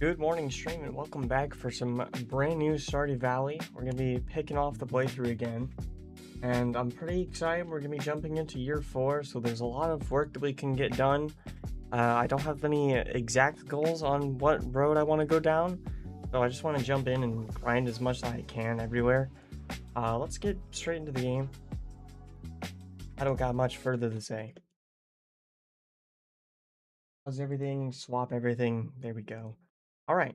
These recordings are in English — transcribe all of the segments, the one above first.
Good morning, stream, and welcome back for some brand new Stardew Valley. We're going to be picking off the playthrough again, and I'm pretty excited. We're going to be jumping into year 4, so there's a lot of work that we can get done. I don't have any exact goals on what road I want to go down, so I just want to jump in and grind as much as I can everywhere. Let's get straight into the game. I don't got much further to say. How's everything? Swap everything. There we go. Alright.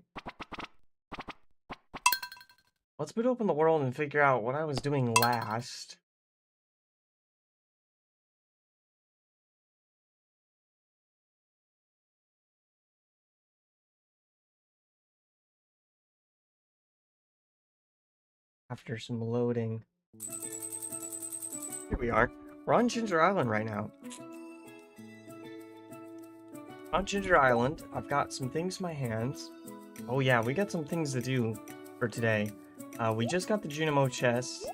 Let's boot open the world and figure out what I was doing last. After some loading. Here we are. We're on Ginger Island right now. On Ginger Island, I've got some things in my hands. Oh yeah, we got some things to do for today. We just got the Junimo chest.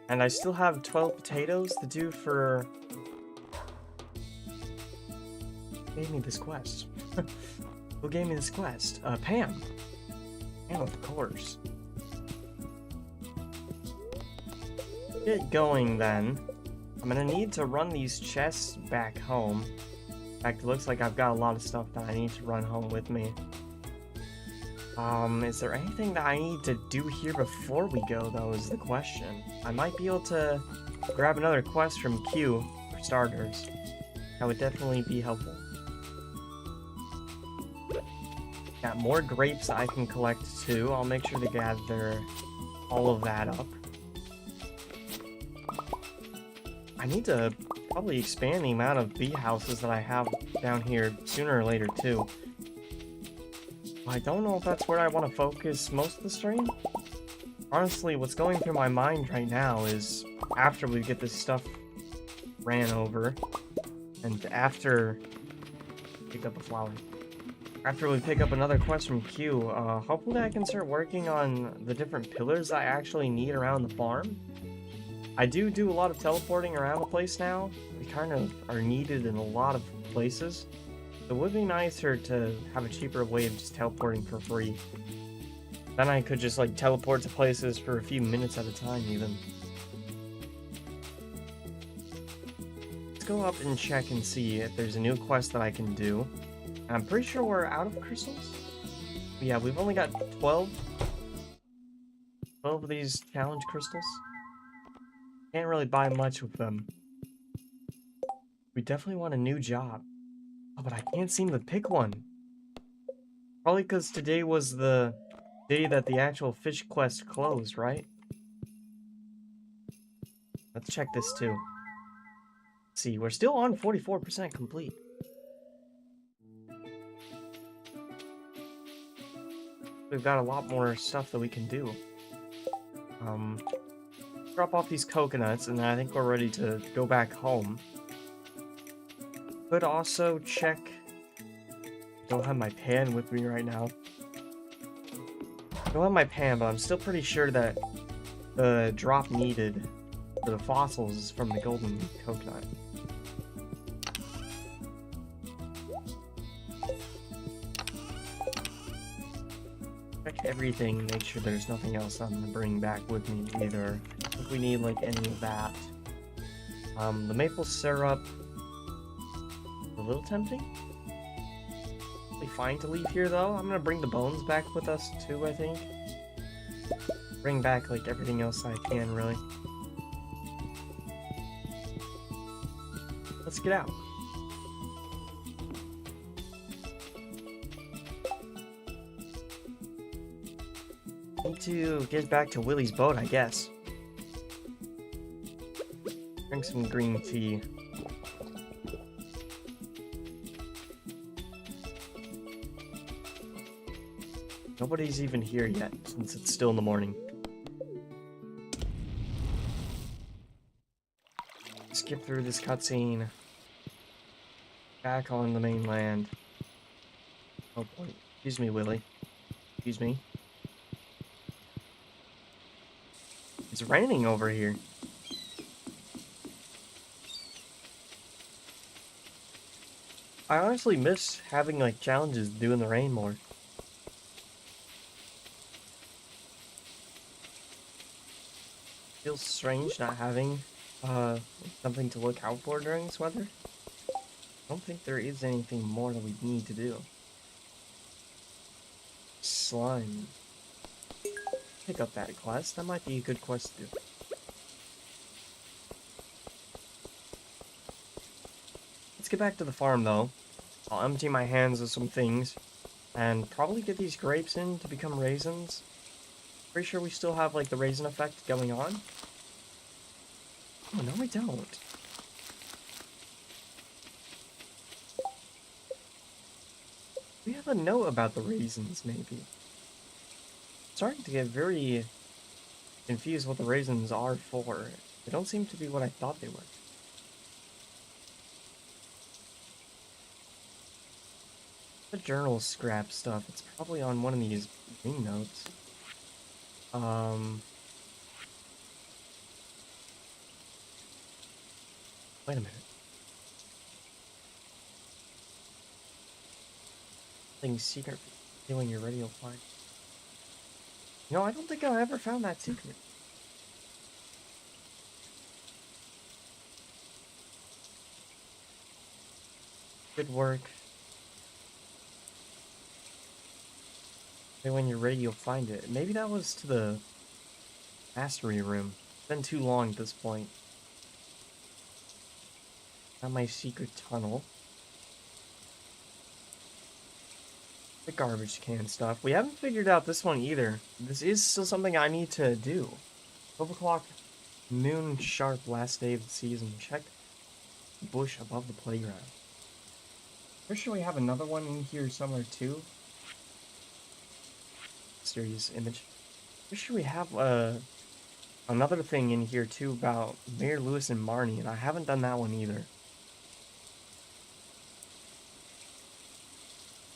And I still have 12 potatoes to do for... Who gave me this quest? Who gave me this quest? Pam. Pam, of course. Get going then. I'm gonna need to run these chests back home. In fact, it looks like I've got a lot of stuff that I need to run home with me. Is there anything that I need to do here before we go, though, is the question. I might be able to grab another quest from Q for starters. That would definitely be helpful. Got more grapes I can collect, too. I'll make sure to gather all of that up. I need to probably expand the amount of bee houses that I have down here sooner or later, too. I don't know if that's where I want to focus most of the stream. Honestly, what's going through my mind right now is after we get this stuff ran over, and after... Pick up a flower. After we pick up another quest from Q, hopefully I can start working on the different pillars I actually need around the farm. I do a lot of teleporting around the place now. We kind of are needed in a lot of places. It would be nicer to have a cheaper way of just teleporting for free. Then I could just like teleport to places for a few minutes at a time even. Let's go up and check and see if there's a new quest that I can do. I'm pretty sure we're out of crystals. Yeah, we've only got 12 of these challenge crystals. Can't really buy much with them. We definitely want a new job. Oh, but I can't seem to pick one. Probably because today was the day that the actual fish quest closed, right? Let's check this too. Let's see, we're still on 44% complete. We've got a lot more stuff that we can do. Drop off these coconuts, and then I think we're ready to go back home. Could also check... Don't have my pan with me right now. Don't have my pan, but I'm still pretty sure that the drop needed for the fossils is from the golden coconut. Check everything, make sure there's nothing else I'm gonna bring back with me either. If we need like any of that. The maple syrup, a little tempting. Be fine to leave here though. I'm gonna bring the bones back with us too, I think. Bring back like everything else I can, really. Let's get out. Need to get back to Willie's boat, I guess. Drink some green tea. Nobody's even here yet, since it's still in the morning. Skip through this cutscene. Back on the mainland. Oh boy. Excuse me, Willie. Excuse me. It's raining over here. I honestly miss having like challenges doing the rain more. Feels strange not having something to look out for during this weather. I don't think there is anything more that we need to do. Slime. Pick up that quest. That might be a good quest to do. Let's get back to the farm though. I'll empty my hands of some things and probably get these grapes in to become raisins. Pretty sure we still have like the raisin effect going on. Oh, no, we don't. We have a note about the raisins, maybe. Starting to get very confused what the raisins are for. They don't seem to be what I thought they were. The journal scrap stuff. It's probably on one of these green notes. Wait a minute. Something secret feeling you're ready to find. No, I don't think I ever found that secret. Good work. Maybe when you're ready, you'll find it. Maybe that was to the mastery room. It's been too long at this point. Not my secret tunnel. The garbage can stuff. We haven't figured out this one either. This is still something I need to do. 12 o'clock, noon sharp, last day of the season. Check the bush above the playground. Pretty sure we have another one in here somewhere too. Mysterious image. Pretty sure we have another thing in here too about Mayor Lewis and Marnie, and I haven't done that one either.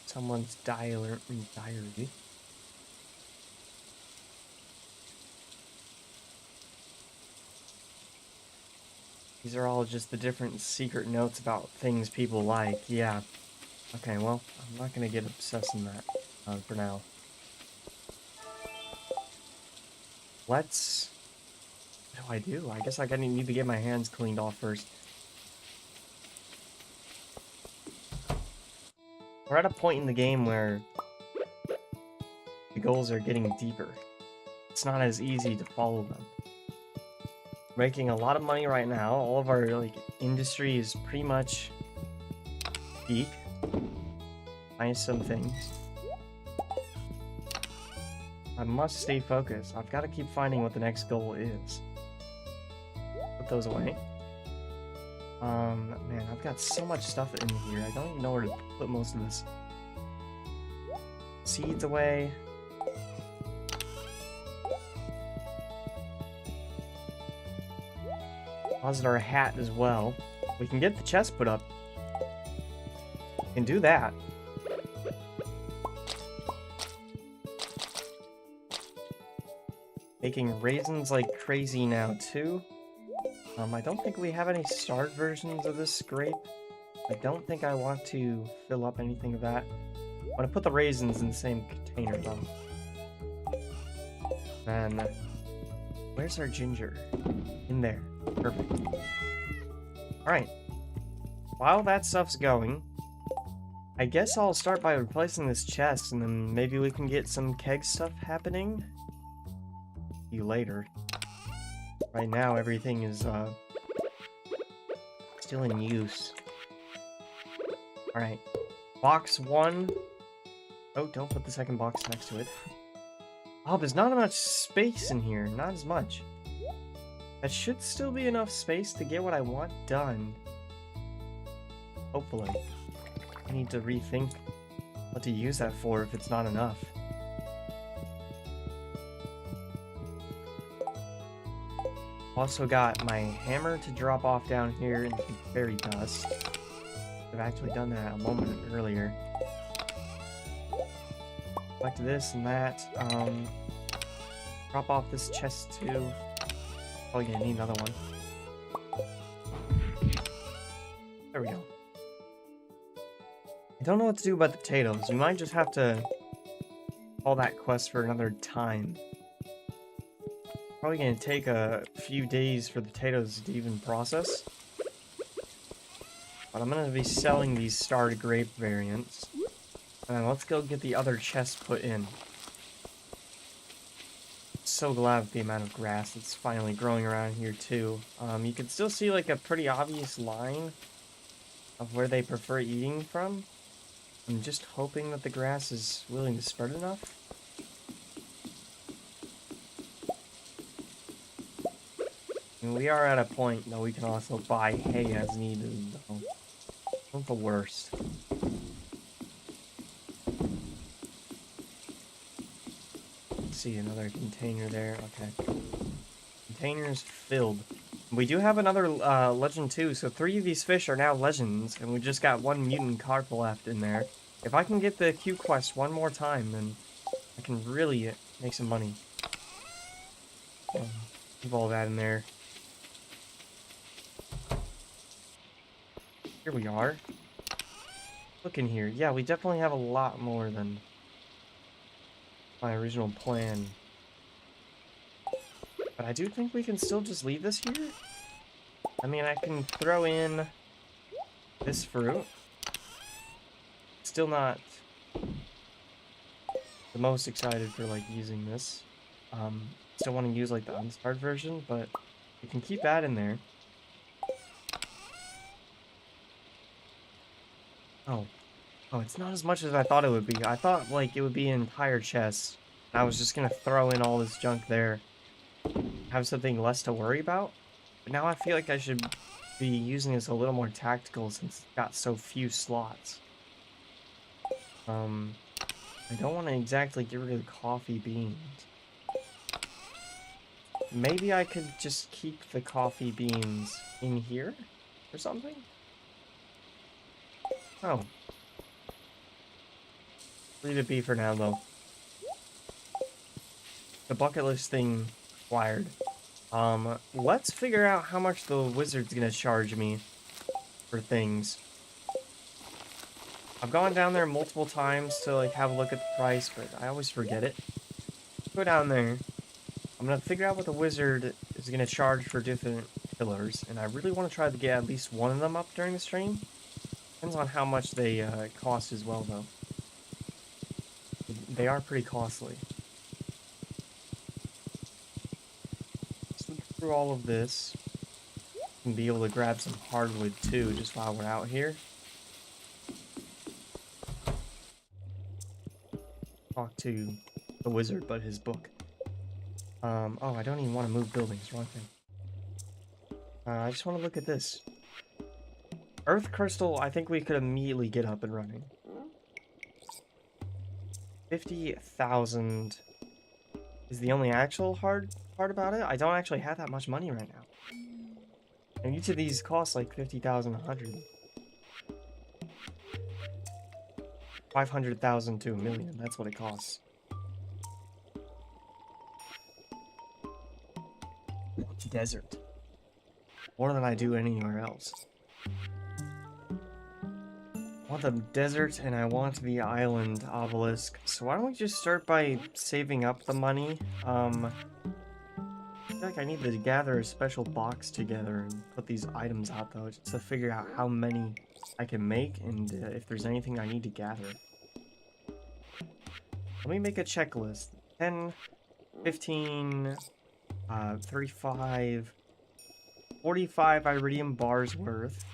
Someone's diary. These are all just the different secret notes about things people like. Yeah. Okay, well, I'm not gonna get obsessed in that for now. Let's... What do? I guess I need to get my hands cleaned off first. We're at a point in the game where the goals are getting deeper. It's not as easy to follow them. We're making a lot of money right now. All of our industry is pretty much peak. Minus some things. I must stay focused. I've got to keep finding what the next goal is. Put those away. Man, I've got so much stuff in here. I don't even know where to put most of this. Seeds away. Deposit our hat as well. We can get the chest put up. We can do that. Making raisins like crazy now, too. I don't think we have any starred versions of this scrape. I don't think I want to fill up anything of that. I want to put the raisins in the same container, though. Then, where's our ginger? In there. Perfect. Alright. While that stuff's going, I guess I'll start by replacing this chest, and then maybe we can get some keg stuff happening. See you later. Right now, everything is, still in use. Alright. Box 1. Oh, don't put the second box next to it. Oh, there's not much space in here. Not as much. That should still be enough space to get what I want done. Hopefully. I need to rethink what to use that for if it's not enough. Also got my hammer to drop off down here in the fairy dust. I've actually done that a moment earlier. Collect this and that. Drop off this chest too. Probably gonna need another one. There we go. I don't know what to do about the potatoes. We might just have to call that quest for another time. Probably gonna take a few days for the potatoes to even process. But I'm gonna be selling these starred grape variants. And then let's go get the other chest put in. So glad with the amount of grass that's finally growing around here too. You can still see like a pretty obvious line of where they prefer eating from. I'm just hoping that the grass is willing to spread enough. And we are at a point that we can also buy hay as needed, though. Not the worst. Let's see, another container there. Okay. Container's filled. We do have another legend too, so 3 of these fish are now legends, and we just got 1 mutant carp left in there. If I can get the Q quest one more time, then I can really make some money. Leave all that in there. Here we are. Look in here. Yeah, we definitely have a lot more than my original plan. But I do think we can still just leave this here. I mean, I can throw in this fruit. Still not the most excited for, like, using this. Still want to use, like, the unstarred version, but we can keep that in there. Oh. Oh, it's not as much as I thought it would be. I thought, like, it would be an entire chest. I was just gonna throw in all this junk there. Have something less to worry about. But now I feel like I should be using this a little more tactical since it's got so few slots. I don't want to exactly get rid of the coffee beans. Maybe I could just keep the coffee beans in here or something? Oh. Leave it be for now, though. The bucket list thing required. Let's figure out how much the wizard's gonna charge me for things. I've gone down there multiple times to, like, have a look at the price, but I always forget it. Go down there. I'm gonna figure out what the wizard is gonna charge for different pillars, and I really want to try to get at least one of them up during the stream. Depends on how much they cost as well, though. They are pretty costly. Let's look through all of this. And be able to grab some hardwood, too, just while we're out here. Talk to the wizard, but his book. Oh, I don't even want to move buildings. Wrong thing. I just want to look at this. Earth Crystal, I think we could immediately get up and running. 50,000 is the only actual hard part about it. I don't actually have that much money right now. And each of these costs like 50,000, 100. 500,000 to 1,000,000. That's what it costs. Desert. More than I do anywhere else. I want the desert and I want the island obelisk. So why don't we just start by saving up the money? I feel like I need to gather a special box together and put these items out though, just to figure out how many I can make and if there's anything I need to gather. Let me make a checklist. 10, 15, 35, 45 iridium bars worth.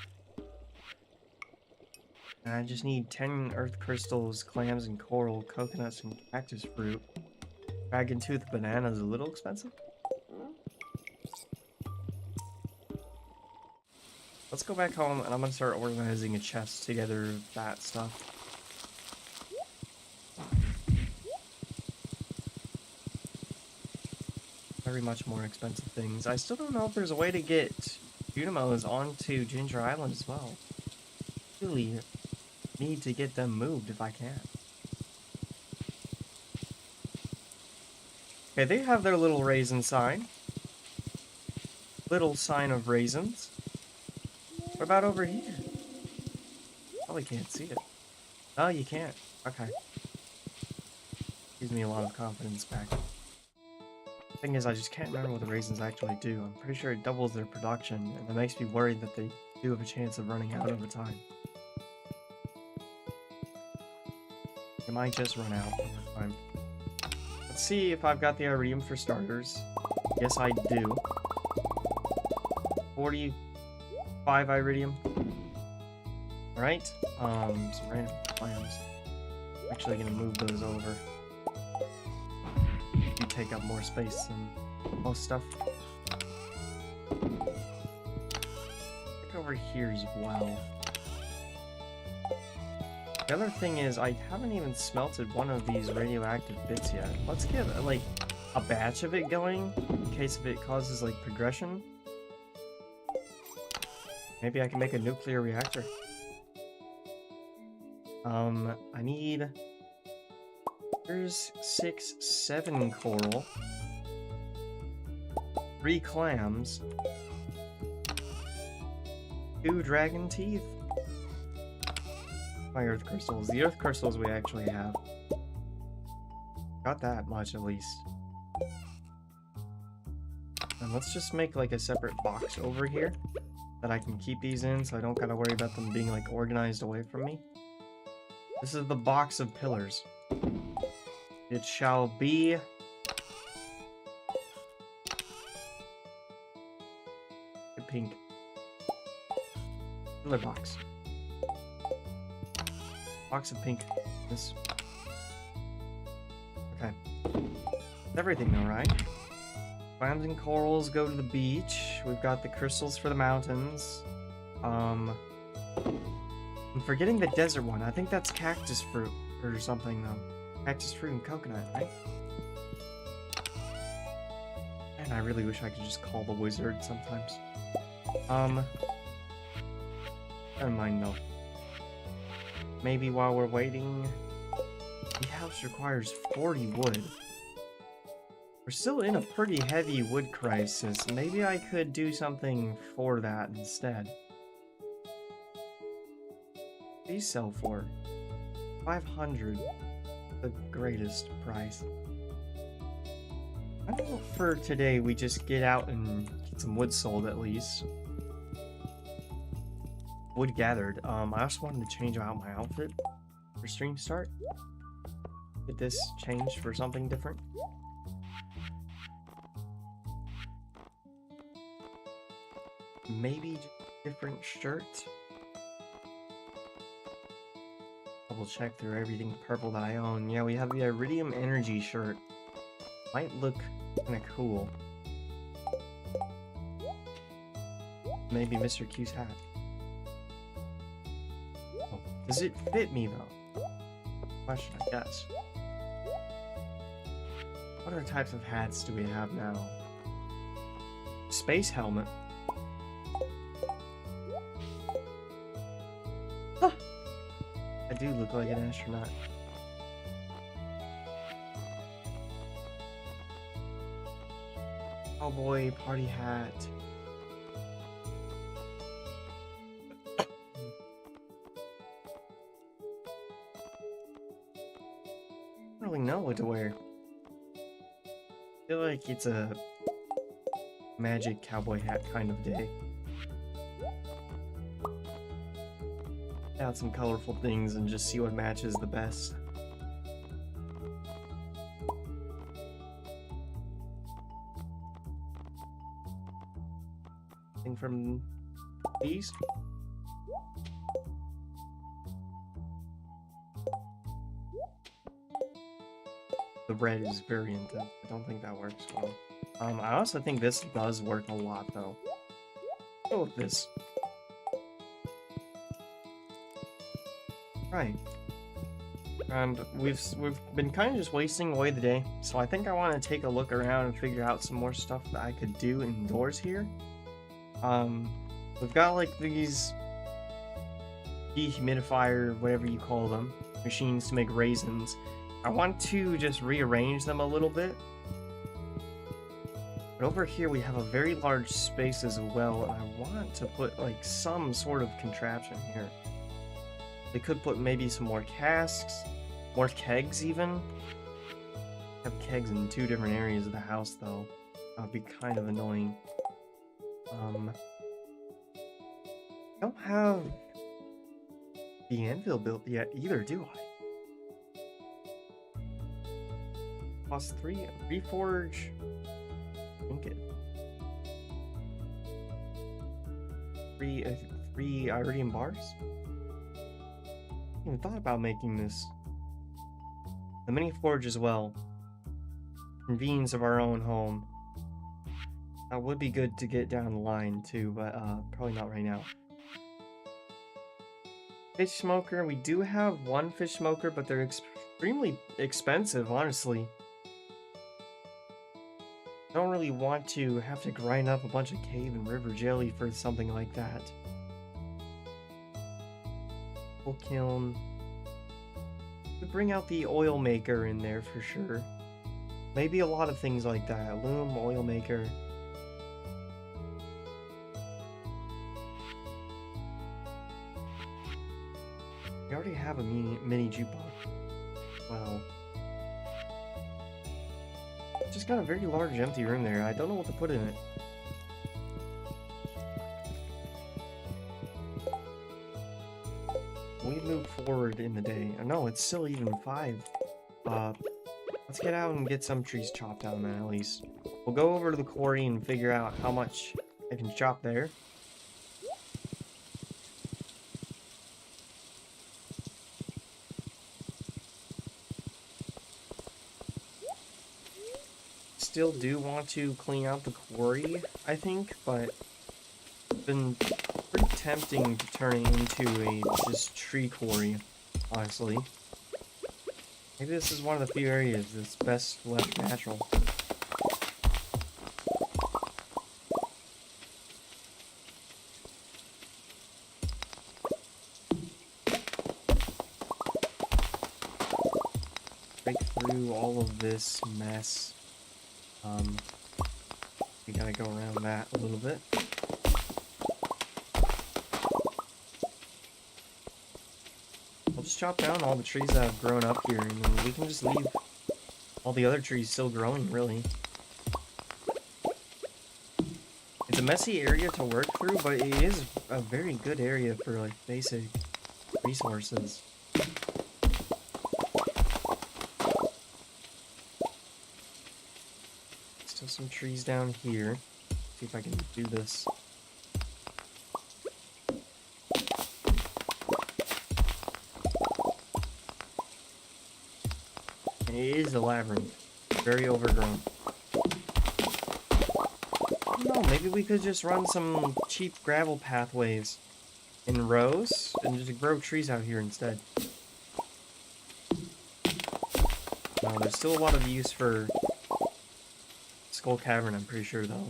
And I just need 10 earth crystals, clams and coral, coconuts and cactus fruit. Dragon tooth banana is a little expensive. Let's go back home and I'm gonna start organizing a chest together of that stuff. Very much more expensive things. I still don't know if there's a way to get Junimos onto Ginger Island as well. Really need to get them moved if I can. Okay, they have their little raisin sign. Little sign of raisins. What about over here? Probably can't see it. Oh, you can't. Okay. Gives me a lot of confidence back. Thing is, I just can't remember what the raisins actually do. I'm pretty sure it doubles their production, and it makes me worried that they do have a chance of running out over time. It might just run out over time. Let's see if I've got the iridium for starters. Yes, I do. 45 iridium. Alright, some random clams. I'm actually gonna move those over. You take up more space than most stuff. Look over here as well. The other thing is, I haven't even smelted one of these radioactive bits yet. Let's get, like, a batch of it going, in case if it causes, like, progression. Maybe I can make a nuclear reactor. I need... Here's 6, 7 coral. 3 clams. 2 dragon teeth. My earth crystals. The earth crystals we actually have. Got that much at least. And let's just make like a separate box over here that I can keep these in so I don't gotta worry about them being like organized away from me. This is the box of pillars. It shall be... pink. Pillar box. Box of pink. This. Okay. Everything though, right? Clams and corals go to the beach. We've got the crystals for the mountains. I'm forgetting the desert one. I think that's cactus fruit or something though. Cactus fruit and coconut, right? And I really wish I could just call the wizard sometimes. Never mind though. Maybe while we're waiting... The house requires 40 wood. We're still in a pretty heavy wood crisis. Maybe I could do something for that instead. These sell for 500. The greatest price. I don't know if for today we just get out and get some wood sold at least. Wood gathered. I also wanted to change out my outfit for stream start. Get this changed for something different. Maybe just a different shirt. Double check through everything purple that I own. Yeah, we have the Iridium Energy shirt. Might look kind of cool. Maybe Mr. Q's hat. Oh, does it fit me though? Question, I guess. What other types of hats do we have now? Space helmet. Huh. I do look like an astronaut. Cowboy party hat. I don't really know what to wear. I feel like it's a magic cowboy hat kind of day. Add some colorful things and just see what matches the best. Thing from these. The red is very intense. I don't think that works well. I also think this does work a lot though. Go with this. Right. And we've been kind of just wasting away the day, so I think I want to take a look around and figure out some more stuff that I could do indoors here. We've got like these dehumidifier, whatever you call them, machines to make raisins. I want to just rearrange them a little bit. But over here we have a very large space as well, and I want to put like some sort of contraption here. They could put maybe some more casks, more kegs even. have kegs in 2 different areas of the house, though. That would be kind of annoying. I don't have the anvil built yet either, do I? +3, reforge, trinket. 3 iridium bars? I even thought about making this. The mini forge as well. Convenience of our own home. That would be good to get down the line too, but probably not right now. Fish smoker. We do have 1 fish smoker, but they're extremely expensive, honestly. I don't really want to have to grind up a bunch of cave and river jelly for something like that. Full kiln. Could bring out the oil maker in there for sure. Maybe a lot of things like that. Loom, oil maker. We already have a mini jukebox. Wow. Just got a very large empty room there. I don't know what to put in it. We move forward in the day. No, it's still even 5. Let's get out and get some trees chopped down then at least. We'll go over to the quarry and figure out how much I can chop there. Still do want to clean out the quarry, I think, but it's been pretty tempting to turn it into a just tree quarry, honestly. Maybe this is one of the few areas that's best left natural. Break through all of this mess. We gotta go around that a little bit. I'll just chop down all the trees that have grown up here, and then we can just leave all the other trees still growing, really. It's a messy area to work through, but it is a very good area for, like, basic resources. Still some trees down here. See if I can do this. And it is a labyrinth. Very overgrown. I don't know, maybe we could just run some cheap gravel pathways in rows and just grow trees out here instead. No, there's still a lot of use for Skull Cavern, I'm pretty sure, though.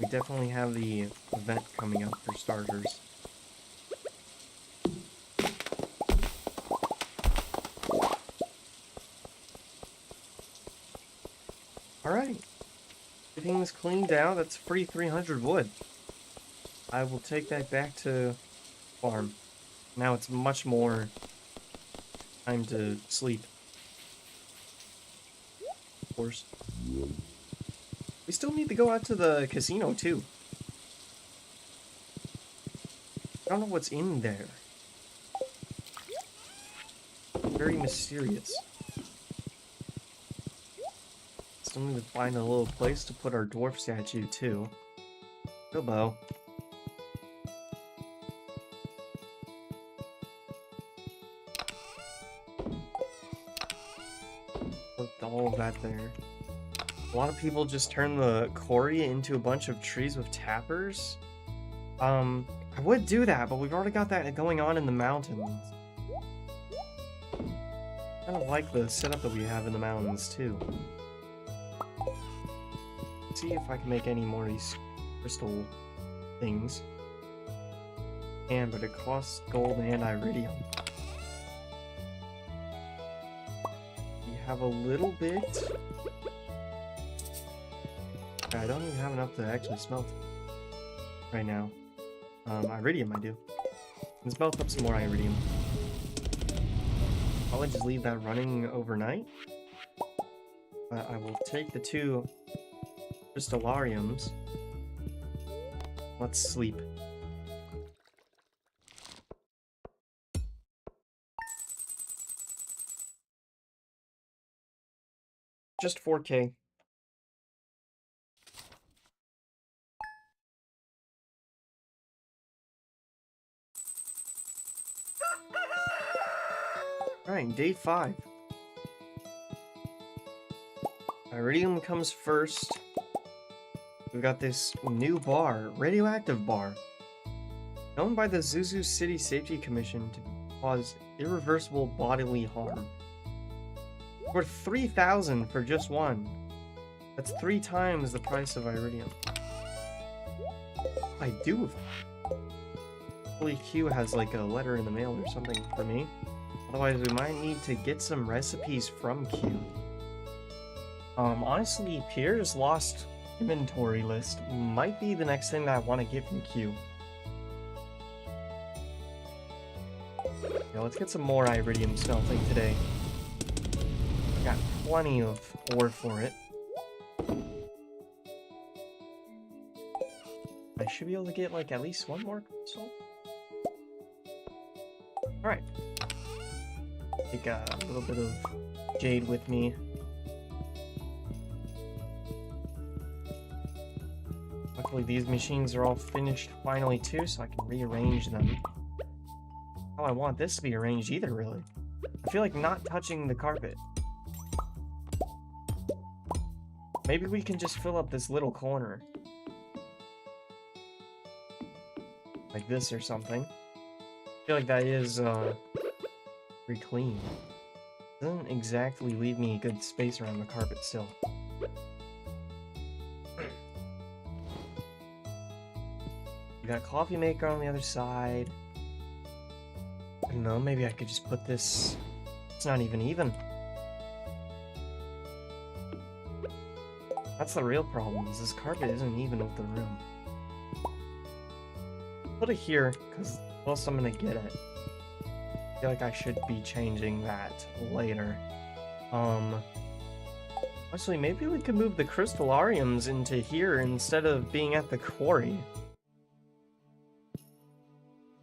We definitely have the event coming up for starters. Alright. Everything's cleaned out. That's free 300 wood. I will take that back to farm. Now it's much more time to sleep. Of course. We still need to go out to the casino, too. I don't know what's in there. Very mysterious. Still need to find a little place to put our dwarf statue, too. Bilbo. Put all of that there. A lot of people just turn the quarry into a bunch of trees with tappers. I would do that, but we've already got that going on in the mountains. I kind of like the setup that we have in the mountains, too. Let's see if I can make any more of these crystal things. But it costs gold and iridium. We have a little bit. I don't even have enough to actually smelt right now. Iridium I do. Let's melt up some more iridium. probably just leave that running overnight. But I will take the 2 crystallariums. Let's sleep. Just 4K. Alright, day 5. Iridium comes first. We've got this new bar, radioactive bar, known by the Zuzu City Safety Commission to cause irreversible bodily harm. Worth 3,000 for just one. That's 3 times the price of iridium. I do with that. Hopefully Q has like a letter in the mail or something for me. Otherwise we might need to get some recipes from Q. Honestly, Pierre's lost inventory list might be the next thing that I want to get from Q. Yeah, let's get some more iridium smelting today. Got plenty of ore for it. I should be able to get like at least 1 more crystal. Alright. Take a little bit of jade with me. Luckily these machines are all finished finally too, so I can rearrange them. Oh, I want this to be arranged either, really. I feel like not touching the carpet. Maybe we can just fill up this little corner. Like this or something. I feel like that is, pretty clean. Doesn't exactly leave me good space around the carpet still. We got a coffee maker on the other side. I don't know, maybe I could just put this... It's not even. That's the real problem, is this carpet isn't even with the room. Put it here, because what else I'm gonna get it. I feel like I should be changing that later. Actually, maybe we could move the crystallariums into here instead of being at the quarry.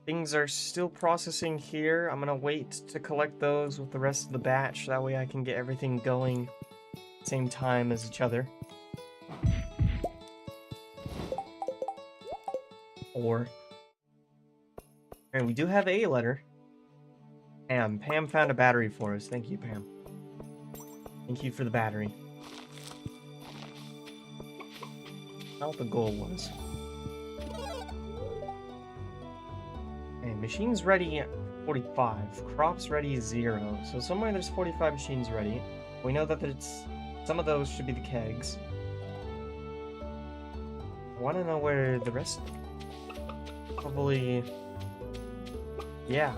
Things are still processing here. I'm gonna wait to collect those with the rest of the batch. That way I can get everything going at the same time as each other. Or... And we do have a letter. Pam found a battery for us. Thank you, Pam. Thank you for the battery. Not what the goal was. Okay, machines ready 45. Crops ready 0. So somewhere there's 45 machines ready. We know that it's some of those should be the kegs. I want to know where the rest... Probably... Yeah.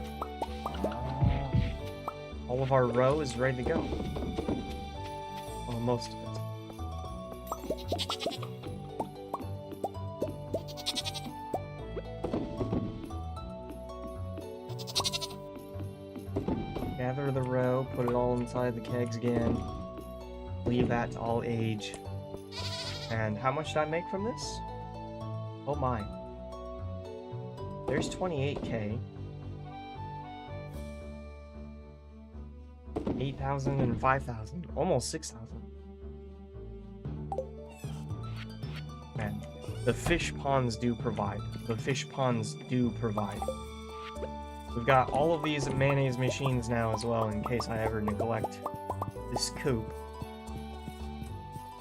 All of our row is ready to go. Well, most of it. Gather the row, put it all inside the kegs again. Leave that to all age. And how much did I make from this? Oh my. There's 28k. 8,000 and 5,000. Almost 6,000. Man, the fish ponds do provide. The fish ponds do provide. We've got all of these mayonnaise machines now as well, in case I ever neglect this coop.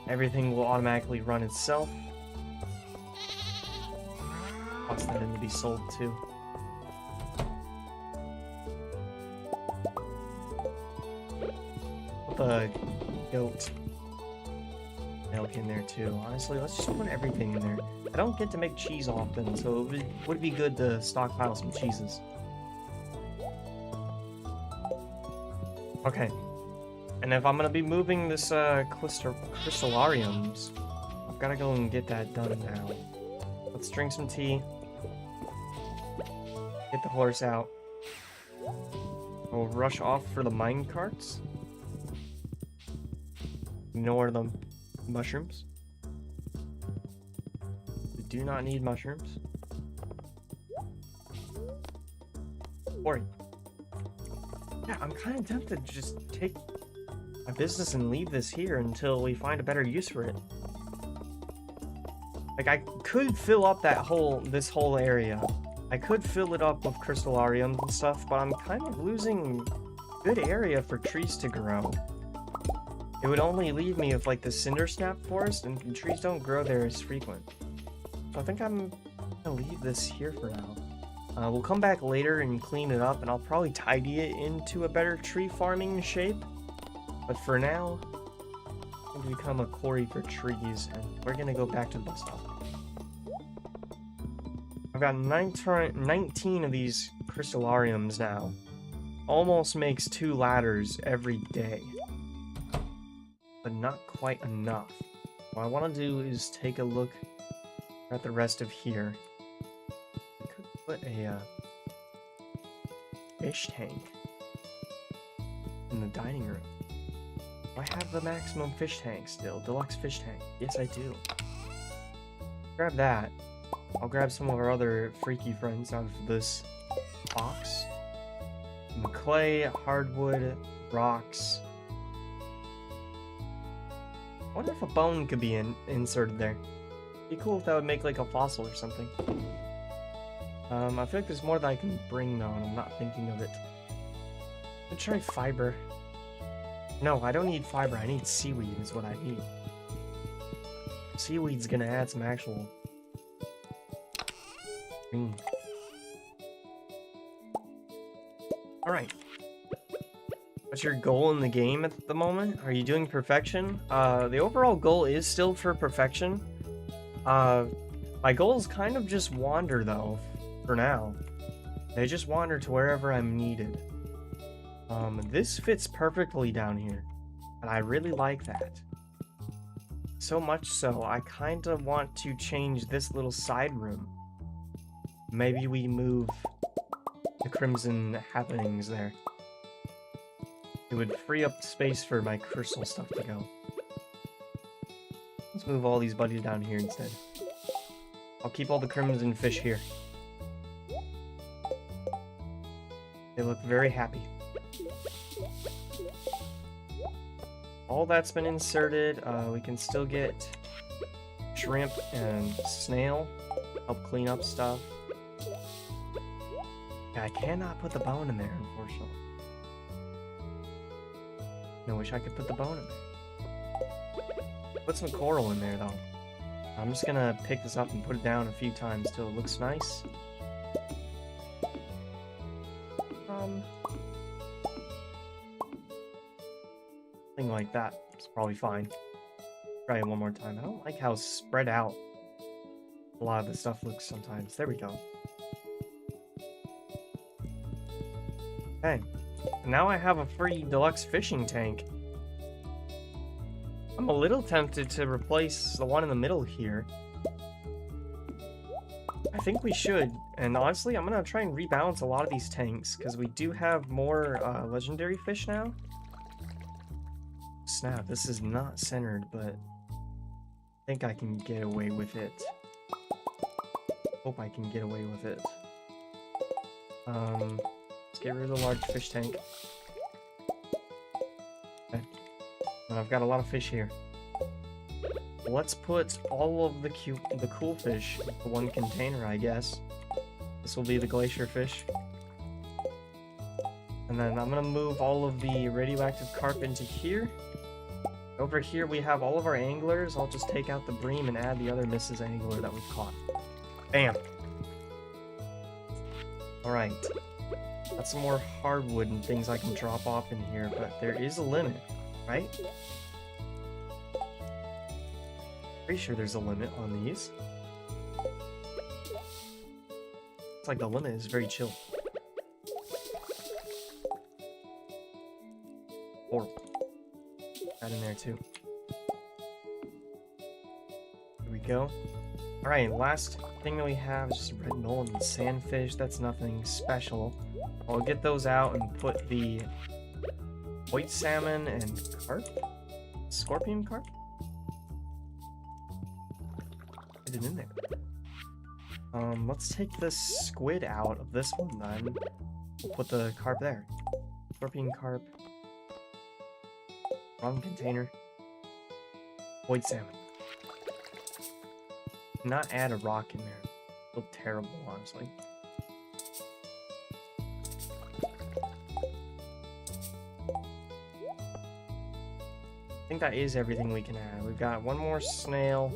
Everything will automatically run itself. Toss that in to be sold too. Put the goat milk in there too. Honestly, let's just put everything in there. I don't get to make cheese often, so it would be good to stockpile some cheeses. Okay. And if I'm gonna be moving this crystallariums, I've gotta go and get that done now. Let's drink some tea. Get the horse out. We'll rush off for the mine carts. Ignore the mushrooms. We do not need mushrooms. Ori. Yeah, I'm kind of tempted to just take my business and leave this here until we find a better use for it. Like, I could fill up this whole area. I could fill it up with crystallariums and stuff, but I'm kind of losing good area for trees to grow. It would only leave me with, like, the cinder snap forest, and trees don't grow there as frequent. So I think I'm gonna leave this here for now. We'll come back later and clean it up, and I'll probably tidy it into a better tree farming shape. But for now, I'm going to become a quarry for trees, and we're going to go back to the bus stop. I've got 19 of these crystallariums now. Almost makes 2 ladders every day. But not quite enough. What I want to do is take a look at the rest of here. I could put a fish tank in the dining room. Do I have the maximum fish tank still? Deluxe fish tank. Yes, I do. Grab that. I'll grab some of our other freaky friends out of this box. Clay, hardwood, rocks. I wonder if a bone could be inserted there. It'd be cool if that would make like a fossil or something. I feel like there's more that I can bring though, and I'm not thinking of it. Let's try fiber. No, I don't need fiber, I need seaweed is what I need. Seaweed's gonna add some actual green. Alright. What's your goal in the game at the moment? Are you doing perfection? The overall goal is still for perfection. My goal is kind of just wander though, for now. I just wander to wherever I'm needed. This fits perfectly down here, and I really like that. So much so, I kind of want to change this little side room. Maybe we move the Crimson Happenings there. It would free up space for my crystal stuff to go. Let's move all these buddies down here instead. I'll keep all the Crimson fish here. They look very happy. All that's been inserted. We can still get shrimp and snail. Help clean up stuff. Yeah, I cannot put the bone in there, unfortunately. I wish I could put the bone in there. Put some coral in there, though. I'm just gonna pick this up and put it down a few times till it looks nice. Something like that is probably fine. Try it one more time. I don't like how spread out a lot of the stuff looks sometimes. There we go. Okay. Now I have a free deluxe fishing tank. I'm a little tempted to replace the one in the middle here. I think we should, and honestly, I'm gonna try and rebalance a lot of these tanks, because we do have more legendary fish now. Snap, this is not centered, but I think I can get away with it. Hope I can get away with it. Let's get rid of the large fish tank. Okay. And I've got a lot of fish here. Let's put all of the cool fish into one container, I guess. This will be the glacier fish. And then I'm gonna move all of the radioactive carp into here. Over here we have all of our anglers. I'll just take out the bream and add the other Mrs. Angler that we've caught. Bam! Alright. Got some more hardwood and things I can drop off in here, but there is a limit, right? Pretty sure there's a limit on these. It's like the limit is very chill. Horrible. That in there too. Here we go. Alright, last thing that we have is just red knoll and sandfish. That's nothing special. I'll get those out and put the white salmon and carp? Scorpion carp? Put it in there. Let's take this squid out of this one then. We'll put the carp there. Scorpion carp. Wrong container. White salmon. Not add a rock in there. Feel terrible, honestly. I think that is everything we can add. We've got one more snail.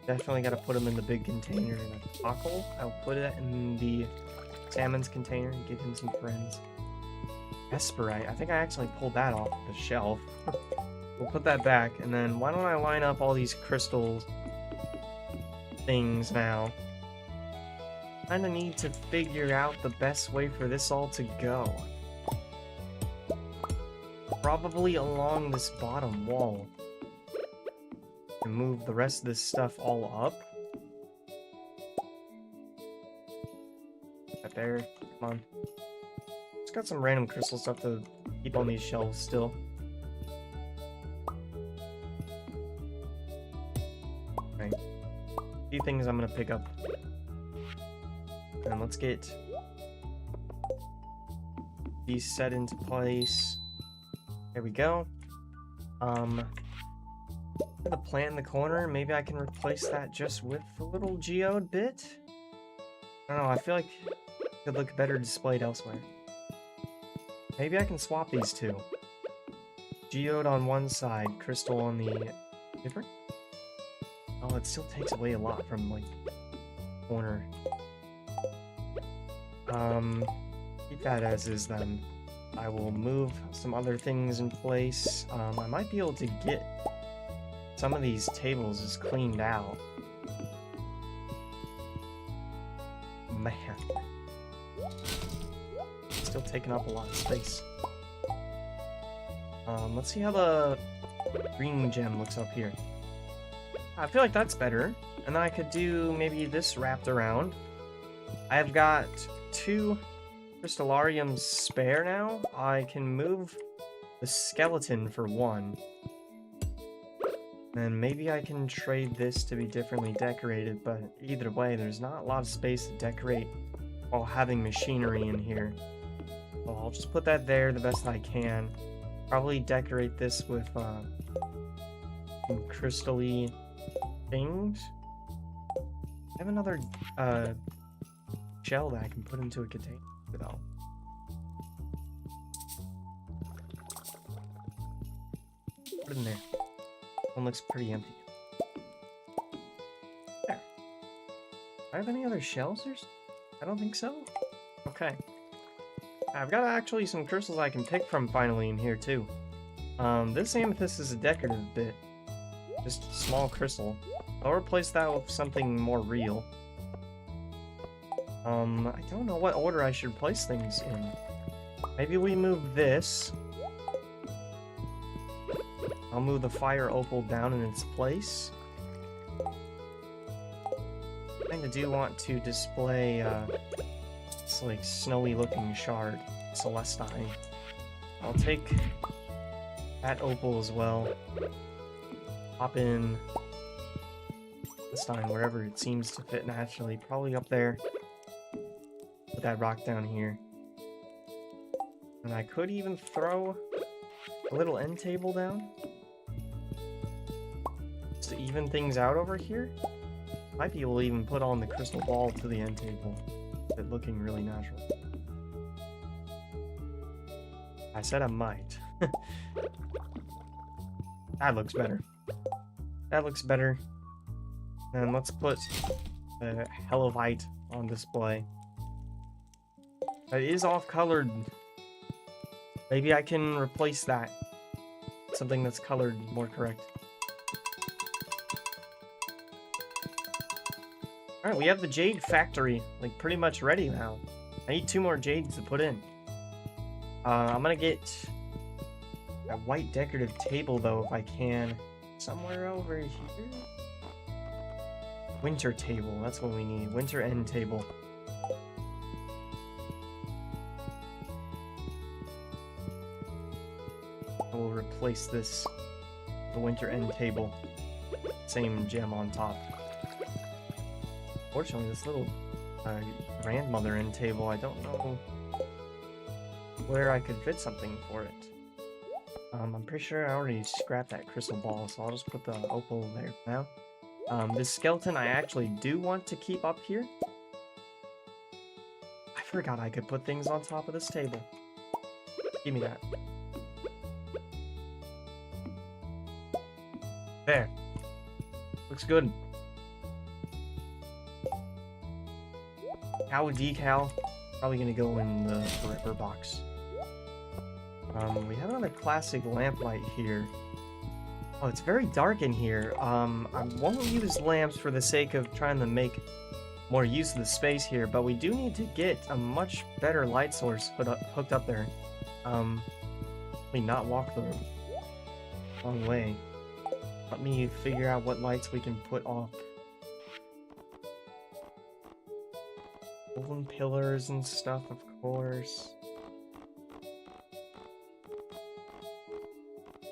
Definitely got to put him in the big container. And a cockle, I'll put it in the salmon's container and give him some friends. Esperite, I think I actually pulled that off the shelf. We'll put that back, and then why don't I line up all these crystals things now? Kinda need to figure out the best way for this all to go. Probably along this bottom wall. And move the rest of this stuff all up. Right there, come on. Just got some random crystal stuff to keep on these shelves still. Right. A few things I'm gonna pick up. And let's get these set into place. There we go. The plant in the corner, maybe I can replace that just with the little geode bit? I don't know, I feel like it could look better displayed elsewhere. Maybe I can swap these two. Geode on one side, crystal on the... different? Oh, it still takes away a lot from, like, corner. Keep that as is then. I will move some other things in place. I might be able to get some of these tables is cleaned out. Man. Still taking up a lot of space. Let's see how the green gem looks up here. I feel like that's better. And then I could do maybe this wrapped around. I've got 2 crystallariums spare now. I can move the skeleton for 1. And maybe I can trade this to be differently decorated, but either way, there's not a lot of space to decorate while having machinery in here. So I'll just put that there the best I can. Probably decorate this with some crystal-y things. I have another shell that I can put into a container though. Put it in there. One looks pretty empty. There. Do I have any other shells or something? I don't think so. Okay. I've got actually some crystals I can pick from finally in here too. This amethyst is a decorative bit. Just a small crystal. I'll replace that with something more real. I don't know what order I should place things in. Maybe we move this. I'll move the fire opal down in its place. I kinda do want to display this like snowy looking shard, Celestine. I'll take that opal as well. Pop in Celestine wherever it seems to fit naturally. Probably up there. Put that rock down here. And I could even throw a little end table down. To even things out over here. Might be able to even put on the crystal ball to the end table. It looking really natural. I said I might. That looks better. That looks better. And let's put the Hellovite on display. That is off-colored. Maybe I can replace that. Something that's colored more correct. Alright, we have the jade factory, like, pretty much ready now. I need 2 more jades to put in. I'm gonna get a white decorative table, though, if I can. Somewhere over here? Winter table, that's what we need. Winter end table. I will replace this, the winter end table. Same gem on top. Fortunately, this little grandmother end table, I don't know where I could fit something for it. I'm pretty sure I already scrapped that crystal ball, so I'll just put the opal there now. This skeleton I actually do want to keep up here. I forgot I could put things on top of this table. Give me that. There. Looks good. Cow decal. Probably gonna go in the forever box. We have another classic lamplight here. Oh, it's very dark in here. I won't use lamps for the sake of trying to make more use of the space here, but we do need to get a much better light source hooked up there. Let me not walk the wrong way. Let me figure out what lights we can put off. Golden pillars and stuff, of course.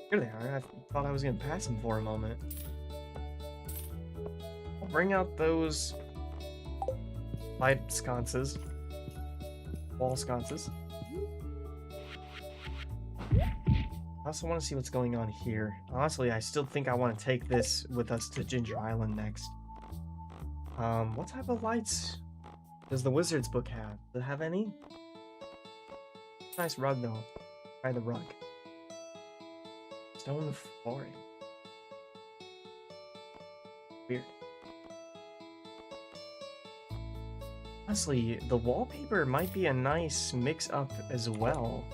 Here they are. I thought I was gonna pass them for a moment. I'll bring out those light sconces. Wall sconces. I also want to see what's going on here. Honestly, I still think I want to take this with us to Ginger Island next. What type of lights does the Wizard's book have? Does it have any? Nice rug though. Try the rug. Stone flooring. Weird. Honestly, the wallpaper might be a nice mix-up as well.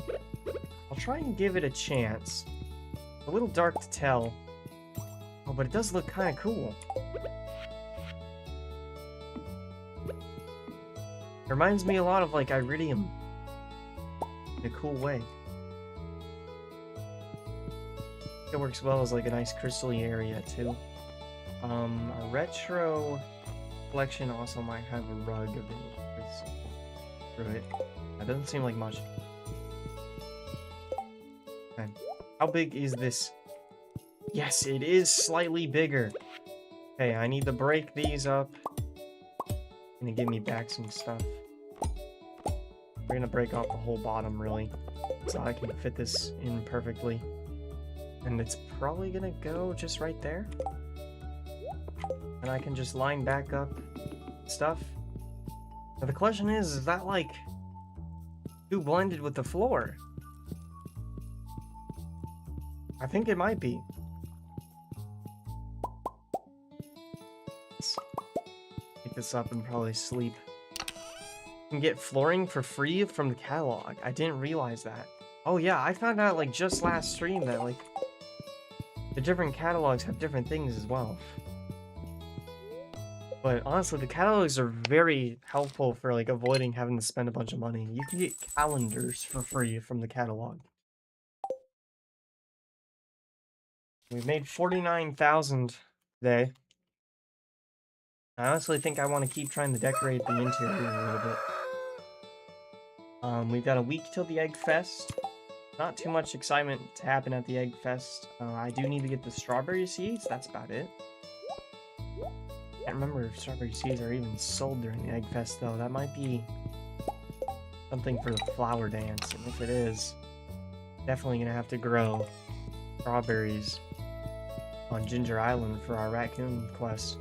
I'll try and give it a chance. A little dark to tell. Oh, but it does look kind of cool. It reminds me a lot of, like, Iridium. In a cool way. It works well as, like, a nice crystal-y area, too. A retro collection also might have a rug of it through it. That doesn't seem like much. Okay. How big is this? Yes, it is slightly bigger. Okay, I need to break these up. Gonna give me back some stuff. We're gonna break off the whole bottom, really, so I can fit this in perfectly. And it's probably gonna go just right there. And I can just line back up stuff. Now the question is that, like, too blended with the floor? I think it might be. Let's pick this up and probably sleep. You can get flooring for free from the catalog. I didn't realize that. Oh yeah, I found out, like, just last stream that, like, the different catalogs have different things as well. But honestly, the catalogs are very helpful for, like, avoiding having to spend a bunch of money. You can get calendars for free from the catalog. We've made 49,000 today. I honestly think I want to keep trying to decorate the interior a little bit. We've got a week till the Egg Fest. Not too much excitement to happen at the Egg Fest. I do need to get the strawberry seeds. That's about it. I can't remember if strawberry seeds are even sold during the Egg Fest, though. That might be something for the flower dance. And if it is, definitely gonna have to grow strawberries on Ginger Island for our raccoon quest.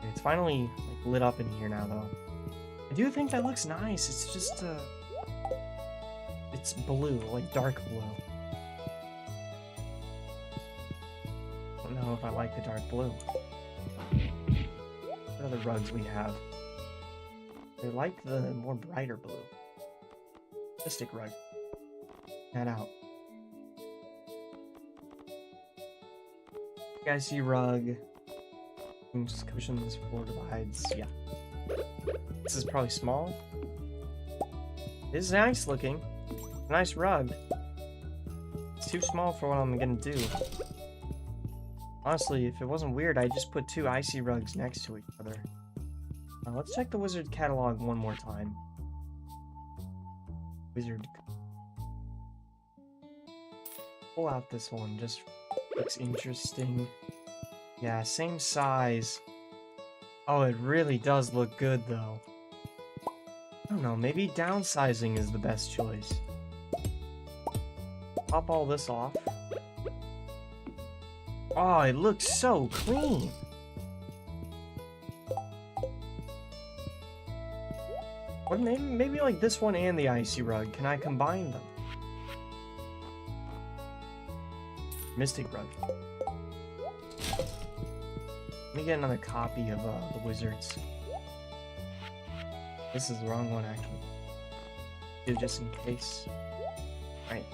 It's finally, like, lit up in here now, though. I do think that looks nice. It's just it's blue, like dark blue. I don't know if I like the dark blue. What other rugs we have? I like the more brighter blue. Mystic rug. That out. You guys see rug. Just cushions, floor divides. Yeah. This is probably small. This is nice looking. Nice rug. It's too small for what I'm gonna do. Honestly, if it wasn't weird, I'd just put 2 icy rugs next to each other. Let's check the wizard catalog one more time. Wizard. Pull out this one, just looks interesting. Yeah, same size. Oh, it really does look good, though. I don't know, maybe downsizing is the best choice. Pop all this off. Oh, it looks so clean! Or maybe like this one and the icy rug. Can I combine them? Mystic rug. Let me get another copy of the wizards. This is the wrong one, actually. Just in case. Right.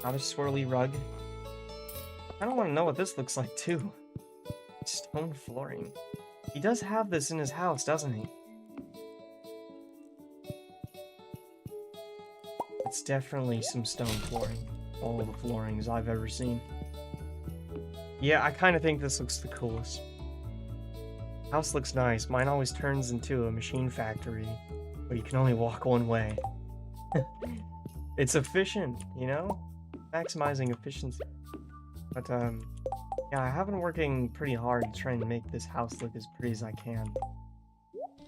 Not a swirly rug. I don't want to know what this looks like, too. Stone flooring. He does have this in his house, doesn't he? It's definitely some stone flooring. All the floorings I've ever seen. Yeah, I kind of think this looks the coolest. House looks nice. Mine always turns into a machine factory, but you can only walk one way. It's efficient, you know? Maximizing efficiency. But, yeah, I have been working pretty hard to try and make this house look as pretty as I can.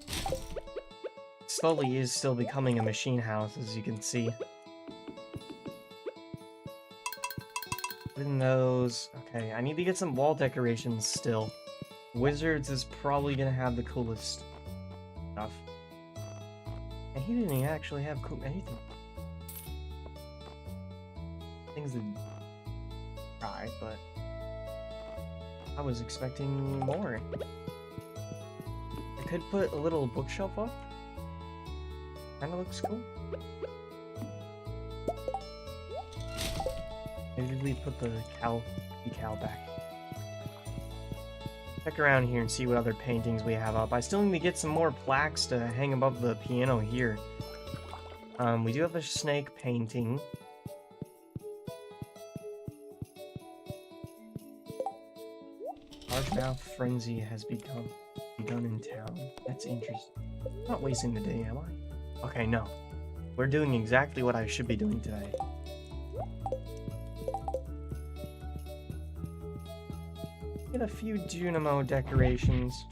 It slowly is still becoming a machine house, as you can see. Putting those... Okay, I need to get some wall decorations still. Wizards is probably gonna have the coolest stuff. And he didn't actually have anything. Things that... Try, but... I was expecting more. I could put a little bookshelf up. Kinda looks cool. Maybe we put the decal back. Check around here and see what other paintings we have up. I still need to get some more plaques to hang above the piano here. We do have a snake painting. Largemouth frenzy has begun in town. That's interesting. I'm not wasting the day, am I? Okay, no. We're doing exactly what I should be doing today. Get a few Junimo decorations.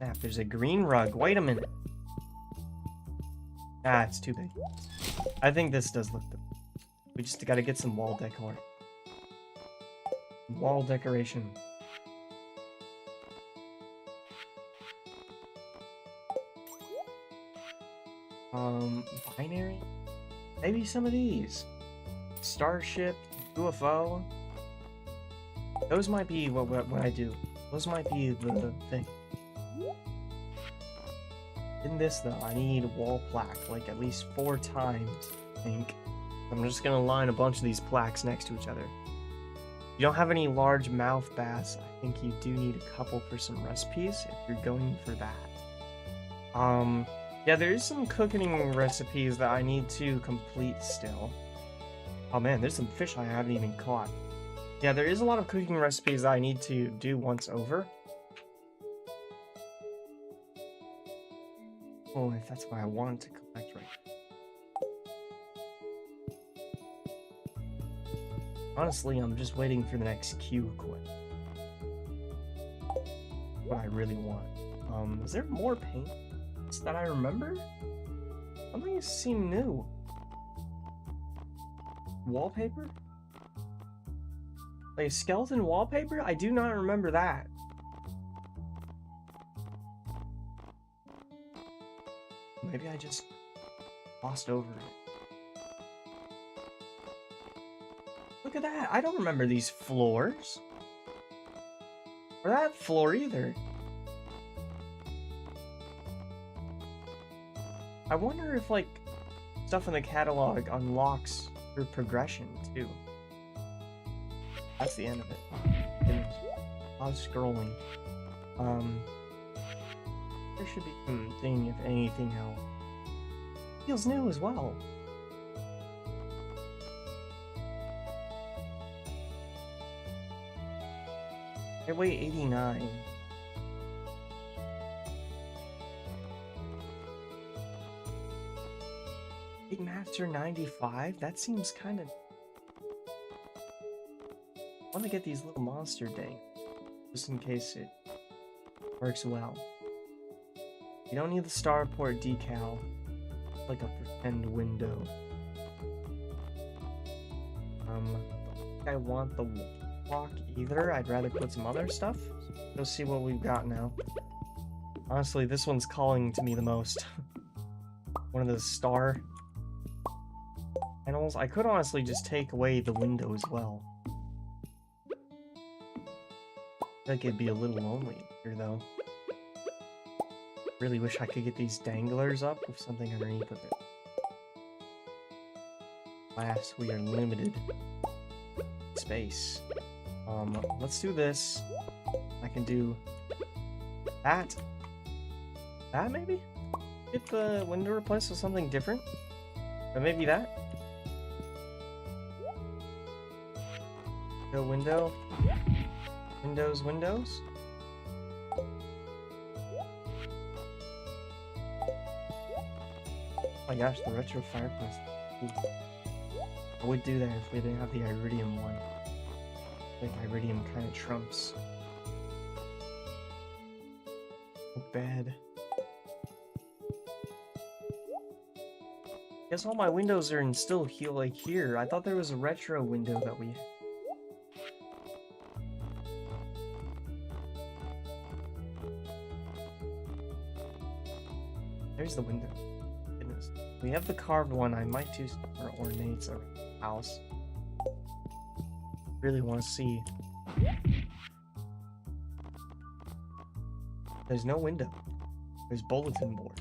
Ah, there's a green rug. Wait a minute. Ah, it's too big. I think this does look good. We just gotta get some wall decor. Wall decoration. Binary? Maybe some of these. Starship, UFO. Those might be what I do. Those might be the thing. In this though, I need a wall plaque, like at least 4 times, I think. I'm just gonna line a bunch of these plaques next to each other. If you don't have any large mouth bass, I think you do need a couple for some recipes if you're going for that. Yeah, there is some cooking recipes that I need to complete still. Oh man, there's some fish I haven't even caught. Yeah, there is a lot of cooking recipes that I need to do once over. Oh, if that's what I want to collect right now. Honestly, I'm just waiting for the next Q quest. What I really want. Is there more paint that I remember? Something seemed new. Wallpaper? Like skeleton wallpaper? I do not remember that. Maybe I just glossed over it. Look at that! I don't remember these floors. Or that floor either. I wonder if, like, stuff in the catalog unlocks through progression, too. That's the end of it. Goodness. I was scrolling. There should be some thing, if anything, else. Feels new as well. I weigh 89. Big Master 95? That seems kind of... I want to get these little monster dang, just in case it works well. You don't need the starport decal, like a pretend window. I don't think I want the clock either. I'd rather put some other stuff. Let's see what we've got now. Honestly, this one's calling to me the most. One of the star panels. I could honestly just take away the window as well. I feel like it'd be a little lonely here, though. Really wish I could get these danglers up with something underneath of it. Alas, we are limited space. Let's do this. I can do that. That maybe? Get the window replaced with something different? Or maybe that? The window. Windows. Oh my gosh, the retro fireplace. Ooh. I would do that if we didn't have the iridium one. I think iridium kind of trumps. Bad. Guess all my windows are in still like here. I thought there was a retro window that we... There's the window. Goodness. We have the carved one. I might do some more ornates around the house. Really want to see. There's no window. There's bulletin board.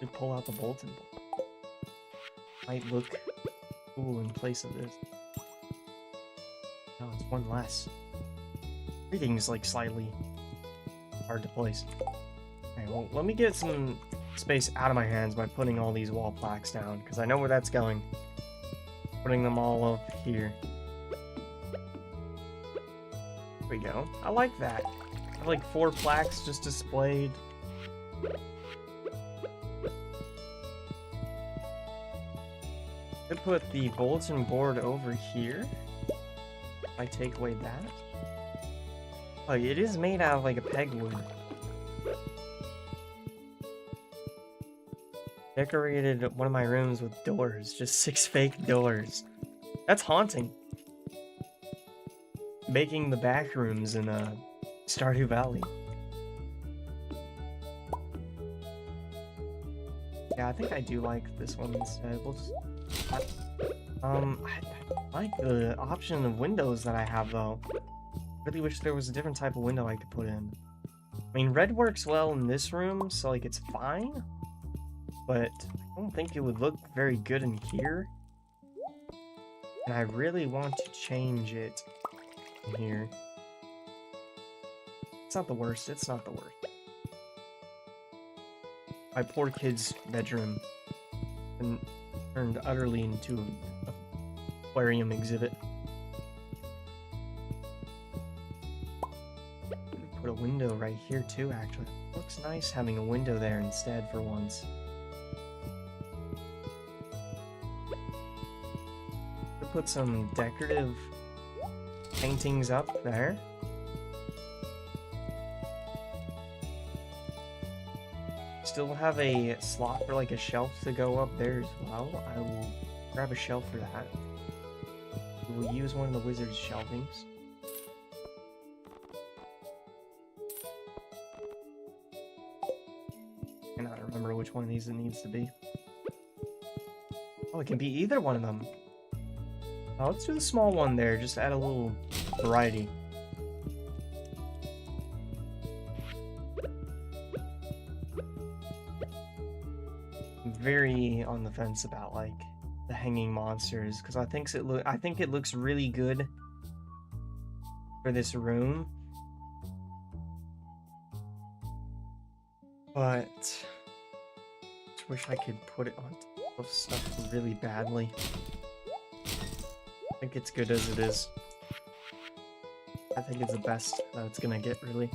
We pull out the bulletin board. Might look cool in place of this. No, it's one less. Everything's like slightly hard to place. Okay, well, let me get some space out of my hands by putting all these wall plaques down, because I know where that's going. Putting them all up here. There we go. I like that. I have like 4 plaques just displayed. Could put the bulletin board over here. I take away that. Oh, it is made out of like a pegwood. Decorated one of my rooms with doors, just 6 fake doors. That's haunting. Making the back rooms in Stardew Valley. Yeah, I think I do like this one instead. We'll just... I like the option of windows that I have though. Really wish there was a different type of window I could put in. I mean, red works well in this room, so like it's fine. But I don't think it would look very good in here. And I really want to change it in here. It's not the worst, it's not the worst. My poor kid's bedroom and turned utterly into an aquarium exhibit. Put a window right here too, actually. Looks nice having a window there instead for once. Put some decorative paintings up there. Still have a slot for like a shelf to go up there as well. I will grab a shelf for that. We'll use one of the wizard's shelvings. I cannot remember which one of these it needs to be. Oh, it can be either one of them. Oh, let's do the small one there, just to add a little variety. I'm very on the fence about like the hanging monsters because I think it looks really good for this room. But I just wish I could put it on of stuff really badly. I think it's good as it is. I think it's the best that it's gonna get, really.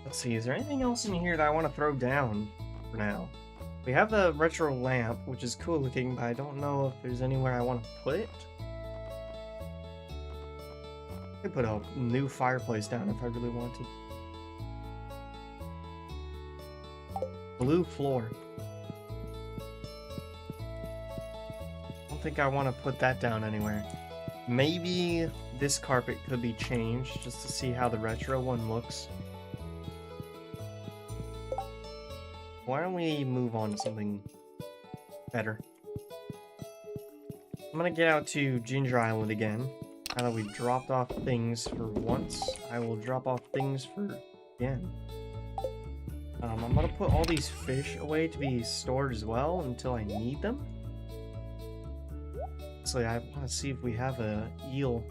Let's see, is there anything else in here that I want to throw down for now? We have the retro lamp, which is cool looking, but I don't know if there's anywhere I want to put it. I could put a new fireplace down if I really wanted. Blue floor. I don't think I want to put that down anywhere. Maybe this carpet could be changed just to see how the retro one looks. Why don't we move on to something better? I'm gonna get out to Ginger Island again. Now that we've dropped off things for once, I will drop off things for again. I'm gonna put all these fish away to be stored as well until I need them. So I want to see if we have a eel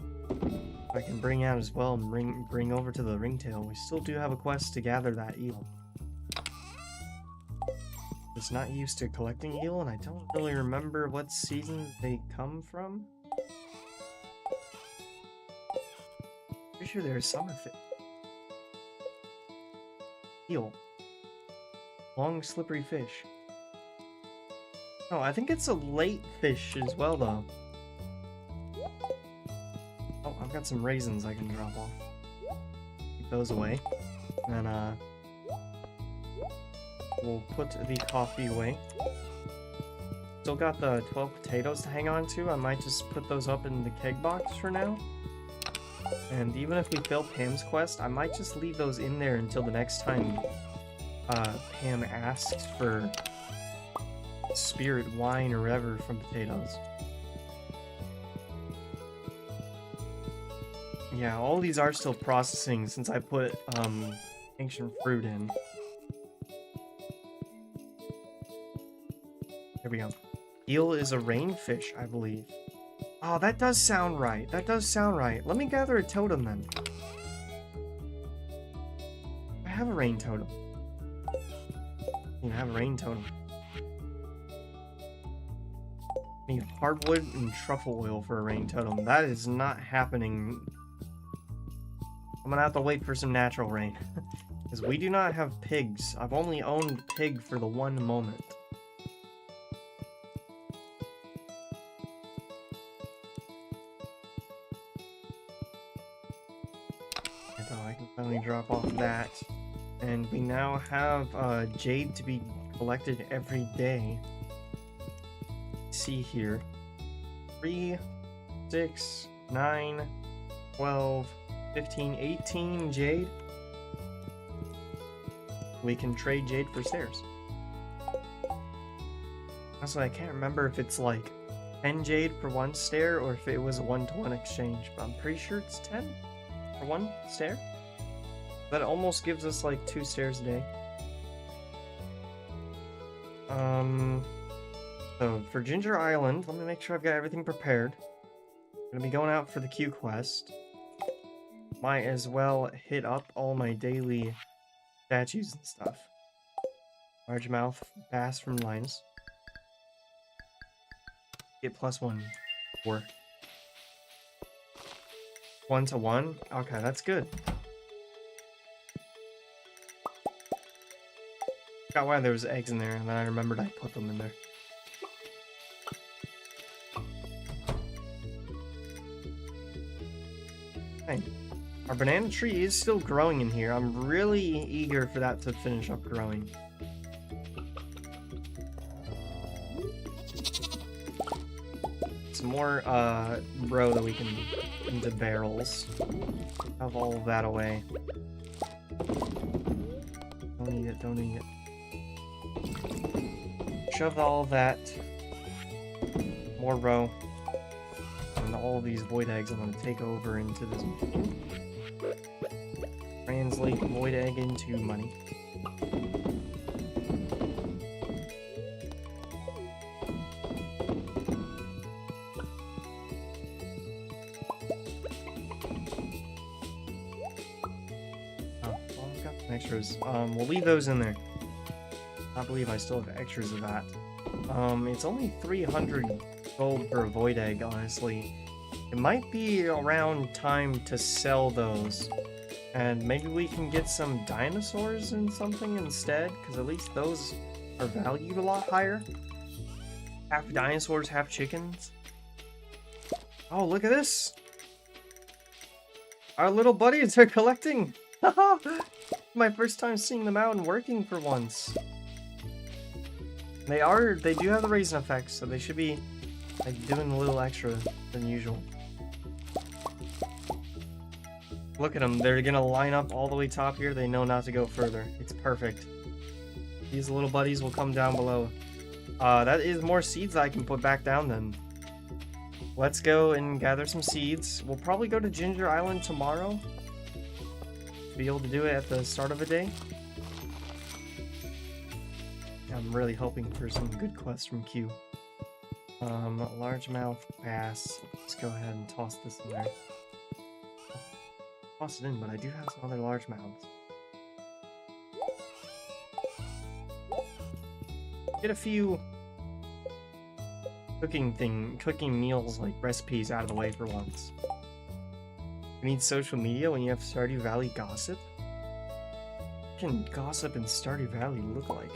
I can bring out as well and bring over to the ringtail. We still do have a quest to gather that eel. It's not used to collecting eel, and I don't really remember what season they come from. Pretty sure they're summer fish. Eel. Long, slippery fish. Oh, I think it's a late fish as well, though. Oh, I've got some raisins I can drop off. Keep those away. And, we'll put the coffee away. Still got the 12 potatoes to hang on to. I might just put those up in the keg box for now. And even if we fail Pam's quest, I might just leave those in there until the next time Pam asks for spirit wine or whatever from potatoes. Yeah, all these are still processing since I put ancient fruit in. There we go. Eel is a rainfish, I believe. Oh, that does sound right. That does sound right. Let me gather a totem then. I have a rain totem. I have a rain totem. I need hardwood and truffle oil for a rain totem. That is not happening. I'm gonna have to wait for some natural rain. Because we do not have pigs. I've only owned pig for the one moment. I can finally drop off that. And we now have jade to be collected every day. See here. 3, 6, 9, 12, 15, 18 jade. We can trade jade for stairs. Also, I can't remember if it's like 10 jade for 1 stair or if it was a 1-to-1 exchange, but I'm pretty sure it's 10 for 1 stair. That almost gives us like 2 stairs a day. So for Ginger Island, let me make sure I've got everything prepared. I'm gonna be going out for the Q quest. Might as well hit up all my daily statues and stuff. Largemouth bass from Linus. Get +1 4. 1-to-1? Okay, that's good. Forgot why there was eggs in there, and then I remembered I put them in there. Okay. Our banana tree is still growing in here. I'm really eager for that to finish up growing. Some more row that we can put into barrels. Have all of that away. Don't need it, don't need it. Shove all that. More row. And all these void eggs I'm going to take over into this machine. Translate void egg into money. Oh, well, I've got some extras. We'll leave those in there. I believe I still have extras of that. It's only 300 gold per void egg, honestly. It might be around time to sell those. And maybe we can get some dinosaurs and something instead, because at least those are valued a lot higher. Half dinosaurs, half chickens. Oh, look at this! Our little buddies are collecting! My first time seeing them out and working for once. They do have the raisin effect, so they should be like doing a little extra than usual. Look at them, they're gonna line up all the way top here, they know not to go further. It's perfect. These little buddies will come down below. That is more seeds I can put back down then. Let's go and gather some seeds. We'll probably go to Ginger Island tomorrow. Be able to do it at the start of the day. I'm really hoping for some good quests from Q. Largemouth bass. Let's go ahead and toss this in there. Toss it in, but I do have some other largemouths. Get a few cooking meals like recipes out of the way for once. You need social media when you have Stardew Valley gossip? What can gossip in Stardew Valley look like?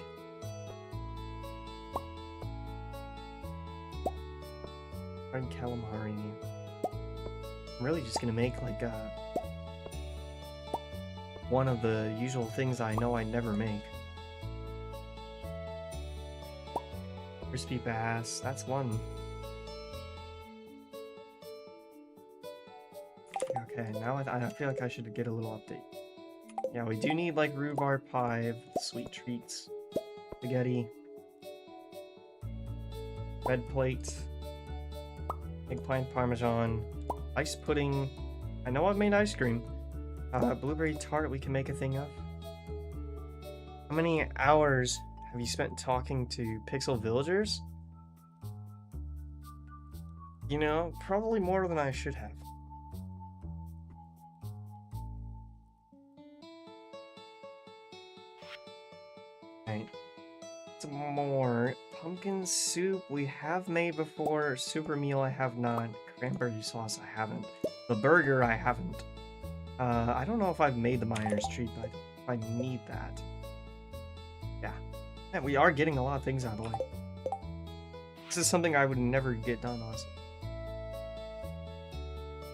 Fried calamari. I'm really just gonna make like one of the usual things I know I never make. Crispy bass, that's one. Okay, now I feel like I should get a little update. Yeah, we do need like rhubarb pie, sweet treats, spaghetti, red plate, eggplant parmesan, ice pudding. I know I've made ice cream. Blueberry tart we can make a thing of. How many hours have you spent talking to Pixel villagers? You know, probably more than I should have. Right. Some more pumpkin soup we have made before. Super meal I have not. Cranberry sauce I haven't. The burger I haven't. I don't know if I've made the miner's treat, but I need that. Yeah. And we are getting a lot of things out of the way. This is something I would never get done, honestly.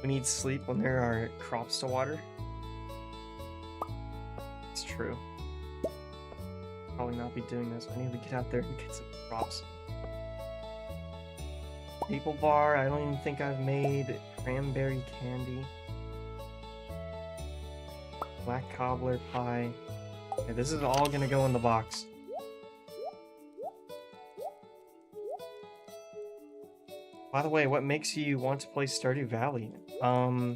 We need sleep when there are crops to water. It's true. Probably not be doing this. I need to get out there and get some crops. Maple bar, I don't even think I've made. Cranberry candy. Black cobbler pie. Okay, this is all gonna go in the box. By the way, what makes you want to play Stardew Valley? I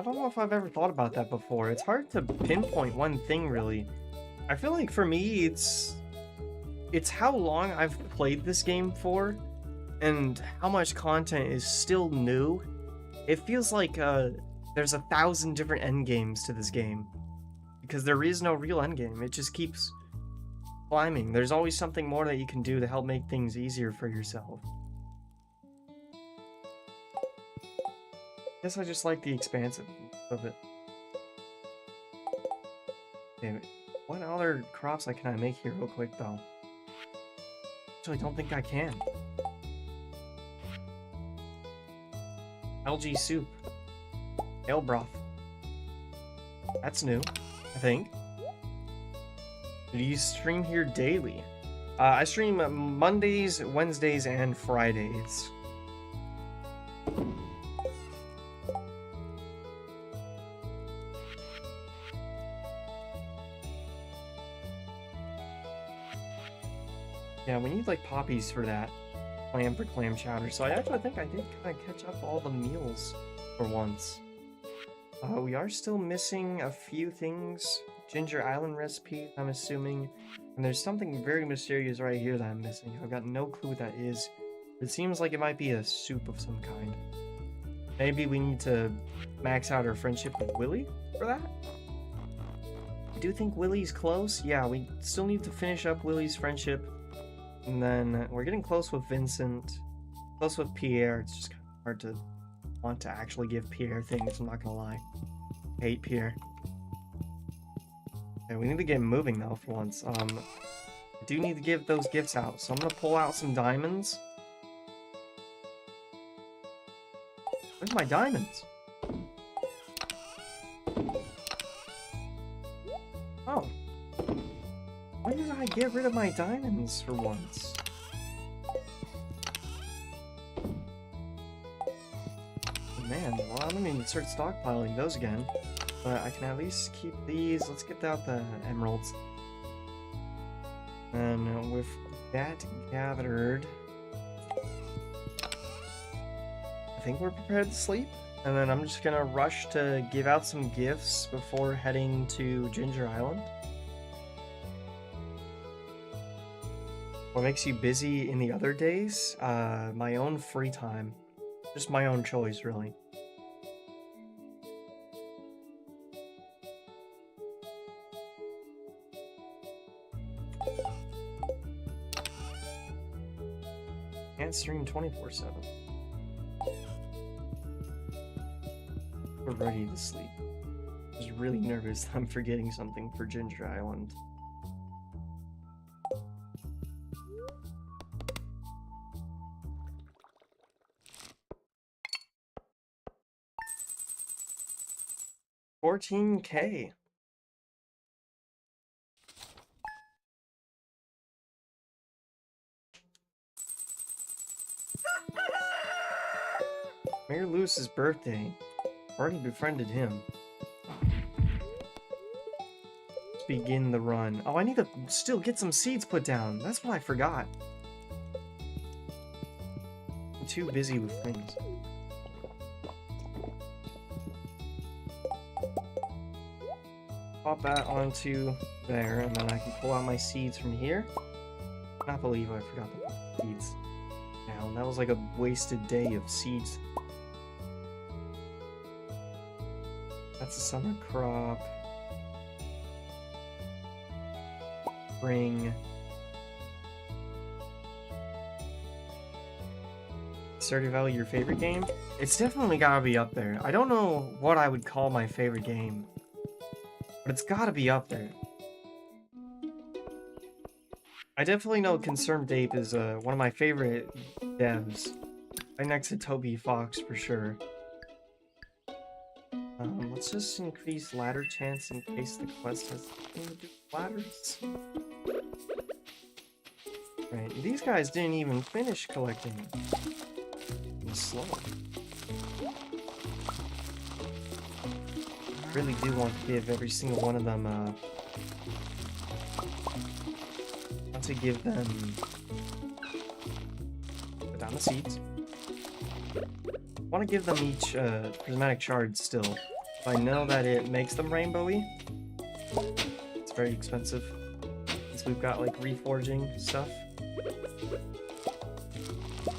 don't know if I've ever thought about that before. It's hard to pinpoint one thing, really. I feel like for me, it's how long I've played this game for, and how much content is still new. It feels like there's 1,000 different endgames to this game, because there is no real endgame. It just keeps climbing. There's always something more that you can do to help make things easier for yourself. I guess I just like the expansiveness of it. Okay, what other crops can I make here real quick, though? Actually, I don't think I can. Algae soup. Ale broth. That's new, I think. Do you stream here daily? I stream Mondays, Wednesdays, and Fridays. Yeah, we need like poppies for that. Clam for clam chowder. So I actually think I did kind of catch up all the meals for once. We are still missing a few things. Ginger Island recipe, I'm assuming. And there's something very mysterious right here that I'm missing. I've got no clue what that is. It seems like it might be a soup of some kind. Maybe we need to max out our friendship with Willy for that? do think Willie's close. Yeah, we still need to finish up Willie's friendship. And then we're getting close with Vincent. Close with Pierre. It's just kind of hard to want to actually give Pierre things, I'm not gonna lie. I hate Pierre. Okay, we need to get moving though for once. I do need to give those gifts out, so I'm gonna pull out some diamonds. Where's my diamonds? Oh. Why did I get rid of my diamonds for once? Man, well, I'm gonna need to start stockpiling those again. But I can at least keep these. Let's get out the emeralds. And with that gathered, I think we're prepared to sleep. And then I'm just gonna rush to give out some gifts before heading to Ginger Island. What makes you busy in the other days? My own free time. Just my own choice, really. Can't stream 24/7. We're ready to sleep. I was really nervous that I'm forgetting something for Ginger Island. $14K. Mayor Lewis's birthday. Already befriended him. Let's begin the run. Oh, I need to still get some seeds put down. That's what I forgot. I'm too busy with things. Pop that onto there, and then I can pull out my seeds from here. I cannot believe I forgot to put seeds down. That was like a wasted day of seeds. That's a summer crop. Spring. Stardew Valley, your favorite game? It's definitely gotta be up there. I don't know what I would call my favorite game, but it's gotta be up there. I definitely know Concerned Ape is one of my favorite devs. Right next to Toby Fox for sure. Let's just increase ladder chance in case the quest has anything to do with ladders. Right, these guys didn't even finish collecting. It's slow. I really do want to give every single one of them, want to give them... Put down the seeds. Want to give them each, prismatic shards still. I know that it makes them rainbowy. It's very expensive. Since we've got, like, reforging stuff.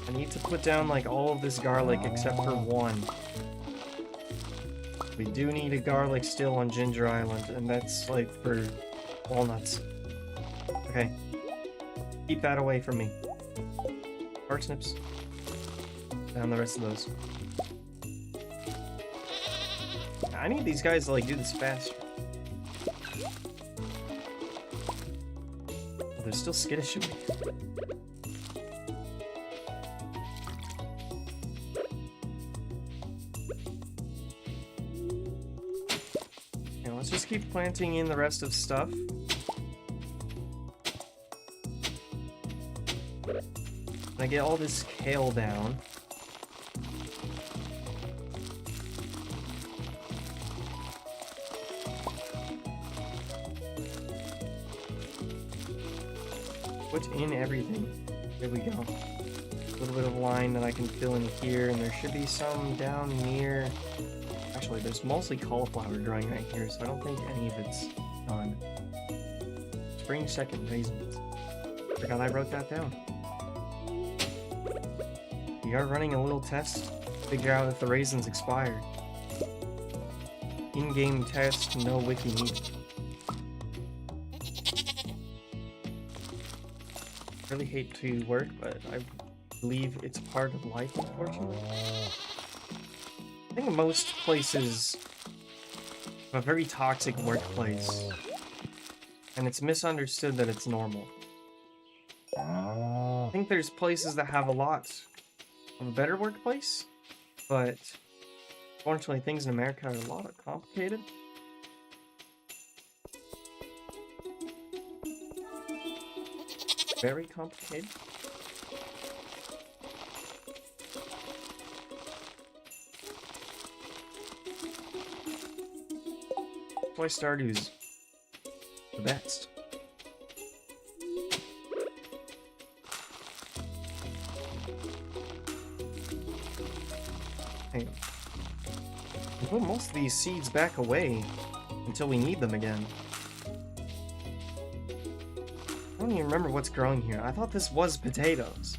I need to put down, like, all of this garlic except for one. We do need a garlic still on Ginger Island, and that's, like, for walnuts. Okay. Keep that away from me. Parsnips. And the rest of those. I need these guys to, like, do this faster. Oh, they're still skittish of me. Okay, let's just keep planting in the rest of stuff. I get all this kale down. Put in everything. There we go. A little bit of line that I can fill in here, and there should be some down near... Actually, there's mostly cauliflower growing right here, so I don't think any of it's done. Spring second raisins. Forgot I wrote that down. We are running a little test to figure out if the raisins expired. In-game test, no wiki needed. really hate to work, but I believe it's part of life, unfortunately. I think most places have a very toxic workplace, and it's misunderstood that it's normal. I think there's places that have a lot of a better workplace, but unfortunately things in America are a lot complicated. Very complicated. That's why Stardew's the best. Hang on. We put most of these seeds back away until we need them again. I don't even remember what's growing here. I thought this was potatoes,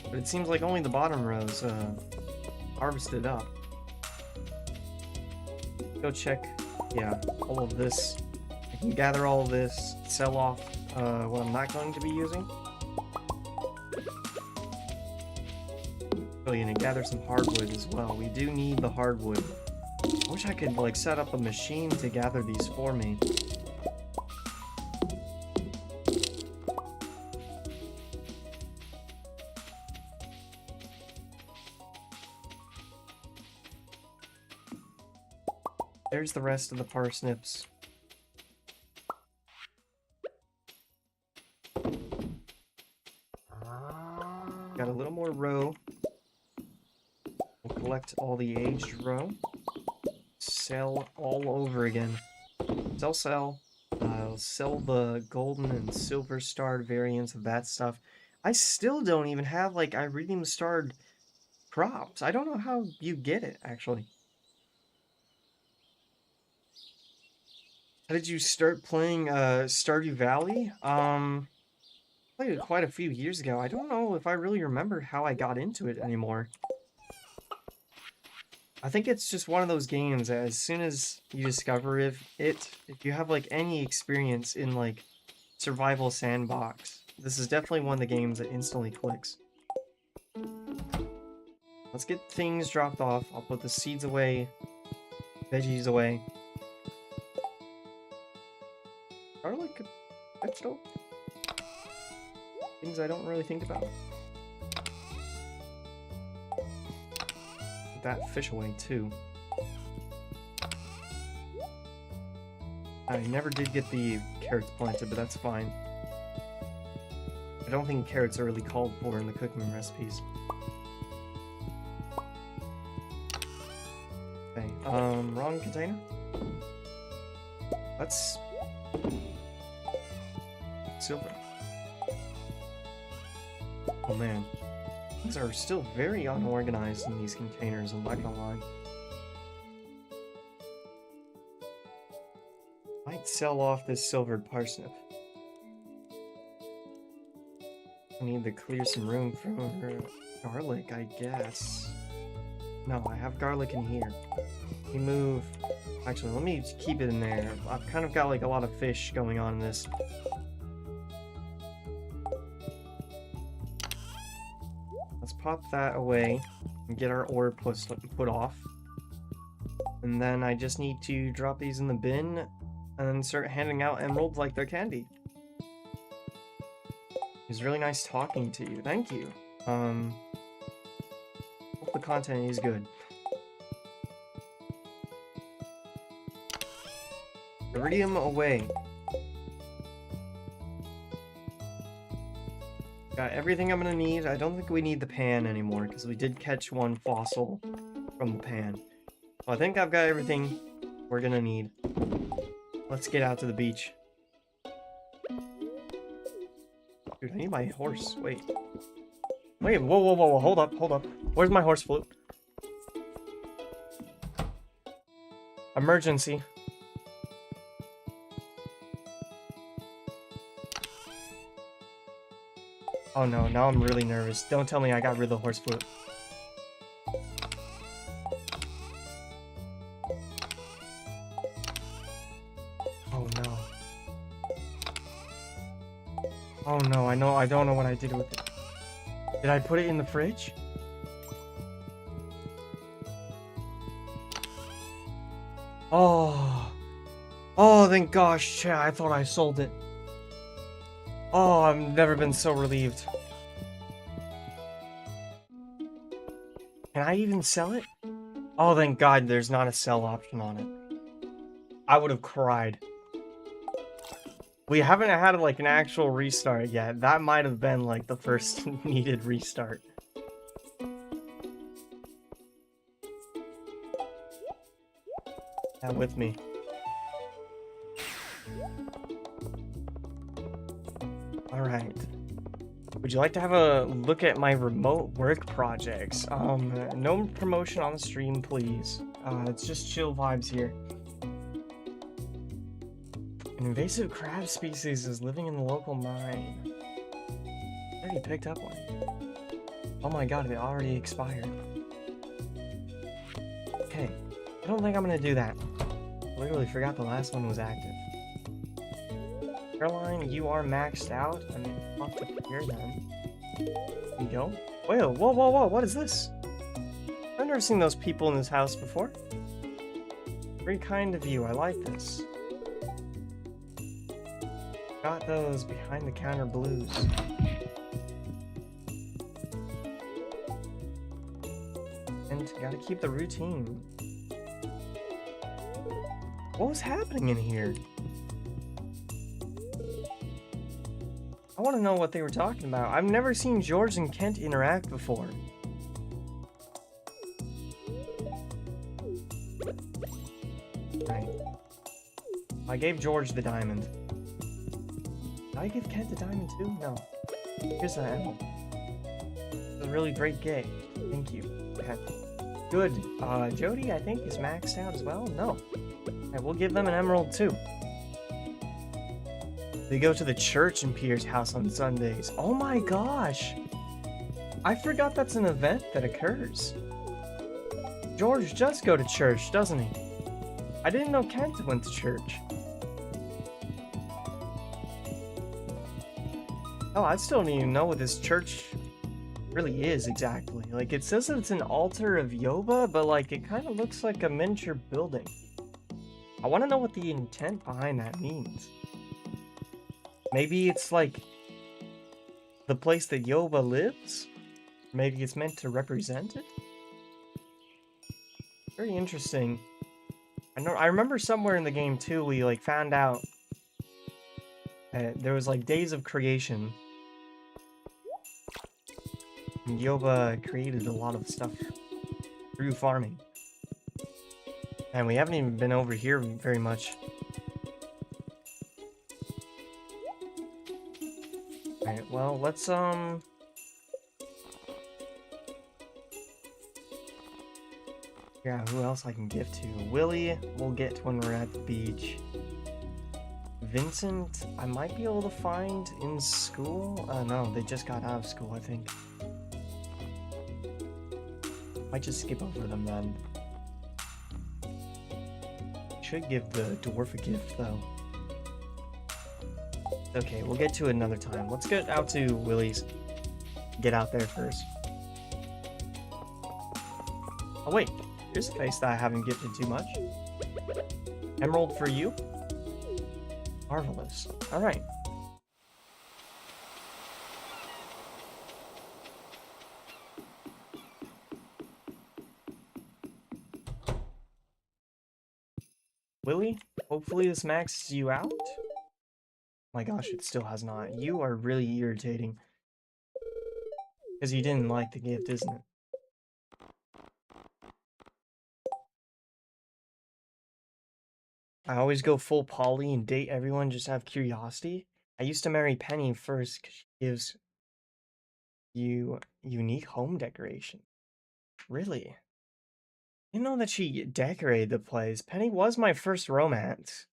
but it seems like only the bottom rows harvested up. Go check. Yeah, all of this. I can gather all of this, sell off what I'm not going to be using. Oh, yeah, and gather some hardwood as well. We do need the hardwood. I wish I could, like, set up a machine to gather these for me. There's the rest of the parsnips. Got a little more row. We'll collect all the aged row. Sell all over again. Sell. I'll sell the golden and silver starred variants of that stuff. I still don't even have, like, iridium starred crops. I don't know how you get it, actually. How did you start playing Stardew Valley? Played it quite a few years ago. I don't know if I really remember how I got into it anymore. I think it's just one of those games that as soon as you discover if you have like any experience in like survival sandbox, this is definitely one of the games that instantly clicks. Let's get things dropped off. I'll put the seeds away, veggies away. Garlic, vegetable? Things I don't really think about. Put that fish away too. I never did get the carrots planted, but that's fine. I don't think carrots are really called for in the cooking recipes. Okay, wrong container? Let's... silver. Oh man, things are still very unorganized in these containers, I'm not gonna lie. Might sell off this silvered parsnip. I need to clear some room for garlic, I guess. No, I have garlic in here. Let me move... Actually, let me keep it in there. I've kind of got like a lot of fish going on in this. Let's pop that away and get our ore put off. And then I just need to drop these in the bin and then start handing out emeralds like they're candy. It was really nice talking to you. Thank you. Hope the content is good. Iridium away. Got everything I'm gonna need. I don't think we need the pan anymore because we did catch one fossil from the pan. So I think I've got everything we're gonna need. Let's get out to the beach. Dude, I need my horse. Wait. Wait, whoa, hold up. Where's my horse flute? Emergency. Oh no, now I'm really nervous. Don't tell me I got rid of the horse flute. Oh no. Oh no, I don't know what I did with it. Did I put it in the fridge? Oh. Oh, thank gosh, chat. I thought I sold it. Oh, I've never been so relieved. Can I even sell it? Oh, thank God there's not a sell option on it. I would have cried. We haven't had, like, an actual restart yet. That might have been, like, the first needed restart. Yeah, with me. Alright. Would you like to have a look at my remote work projects? No promotion on the stream, please. It's just chill vibes here. An invasive crab species is living in the local mine. I already picked up one. Oh my god, it already expired. Okay, I don't think I'm gonna do that. Literally forgot the last one was active. Caroline, you are maxed out. I mean, fuck up here then. There you go. Whoa, whoa, whoa, whoa, what is this? I've never seen those people in this house before. Very kind of you, I like this. Got those behind the counter blues. And gotta keep the routine. What was happening in here? I want to know what they were talking about. I've never seen George and Kent interact before. Right. I gave George the diamond. Did I give Kent the diamond too? No. Here's an emerald. It's a really great game. Thank you. Okay. Good. Jody, I think, is maxed out as well? No. Okay, we'll give them an emerald too. They go to the church in Peter's house on Sundays. Oh my gosh! I forgot that's an event that occurs. George does go to church, doesn't he? I didn't know Kent went to church. Oh, I still don't even know what this church really is exactly. Like, it says that it's an altar of Yoba, but like, it kind of looks like a miniature building. I want to know what the intent behind that means. Maybe it's like the place that Yoba lives? Maybe it's meant to represent it? Very interesting. I remember somewhere in the game too, we like found out there was like days of creation. And Yoba created a lot of stuff through farming. And we haven't even been over here very much. Alright, well, let's, yeah, who else I can give to? Willie, we'll get when we're at the beach. Vincent, I might be able to find in school? No, they just got out of school, I think. Might just skip over them then. Should give the dwarf a gift, though. Okay, we'll get to it another time. Let's get out to Willie's. Get out there first. Oh wait, here's a face that I haven't gifted too much. Emerald for you. Marvelous. Alright. Willie, hopefully this maxes you out. My gosh, it still has not. You are really irritating. Because you didn't like the gift, isn't it? I always go full poly and date everyone just out of curiosity. I used to marry Penny first because she gives you unique home decoration. Really? I didn't know that she decorated the place. Penny was my first romance.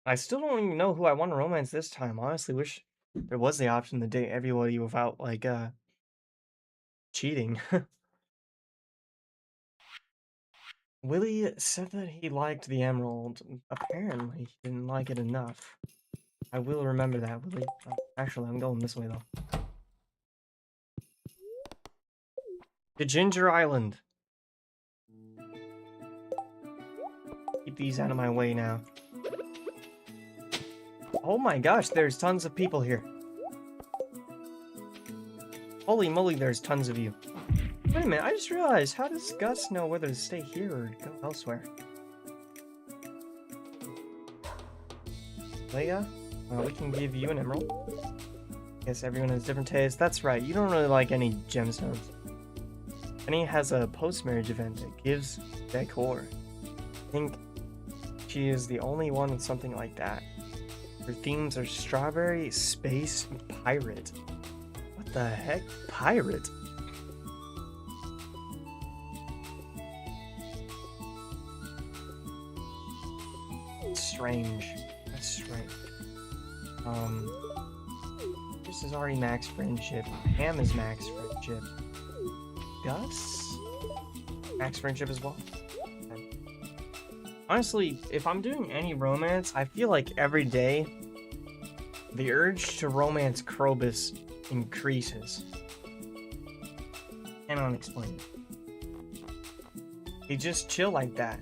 I still don't even know who I want to romance this time. Honestly, wish there was the option to date everybody without, like, cheating. Willie said that he liked the emerald. Apparently, he didn't like it enough. I will remember that, Willie. Actually, I'm going this way, though. To Ginger Island. Keep these out of my way now. Oh my gosh, there's tons of people here. Holy moly, there's tons of you. Wait a minute, I just realized, how does Gus know whether to stay here or go elsewhere? Leia, we can give you an emerald. Guess everyone has different tastes. That's right, you don't really like any gemstones. Penny has a post-marriage event that gives decor. I think she is the only one with something like that. Her themes are strawberry, space, and pirate. What the heck? Pirate? Strange. That's strange. This is already max friendship. Ham is max friendship. Gus? Max friendship as well. Okay. Honestly, if I'm doing any romance, I feel like every day the urge to romance Krobus increases. Cannot explain it. He just chill like that.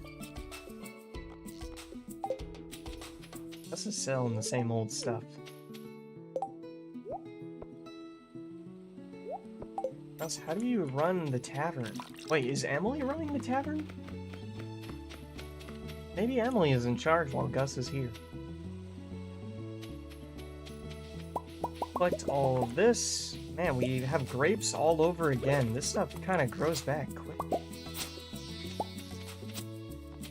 This is selling the same old stuff. Gus, how do you run the tavern? Wait, is Emily running the tavern? Maybe Emily is in charge while Gus is here. Collect all of this. Man, we have grapes all over again. This stuff kind of grows back quick.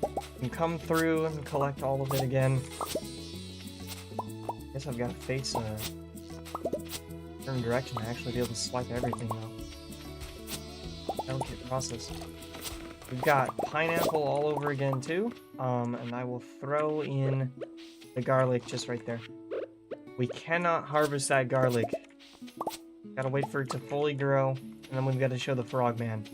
You can come through and collect all of it again. Guess I've got to face a certain direction to actually be able to swipe everything though. Delicate process. We've got pineapple all over again too. And I will throw in the garlic just right there. We cannot harvest that garlic. Gotta wait for it to fully grow, and then we've got to show the frogman.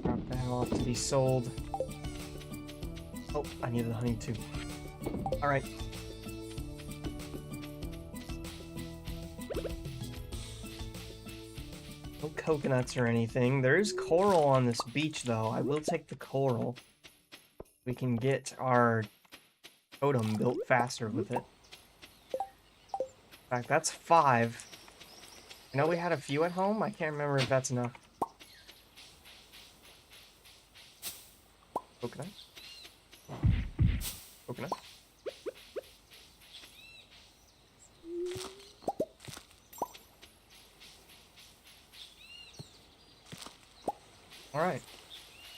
Drop that off to be sold. Oh, I needed the honey too. Alright. No coconuts or anything. There is coral on this beach though. I will take the coral. We can get our totem built faster with it. In fact, that's 5. I know we had a few at home. I can't remember if that's enough. Coconut. Coconut. Alright.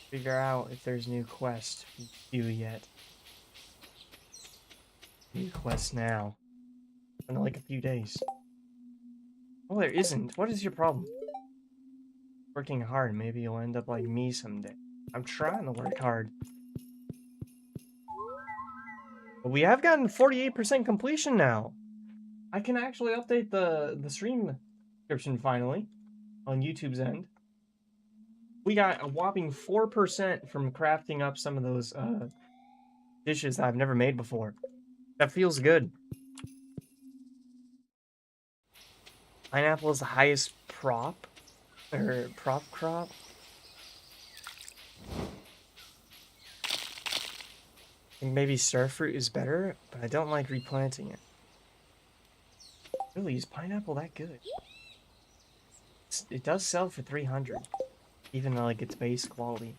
Figure out if there's new quest due yet. New quest now. In like a few days. Oh, there isn't. What is your problem? Working hard. Maybe you'll end up like me someday. I'm trying to work hard. But we have gotten 48% completion now. I can actually update the stream description finally on YouTube's end. We got a whopping 4% from crafting up some of those dishes that I've never made before. That feels good. Pineapple is the highest prop crop. I think maybe starfruit is better, but I don't like replanting it. Really, is pineapple that good? It does sell for 300, even though like it's base quality.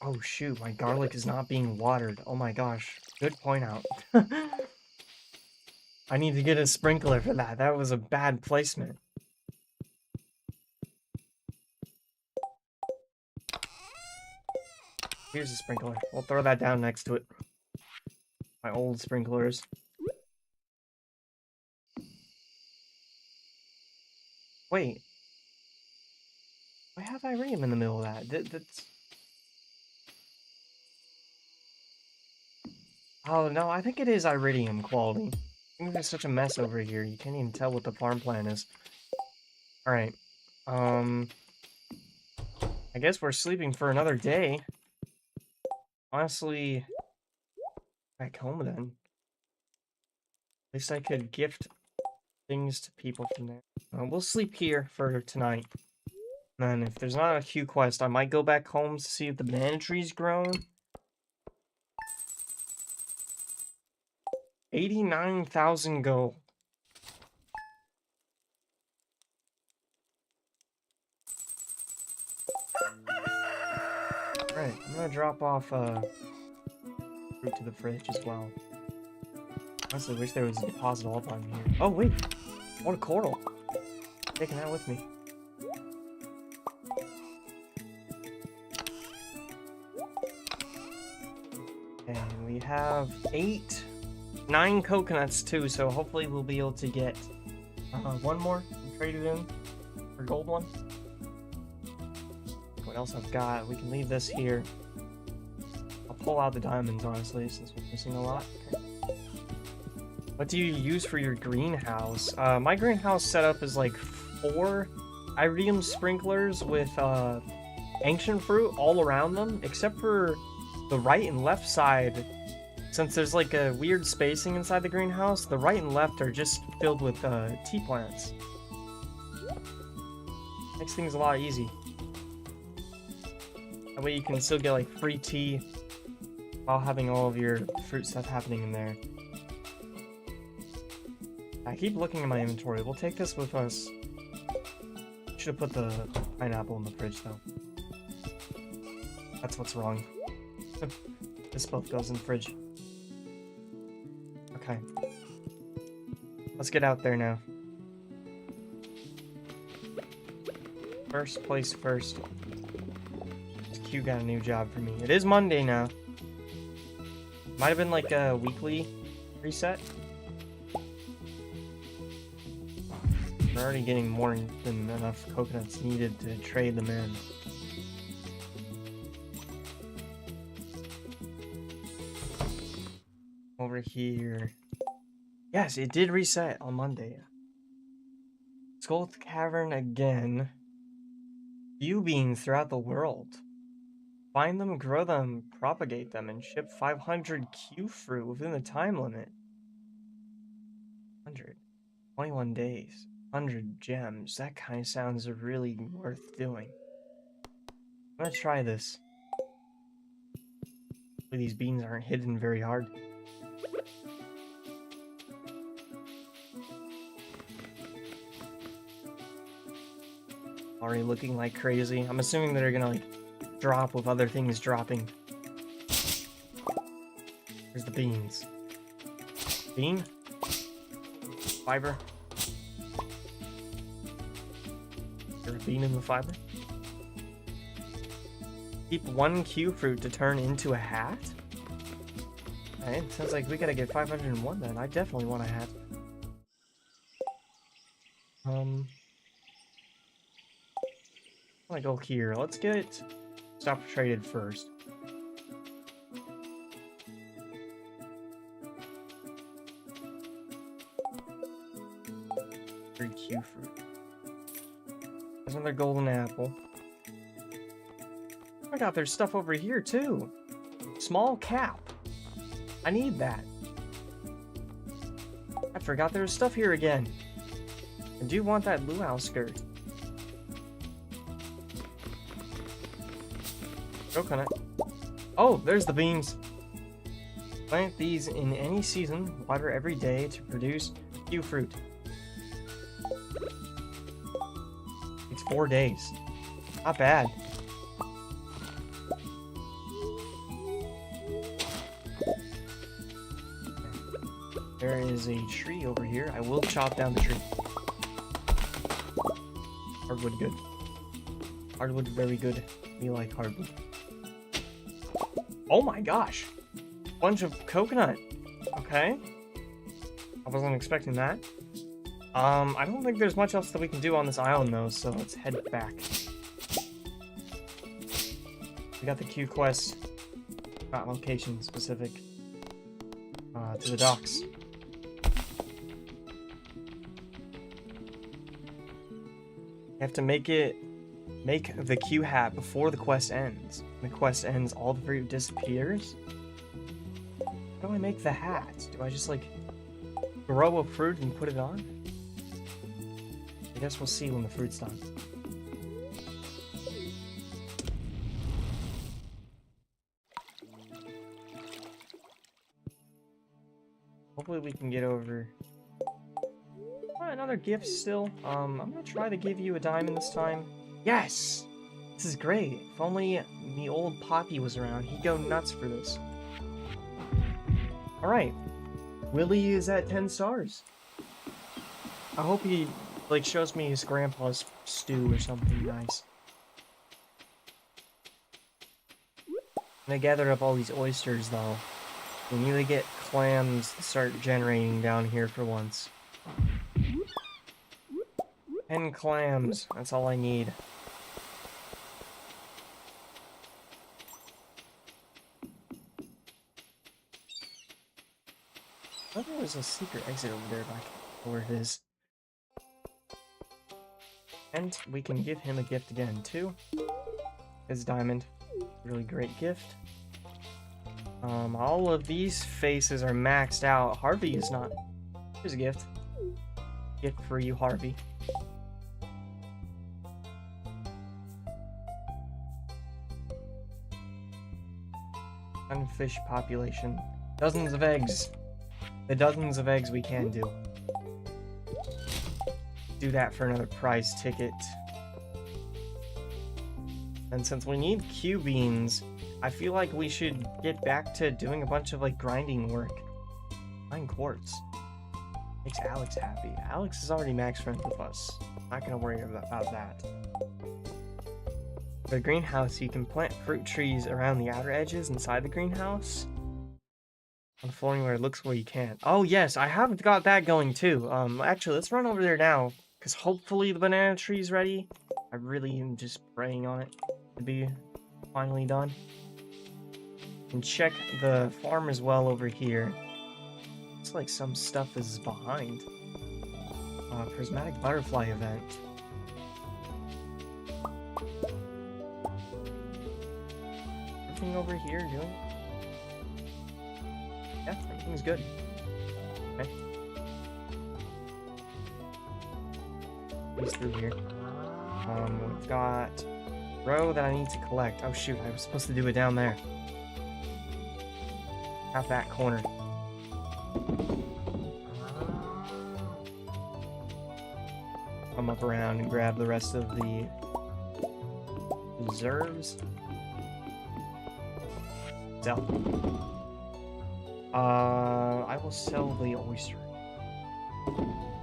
Oh shoot, my garlic is not being watered. Oh my gosh, good point out. I need to get a sprinkler for that. That was a bad placement. Here's a sprinkler. We'll throw that down next to it. My old sprinklers. Wait. Why have iridium in the middle of that? That's... Oh, no, I think it is iridium quality. I think there's such a mess over here. You can't even tell what the farm plan is. Alright. I guess we're sleeping for another day. Honestly, back home then. At least I could gift things to people from there. We'll sleep here for tonight. And then if there's not a Q quest, I might go back home to see if the banana tree's grown. 89,000 gold. Alright, I'm gonna drop off fruit to the fridge as well. Honestly, wish there was a deposit all on here. Oh wait! What a coral! Taking that with me. And we have 9 coconuts too, so hopefully we'll be able to get one more and trade it in for gold one. What else I've got? We can leave this here. I'll pull out the diamonds, honestly, since we're missing a lot. Okay. What do you use for your greenhouse? My greenhouse setup is like 4 iridium sprinklers with ancient fruit all around them, except for the right and left side. Since there's like a weird spacing inside the greenhouse, the right and left are just filled with tea plants. Makes things a lot easy. That way you can still get like free tea while having all of your fruit stuff happening in there. I keep looking at my inventory. We'll take this with us. Should have put the pineapple in the fridge though. That's what's wrong. This both goes in the fridge. Okay. Let's get out there now. First place first. Q got a new job for me. It is Monday now. Might have been like a weekly reset. We're already getting more than enough coconuts needed to trade them in. Over here. Yes, it did reset on Monday. Skull Cavern again. Few beans throughout the world. Find them, grow them, propagate them, and ship 500 Q fruit within the time limit. 121 days. 100 gems. That kind of sounds really worth doing. I'm gonna try this. Hopefully these beans aren't hidden very hard. Already looking like crazy. I'm assuming they're gonna like drop with other things dropping. Here's the beans. Bean? Fiber? There's a bean in the fiber? Keep 1 Q fruit to turn into a hat? Alright, sounds like we gotta get 501 then. I definitely want a hat. I'm gonna go here. Let's get stop traded first. Q fruit. There's another golden apple. Oh my god, there's stuff over here too. Small cap. I need that. I forgot there was stuff here again. I do want that luau skirt. Coconut. Oh, there's the beans. Plant these in any season, water every day to produce Q fruit. It's 4 days. Not bad. There is a tree over here. I will chop down the tree. Hardwood good. Hardwood very good. We like hardwood. Oh my gosh! Bunch of coconut. Okay. I wasn't expecting that. I don't think there's much else that we can do on this island though, so let's head back. We got the Q quest, not location specific, to the docks. have to make the Q hat before the quest ends. When the quest ends, all the fruit disappears. How do I make the hat? Do I just like grow a fruit and put it on? I guess we'll see when the fruit's done. Hopefully we can get over... another gift still. I'm gonna try to give you a diamond this time. Yes! This is great. If only the old Poppy was around, he'd go nuts for this. Alright. Willie is at 10 stars. I hope he, like, shows me his grandpa's stew or something nice. And I gathered up all these oysters, though. We need to get clams to start generating down here for once. 10 clams. That's all I need. I thought there was a secret exit over there, but I can't remember where it is. And we can give him a gift again, too. His diamond. Really great gift. All of these faces are maxed out. Harvey is not. Here's a gift. Gift for you, Harvey. Sunfish population. Dozens of eggs. The dozens of eggs we can do. Do that for another prize ticket. And since we need Q beans, I feel like we should get back to doing a bunch of like grinding work. Mine quartz. Makes Alex happy. Alex is already max friends with us. Not gonna worry about that. For the greenhouse, you can plant fruit trees around the outer edges inside the greenhouse. On the floor anywhere it looks where you can. Oh yes, I haven't got that going too. Actually, let's run over there now, because hopefully the banana tree's ready. I really am just praying on it to be finally done. And check the farm as well over here. Looks like some stuff is behind. Prismatic butterfly event. Everything over here doing? Yeah, everything's good. Okay. He's through here. We've got row that I need to collect. Oh shoot, I was supposed to do it down there. At that corner. Come up around and grab the rest of the reserves. Sell. I will sell the oyster.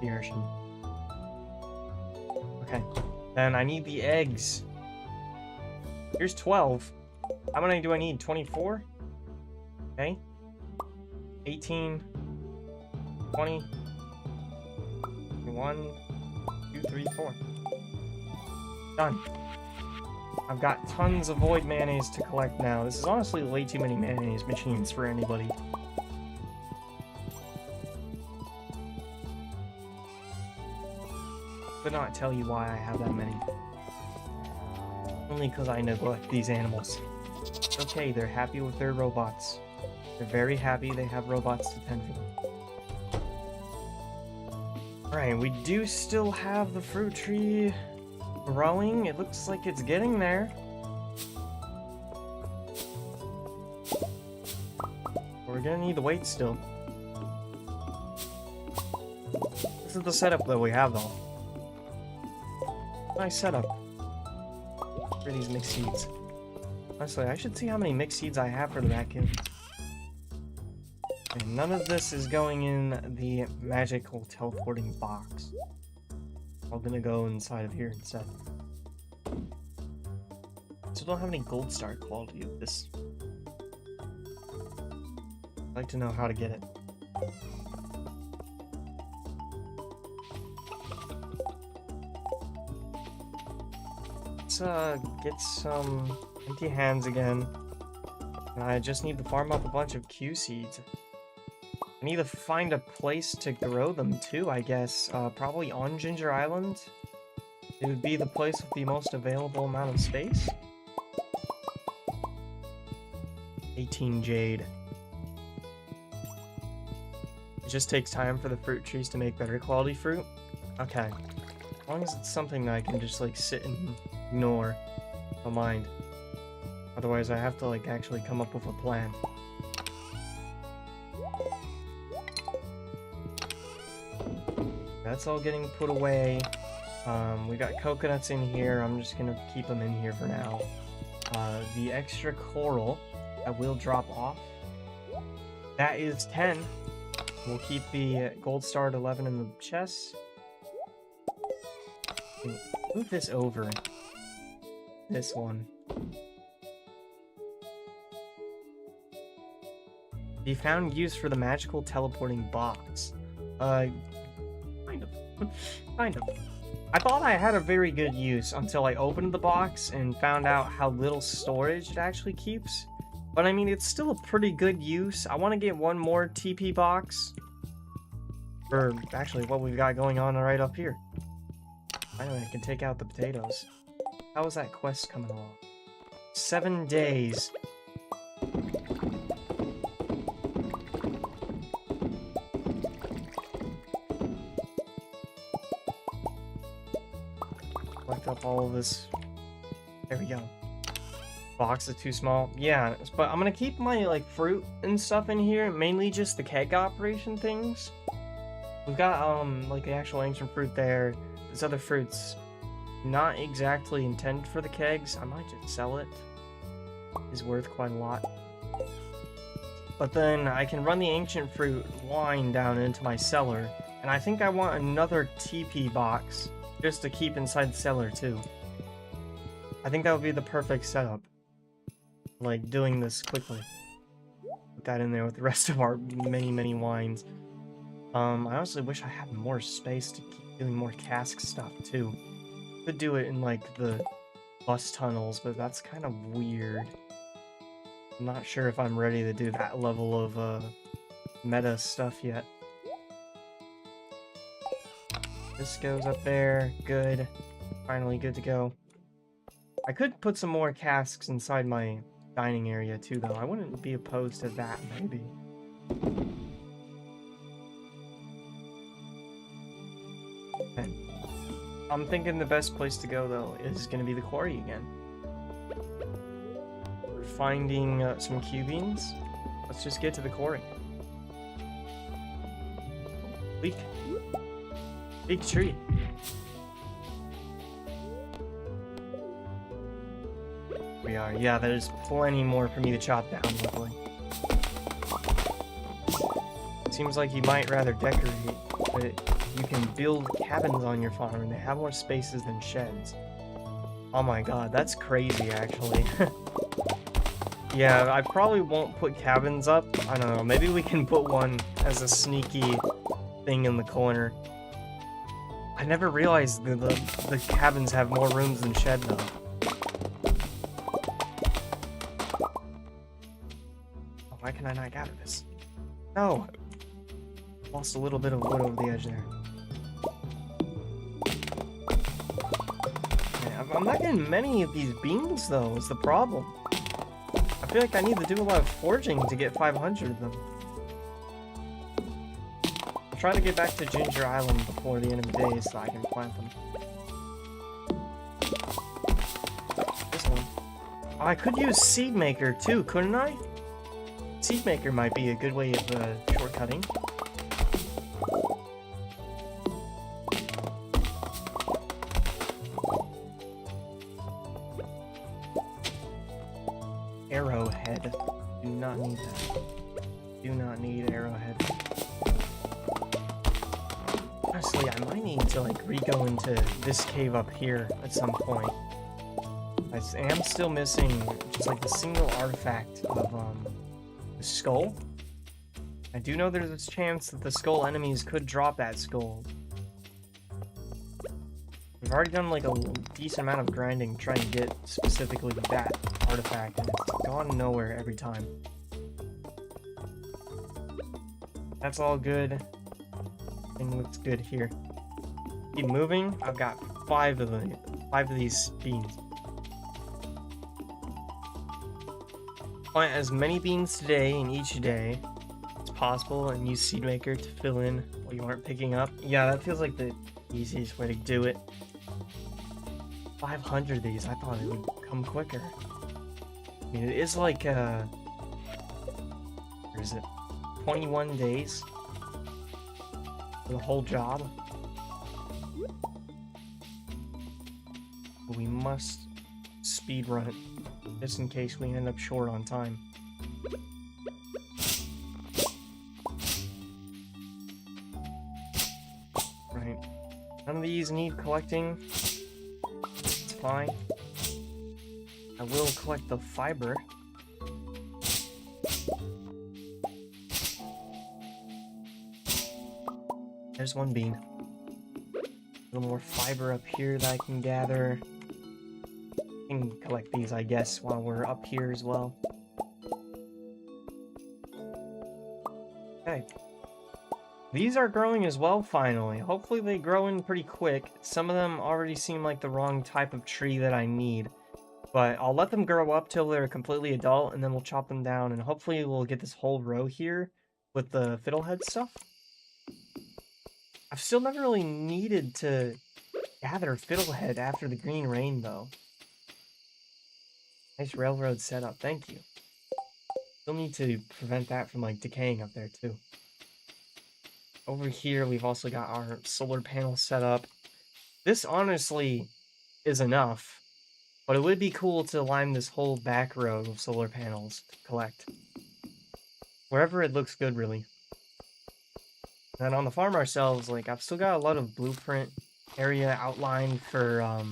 The urchin. Okay. Then I need the eggs. Here's 12. How many do I need? 24? Okay. 18. 20. 1, 2, 3, 4. Done. I've got tons of void mayonnaise to collect now. This is honestly way too many mayonnaise machines for anybody. Could not tell you why I have that many. Only because I neglect these animals. It's okay, they're happy with their robots. They're very happy they have robots to tend for them. Alright, we do still have the fruit tree growing. It looks like it's getting there. We're gonna need the weight still. This is the setup that we have though. Nice setup for these mixed seeds. Honestly, I should see how many mixed seeds I have for the vacuum. And none of this is going in the magical teleporting box. I'm gonna go inside of here instead. So don't have any gold star quality of this. I'd like to know how to get it. Let's get some empty hands again. And I just need to farm up a bunch of Q seeds. I need to find a place to grow them too, I guess. Probably on Ginger Island. It would be the place with the most available amount of space. 18 jade. It just takes time for the fruit trees to make better quality fruit. Okay. As long as it's something that I can just like sit and ignore. Don't mind. Otherwise I have to like actually come up with a plan. That's all getting put away. We got coconuts in here. I'm just gonna keep them in here for now. The extra coral I will drop off. That is 10. We'll keep the gold star at 11 in the chest. Move this over. This one. You found use for the magical teleporting box. Kind of. Kind of. I thought I had a very good use until I opened the box and found out how little storage it actually keeps. But I mean, it's still a pretty good use. I want to get one more TP box. Or actually, what we've got going on right up here. Finally, I can take out the potatoes. How is that quest coming along? 7 days. Collect up all of this. There we go. Box is too small. Yeah, but I'm gonna keep my like fruit and stuff in here, mainly just the keg operation things. We've got like the actual ancient fruit there. This other fruit's not exactly intended for the kegs. I might just sell it. It's worth quite a lot. But then I can run the ancient fruit line down into my cellar, and I think I want another TP box just to keep inside the cellar too. I think that would be the perfect setup. Like doing this quickly. Put that in there with the rest of our many wines. I honestly wish I had more space to keep doing more cask stuff too. Could do it in like the bus tunnels, but that's kind of weird. I'm not sure if I'm ready to do that level of meta stuff yet. This goes up there. Good. Finally good to go. I could put some more casks inside my dining area too, though. I wouldn't be opposed to that, maybe. Okay. I'm thinking the best place to go, though, is going to be the quarry again. We're finding some Q-beans. Let's just get to the quarry. Leak. Big tree. We are. Yeah, there's plenty more for me to chop down, luckily. Seems like you might rather decorate, but you can build cabins on your farm, and they have more spaces than sheds. Oh my god, that's crazy, actually. Yeah, I probably won't put cabins up. I don't know, maybe we can put one as a sneaky thing in the corner. I never realized the cabins have more rooms than shed, though. Why can I not gather this? No! Lost a little bit of wood over the edge there. Okay, I'm not getting many of these beans, though, is the problem. I feel like I need to do a lot of forging to get 500 of them. I'll try to get back to Ginger Island before the end of the day so I can plant them. This one. Oh, I could use Seed Maker, too, couldn't I? Seed Maker might be a good way of shortcutting. Arrowhead. Do not need that. Do not need arrowhead. Honestly, I might need to like re-go into this cave up here at some point. I am still missing just like the single artifact of the skull. I do know there's a chance that the skull enemies could drop that skull. We've already done like a decent amount of grinding trying to get specifically that artifact, and it's gone nowhere every time. That's all good. Everything looks good here. Keep moving. I've got 5 of them. 5 of these beans. Plant as many beans today in each day as possible and use seed maker to fill in what you aren't picking up. Yeah, that feels like the easiest way to do it. 500 of these, I thought it would come quicker. I mean, it is like, where is it? 21 days for the whole job. We must speed run it, just in case we end up short on time. Right. None of these need collecting. It's fine. I will collect the fiber. There's one bean. A little more fiber up here that I can gather. I can collect these, I guess, while we're up here as well. Okay. These are growing as well, finally. Hopefully they grow in pretty quick. Some of them already seem like the wrong type of tree that I need. But I'll let them grow up till they're completely adult, and then we'll chop them down, and hopefully we'll get this whole row here with the fiddlehead stuff. I've still never really needed to gather fiddlehead after the green rain, though. Nice railroad setup, thank you. Still need to prevent that from, like, decaying up there, too. Over here, we've also got our solar panel set up. This, honestly, is enough. But it would be cool to line this whole back row of solar panels to collect. Wherever it looks good, really. And on the farm ourselves, like, I've still got a lot of blueprint area outlined for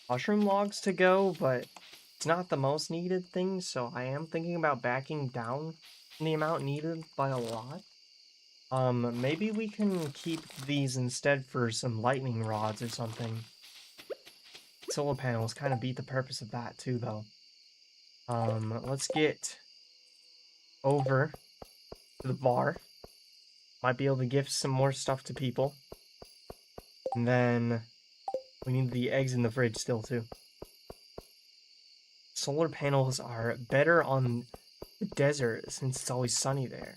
mushroom logs to go, but it's not the most needed thing, so I am thinking about backing down the amount needed by a lot. Maybe we can keep these instead for some lightning rods or something. Solar panels kind of beat the purpose of that too, though. Let's get over to the bar. Might be able to gift some more stuff to people. And then we need the eggs in the fridge still, too. Solar panels are better on the desert since it's always sunny there.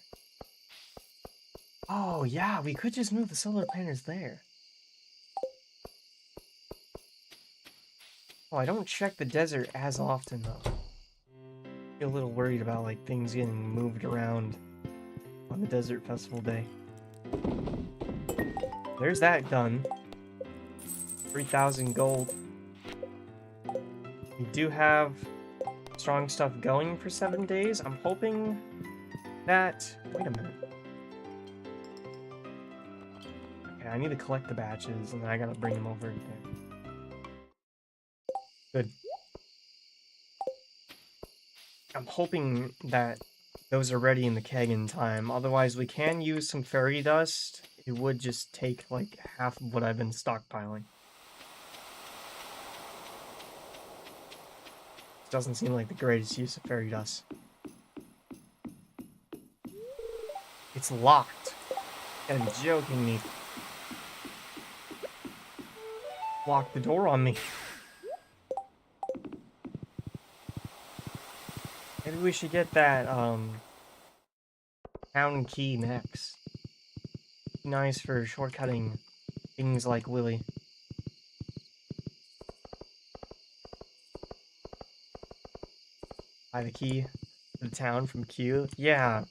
Oh, yeah, we could just move the solar panels there. Oh, I don't check the desert as often, though. I feel a little worried about, like, things getting moved around on the Desert Festival day. There's that done. 3,000 gold. We do have strong stuff going for 7 days. I'm hoping that... Wait a minute. Okay, I need to collect the batches, and then I gotta bring them over again. Good. I'm hoping that those are ready in the keg in time. Otherwise, we can use some fairy dust. It would just take, like, half of what I've been stockpiling. Doesn't seem like the greatest use of fairy dust. It's locked. And joking me. Lock the door on me. Maybe we should get that, town key next. Nice for shortcutting things like Willy. Buy the key to the town from Q. Yeah.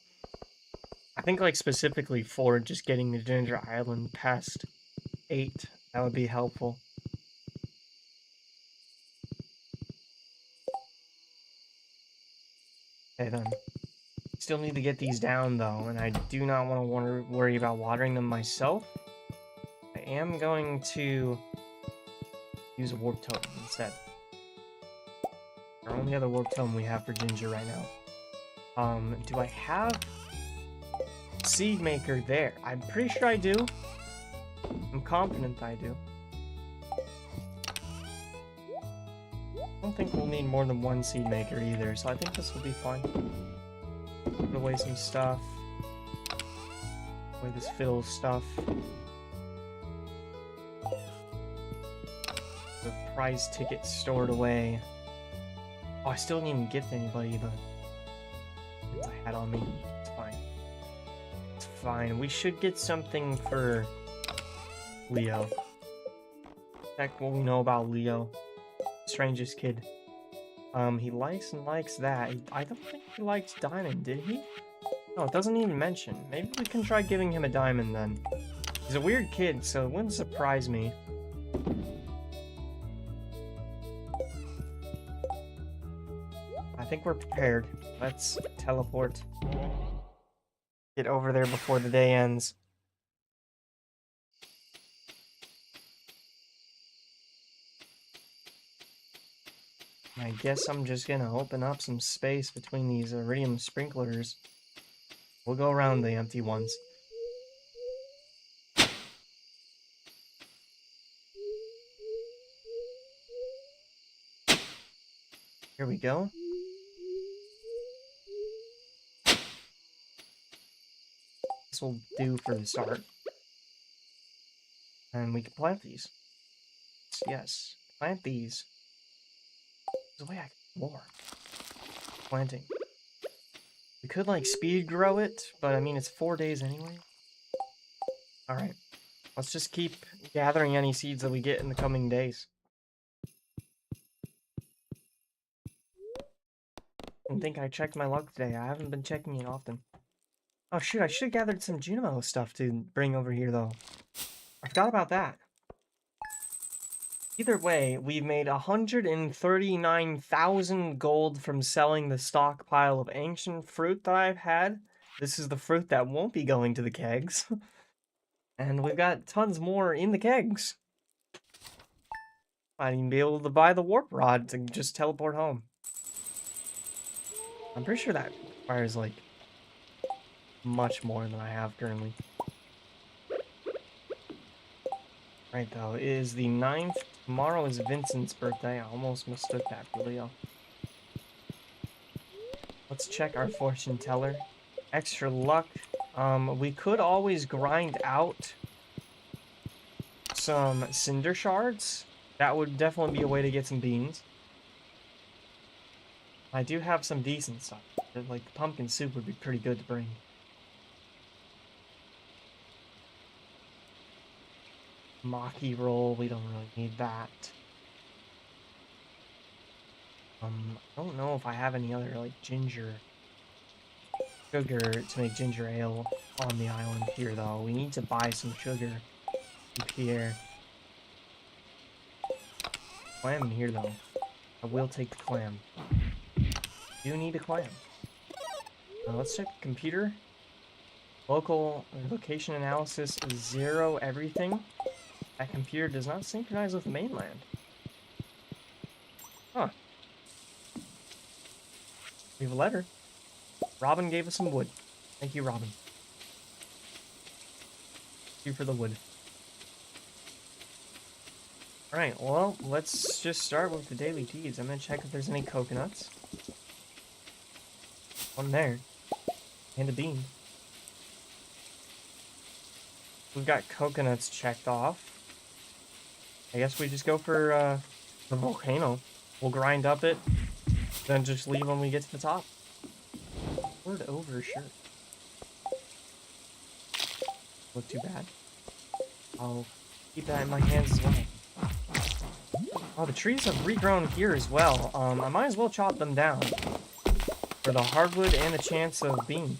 I think, like, specifically for just getting the Ginger Island past 8. That would be helpful. Okay, then. Still need to get these down, though, and I do not want to worry about watering them myself. I am going to use a warp totem instead. Our only other warp totem we have for Ginger right now. Do I have seed maker there? I'm pretty sure I do. I'm confident I do. I don't think we'll need more than one seed maker either, so I think this will be fine. Put away some stuff. Put away this fiddle stuff. prize ticket stored away. Oh, I still didn't even gift anybody the I had on me. It's fine. It's fine. We should get something for Leo. Check what we know about Leo. Strangest kid. He likes and likes that. I don't think he liked diamond, did he? No, it doesn't even mention. Maybe we can try giving him a diamond then. He's a weird kid, so it wouldn't surprise me. I think we're prepared. Let's teleport. Get over there before the day ends. I guess I'm just gonna open up some space between these iridium sprinklers. We'll go around the empty ones. Here we go. This will do for the start. And we can plant these. Yes, plant these. There's a way I can more. Planting. We could, like, speed grow it, but I mean, it's 4 days anyway. Alright. Let's just keep gathering any seeds that we get in the coming days. I didn't think I checked my luck today. I haven't been checking it often. Oh shoot, I should have gathered some Junimo stuff to bring over here, though. I forgot about that. Either way, we've made 139,000 gold from selling the stockpile of ancient fruit that I've had. This is the fruit that won't be going to the kegs. And we've got tons more in the kegs. Might even be able to buy the warp rod to just teleport home. I'm pretty sure that requires, like, much more than I have currently. Right, though, it is the 9th. Tomorrow is Vincent's birthday. I almost mistook that for Leo. Let's check our fortune teller. Extra luck. We could always grind out some cinder shards. That would definitely be a way to get some beans. I do have some decent stuff. Like, the pumpkin soup would be pretty good to bring. Maki roll, we don't really need that. I don't know if I have any other, like, ginger sugar to make ginger ale on the island here, though. We need to buy some sugar here. Clam in here, though. I will take the clam. Do need a clam. Let's check the computer. Location analysis is 0 everything. That computer does not synchronize with mainland. Huh. We have a letter. Robin gave us some wood. Thank you, Robin. Thank you for the wood. Alright, well, let's just start with the daily deeds. I'm gonna check if there's any coconuts. One there. And a bean. We've got coconuts checked off. I guess we just go for the volcano. We'll grind up it, then just leave when we get to the top. Word over shirt. Look too bad. I'll keep that in my hands as well. Oh, the trees have regrown here as well. I might as well chop them down for the hardwood and the chance of being.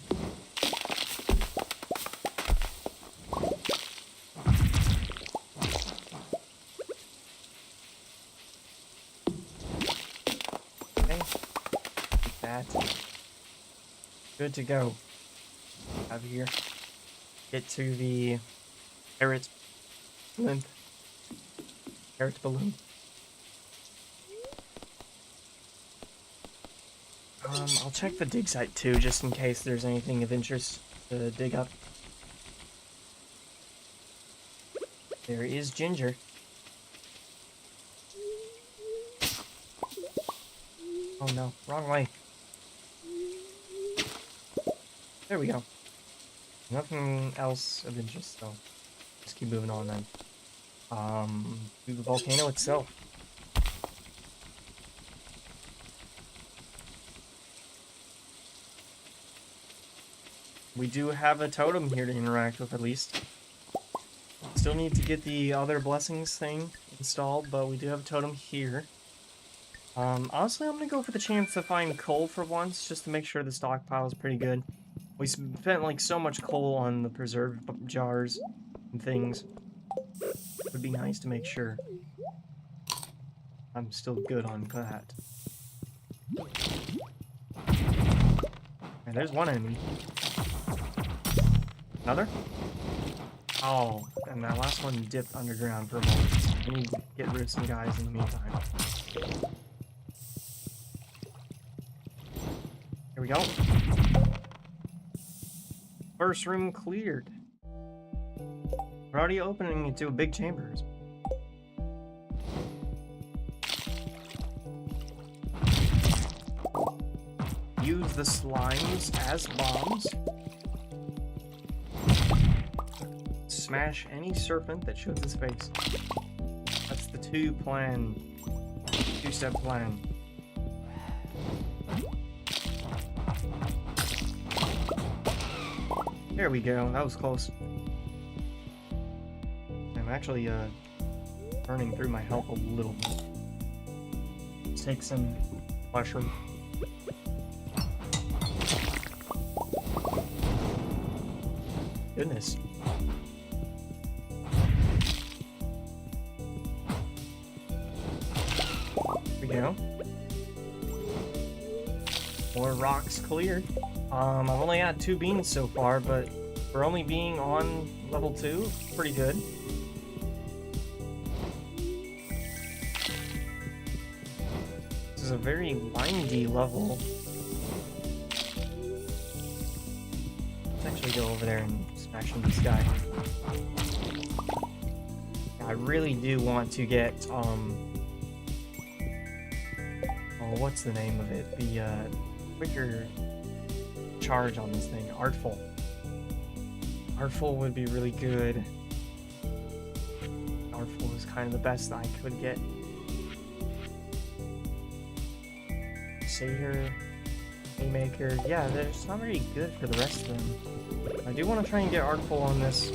Okay, take that. Good to go. Out of here. Get to the parrot blimp. Parrot balloon. I'll check the dig site too, just in case there's anything of interest to dig up. There is ginger. Oh no, wrong way. There we go. Nothing else of interest, though. Just keep moving on then. To the volcano itself. we do have a totem here to interact with, at least. Still need to get the other blessings thing installed, but we do have a totem here. Honestly, I'm gonna go for the chance to find coal for once, just to make sure the stockpile is pretty good. We spent like so much coal on the preserve jars and things. It would be nice to make sure I'm still good on that. And there's one enemy. Another? Oh, and that last one dipped underground for a moment. I need to get rid of some guys in the meantime. Here we go. First room cleared. We're already opening into a big chambers. Use the slimes as bombs. Smash any serpent that shows its face. That's the two-step plan. There we go, that was close. I'm actually burning through my health a little bit. Let's take some mushroom. Goodness. There we go. More rocks cleared. I've only had 2 beans so far, but for only being on level 2, pretty good. This is a very windy level. Let's actually go over there and smash into this guy. I really do want to get, oh, what's the name of it? The, quicker charge on this thing. Artful. Artful would be really good. Artful is kind of the best I could get. Satyr, Haymaker. Yeah, it's not very good for the rest of them. I do want to try and get Artful on this.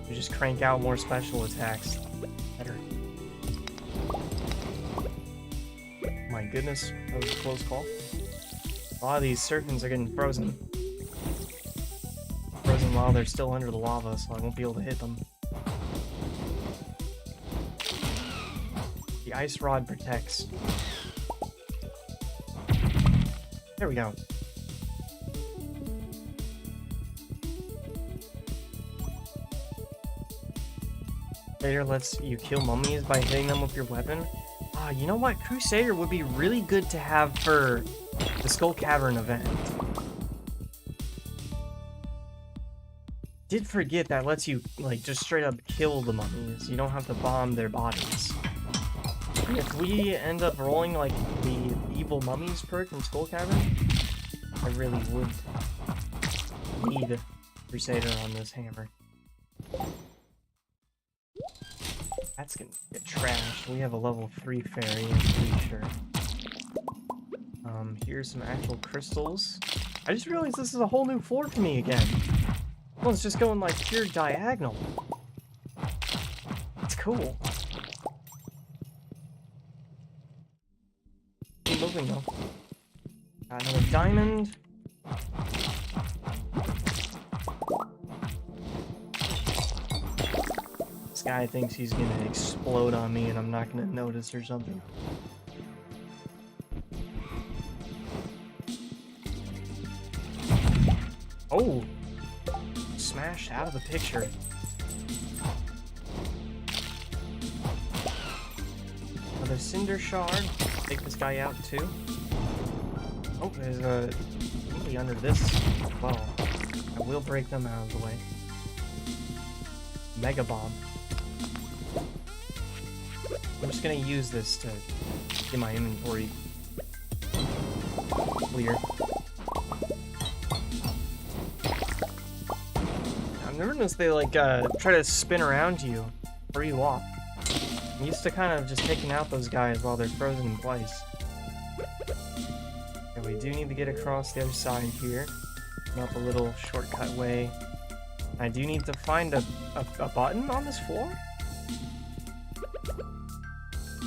We just crank out more special attacks. Better. My goodness, that was a close call. A lot of these serpents are getting frozen. Frozen while they're still under the lava, so I won't be able to hit them. The ice rod protects. There we go. Later lets you kill mummies by hitting them with your weapon. You know what? Crusader would be really good to have for the Skull Cavern event. Did forget that lets you, like, just straight up kill the mummies. You don't have to bomb their bodies. If we end up rolling, like, the evil mummies perk from Skull Cavern, I really would need Crusader on this hammer. That's gonna get trashed. We have a level 3 fairy, I'm pretty sure. Here's some actual crystals. I just realized this is a whole new floor for me again. Well, it's just going like pure diagonal. It's cool. Keep moving though. Got another diamond. This guy thinks he's gonna explode on me and I'm not gonna notice or something. Oh! Smashed out of the picture. Another cinder shard. Take this guy out too. Oh, there's somebody under this as well. I will break them out of the way. Mega bomb. I'm just gonna use this to get my inventory clear. I've never noticed they like try to spin around you, throw you off. I'm used to kind of just taking out those guys while they're frozen in place. Okay, we do need to get across the other side here. Up a little shortcut way. I do need to find a button on this floor?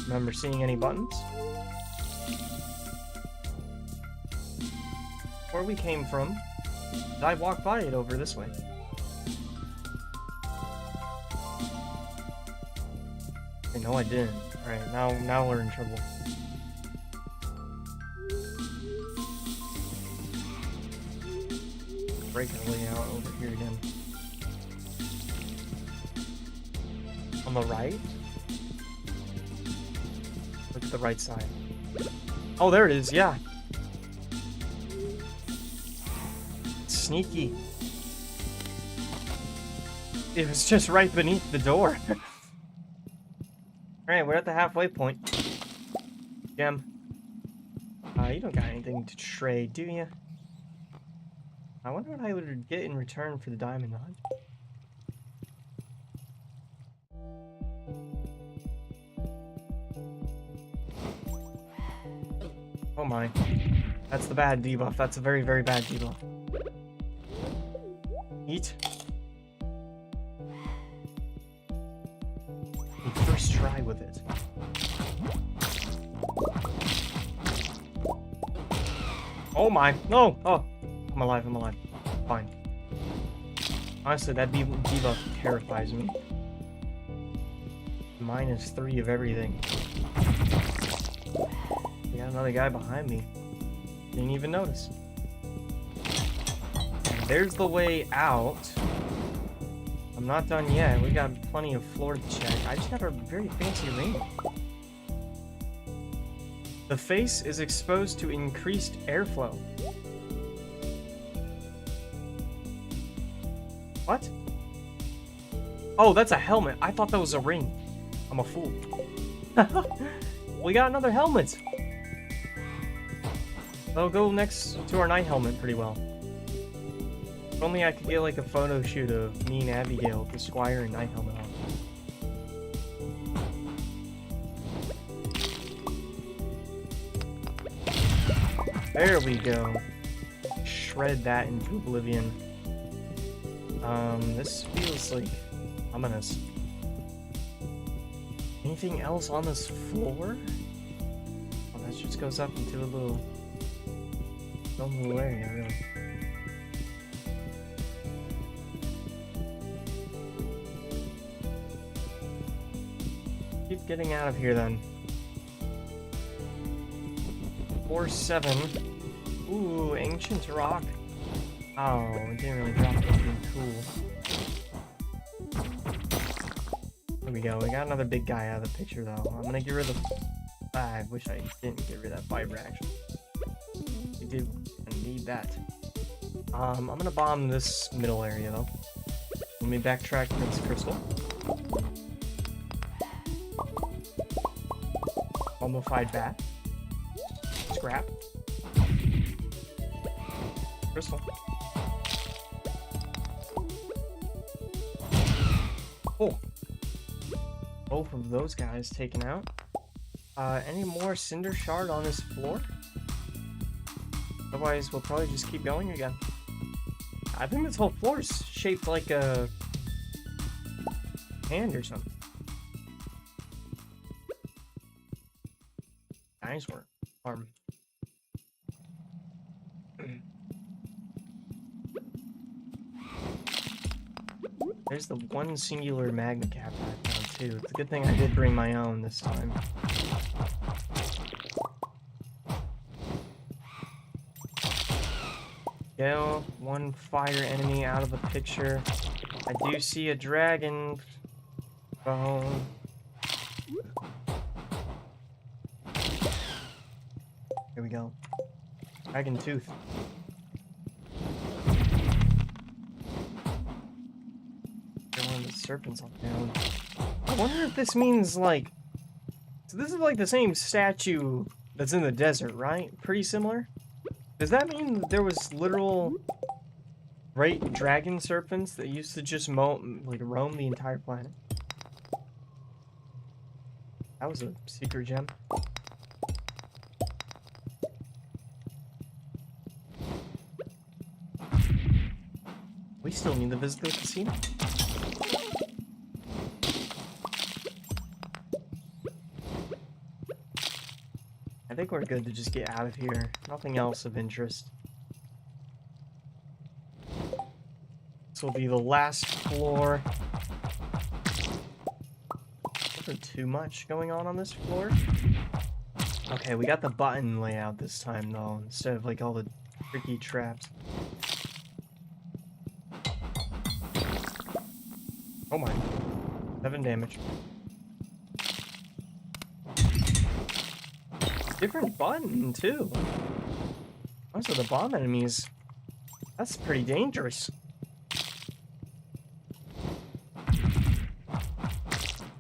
Remember seeing any buttons? Where we came from, did I walk by it over this way? Okay, no I didn't. Alright, now we're in trouble. Break our way out over here again. On the right? Look at the right side. Oh, there it is, yeah. Sneaky. It was just right beneath the door. Alright, we're at the halfway point. Gem. You don't got anything to trade, do you? I wonder what I would get in return for the diamond hunt. Oh my. That's the bad debuff. That's a very, very bad debuff. Eat. First try with it. Oh my. No! Oh. I'm alive, I'm alive. Fine. Honestly, that debuff terrifies me. -3 of everything. We got another guy behind me. Didn't even notice. There's the way out. I'm not done yet. We got plenty of floor to check. I just got a very fancy ring. The face is exposed to increased airflow. What? Oh, that's a helmet. I thought that was a ring. I'm a fool. We got another helmet. They'll go next to our night helmet pretty well. If only I could get like a photo shoot of me and Abigail with the Squire and night helmet on. There we go. Shred that into oblivion. This feels like ominous. Anything else on this floor? Oh, that just goes up into a little area, really. Keep getting out of here then. 4-7. Ooh, ancient rock. Oh, it didn't really drop anything cool. There we go. We got another big guy out of the picture, though. I'm gonna get rid of the... I wish I didn't get rid of that fiber, actually. We do need that. I'm gonna bomb this middle area, though. Let me backtrack to this crystal. Mummified bat. Scrap. Crystal. Oh. Both of those guys taken out. Any more cinder shard on this floor? Otherwise, we'll probably just keep going again. I think this whole floor is shaped like a hand or something. Dinosaur arm. There's the one singular magma cap I found too. It's a good thing I did bring my own this time. Go, one fire enemy out of the picture. I do see a dragon bone. Here we go. Dragon tooth. One of the serpents on down. I wonder if this means like... So this is like the same statue that's in the desert, right? Pretty similar? Does that mean there was literal great dragon serpents that used to just roam the entire planet? That was a secret gem. We still need to visit the casino. I think we're good to just get out of here. Nothing else of interest. This will be the last floor. Nothing too much going on this floor. Okay, we got the button layout this time though, instead of like all the tricky traps. Oh my. 7 damage. Different button too. Also, the bomb enemies. That's pretty dangerous.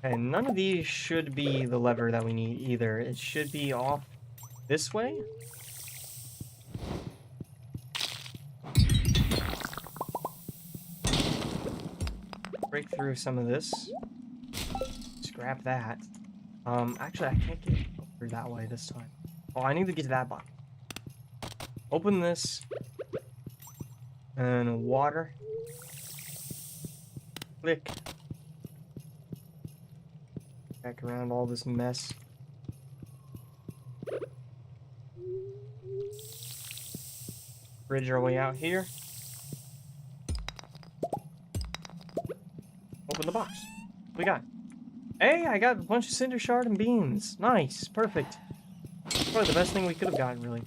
And none of these should be the lever that we need either. It should be off this way. Break through some of this. Scrap that. Actually, I can't get over that way this time. Oh, I need to get to that button. Open this. And water. Click. Back around all this mess. Bridge our way out here. Open the box. What we got? Hey, I got a bunch of cinder shard and beans. Nice. Perfect. Probably the best thing we could have gotten, really.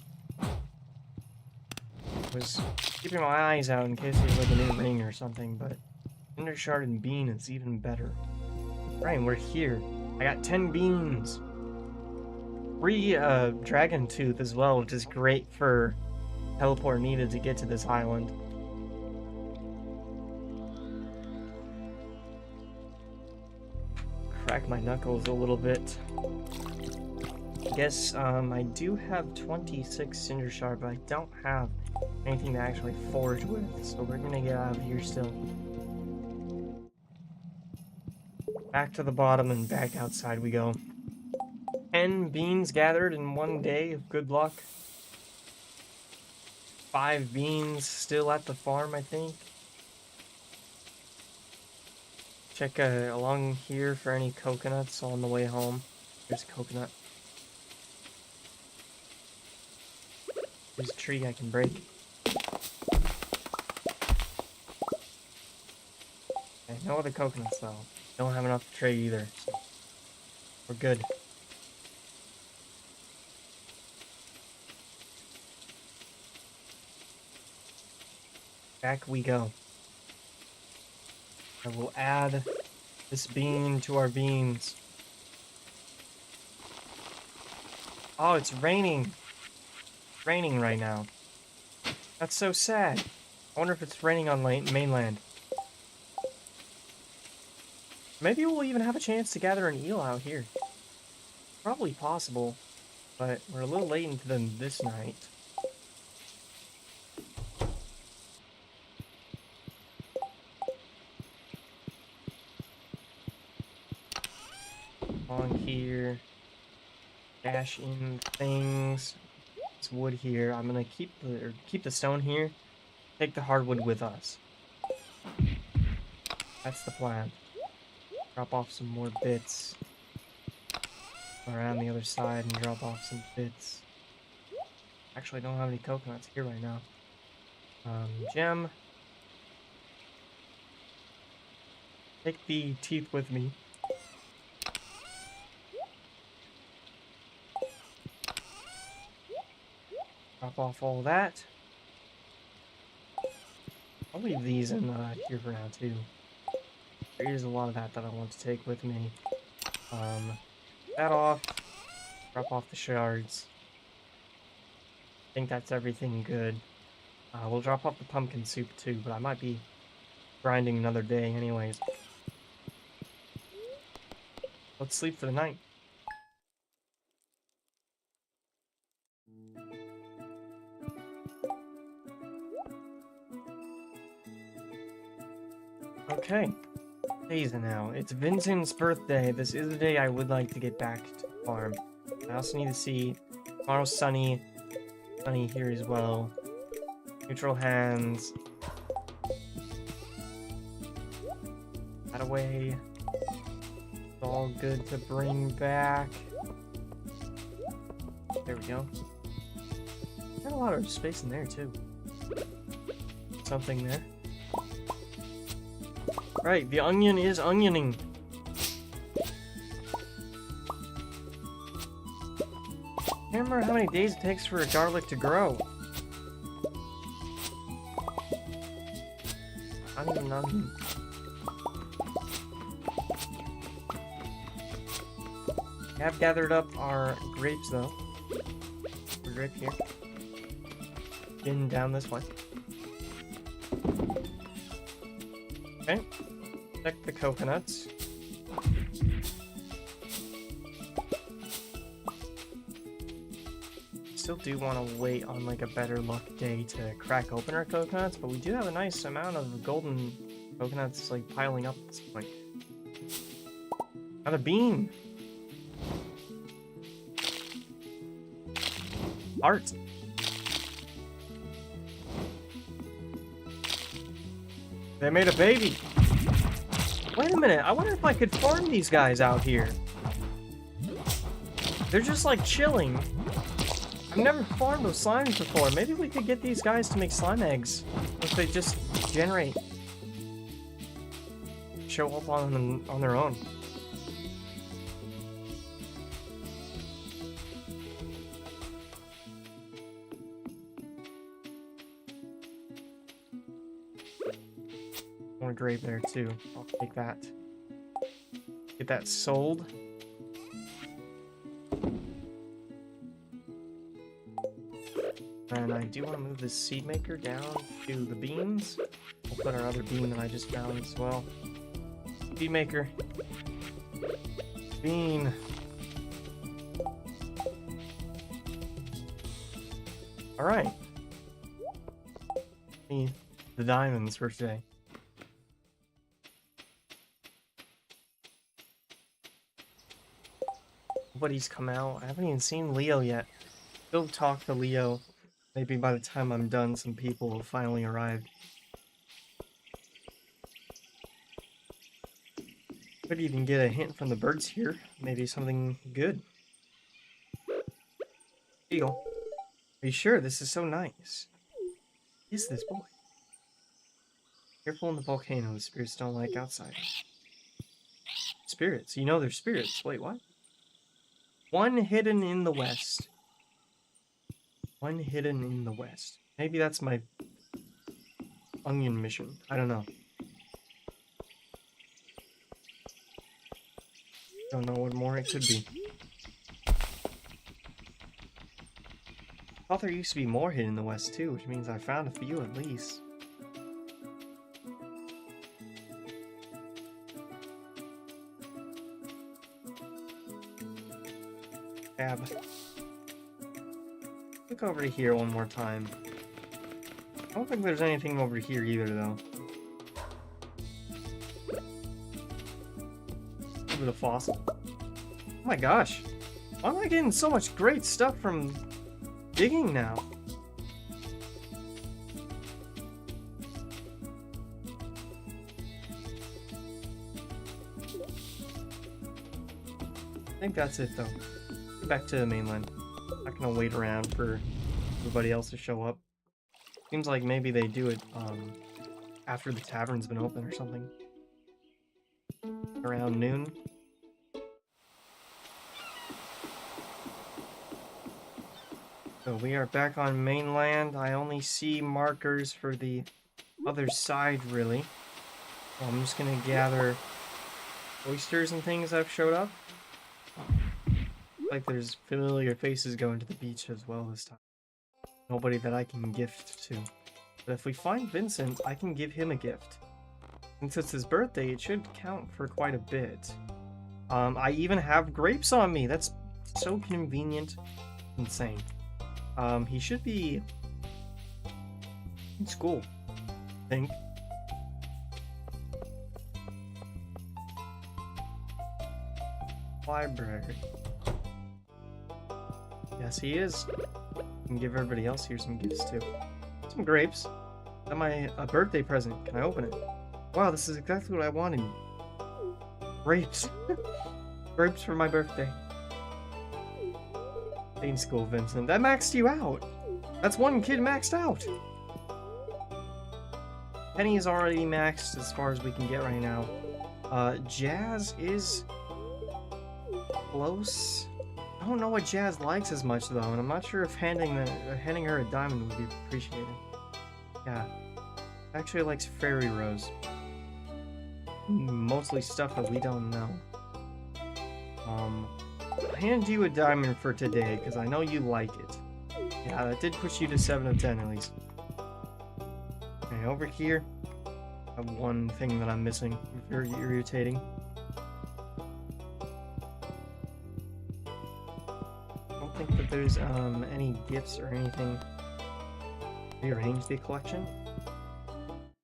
Was keeping my eyes out in case there's like a new ring or something, but cinder shard and bean is even better. Right, we're here. I got 10 beans. 3 dragon tooth as well, which is great for teleport needed to get to this island. Crack my knuckles a little bit. I guess I do have 26 cinder shard, but I don't have anything to actually forge with, so we're gonna get out of here still. Back to the bottom and back outside we go. 10 beans gathered in 1 day of good luck. 5 beans still at the farm, I think. Check along here for any coconuts on the way home. There's a coconut. There's a tree I can break. Okay, no other coconuts though. Don't have enough to trade either, so we're good. Back we go. I will add this bean to our beans. Oh, it's raining. It's raining right now. That's so sad. I wonder if it's raining on mainland. Maybe we'll even have a chance to gather an eel out here. Probably possible, but we're a little late into them this night. On here, dash in things. It's wood here. I'm gonna keep the stone here. Take the hardwood with us. That's the plan. Drop off some more bits around the other side and drop off some bits. Actually, I don't have any coconuts here right now. Gem. Take the teeth with me. Drop off all that. I'll leave these in here for now too. There is a lot of that I want to take with me. That off. Drop off the shards. I think that's everything good. We'll drop off the pumpkin soup too, but I might be grinding another day anyways. Let's sleep for the night. Okay. Days now. It's Vincent's birthday. This is the day I would like to get back to the farm. I also need to see tomorrow's sunny. Sunny here as well. Neutral hands. that away. It's all good to bring back. There we go. Got a lot of space in there too. Something there. Right, the onion is onioning. Can't remember how many days it takes for a garlic to grow. Onion. We have gathered up our grapes though. A grape here. In down this way. Okay. Check the coconuts. Still do want to wait on like a better luck day to crack open our coconuts, but we do have a nice amount of golden coconuts like piling up at this point. Another bean! Art! They made a baby! Wait a minute, I wonder if I could farm these guys out here. They're just like chilling. I've never farmed with slimes before. Maybe we could get these guys to make slime eggs. If they just generate. Show up on their own. More grape there too. I'll take that. Get that sold. And I do want to move this seed maker down to the beans. We'll put our other bean that I just found as well. Seed maker. Bean. Alright. The diamonds for today. Nobody's come out. I haven't even seen Leo yet. Go talk to Leo. Maybe by the time I'm done, some people will finally arrive. Could even get a hint from the birds here. Maybe something good. Eagle. Are you sure? This is so nice. Who is this boy? Careful in the volcano. The spirits don't like outsiders. Spirits? You know they're spirits. Wait, what? One hidden in the west. One hidden in the west. Maybe that's my onion mission. I don't know. Don't know what more it could be. I thought there used to be more hidden in the west too, which means I found a few at least. Tab. Look over here one more time. I don't think there's anything over here either, though. Look at the fossil. Oh my gosh. Why am I getting so much great stuff from digging now? I think that's it, though. Get back to the mainland. Not gonna wait around for everybody else to show up. Seems like maybe they do it after the tavern's been open or something. Around noon. So we are back on mainland. I only see markers for the other side, really. So I'm just gonna gather oysters and things that have showed up. Like there's familiar faces going to the beach as well this time. Nobody that I can gift to. But if we find Vincent, I can give him a gift. Since it's his birthday, it should count for quite a bit. I even have grapes on me. That's so convenient. Insane. He should be in school, I think. Library. Yes, he is. I can give everybody else here some gifts too. Some grapes. Is that my birthday present? Can I open it? Wow, this is exactly what I wanted. Grapes. Grapes for my birthday. Stay in school, Vincent. That maxed you out. That's one kid maxed out. Penny is already maxed as far as we can get right now. Jazz is close. I don't know what Jazz likes as much though, and I'm not sure if handing her a diamond would be appreciated. Yeah, actually likes Fairy Rose. Mostly stuff that we don't know. I'll hand you a diamond for today because I know you like it. Yeah, that did push you to 7 of 10 at least. Okay, over here, I have one thing that I'm missing. Very irritating. I don't think that there's any gifts or anything. Rearrange the collection.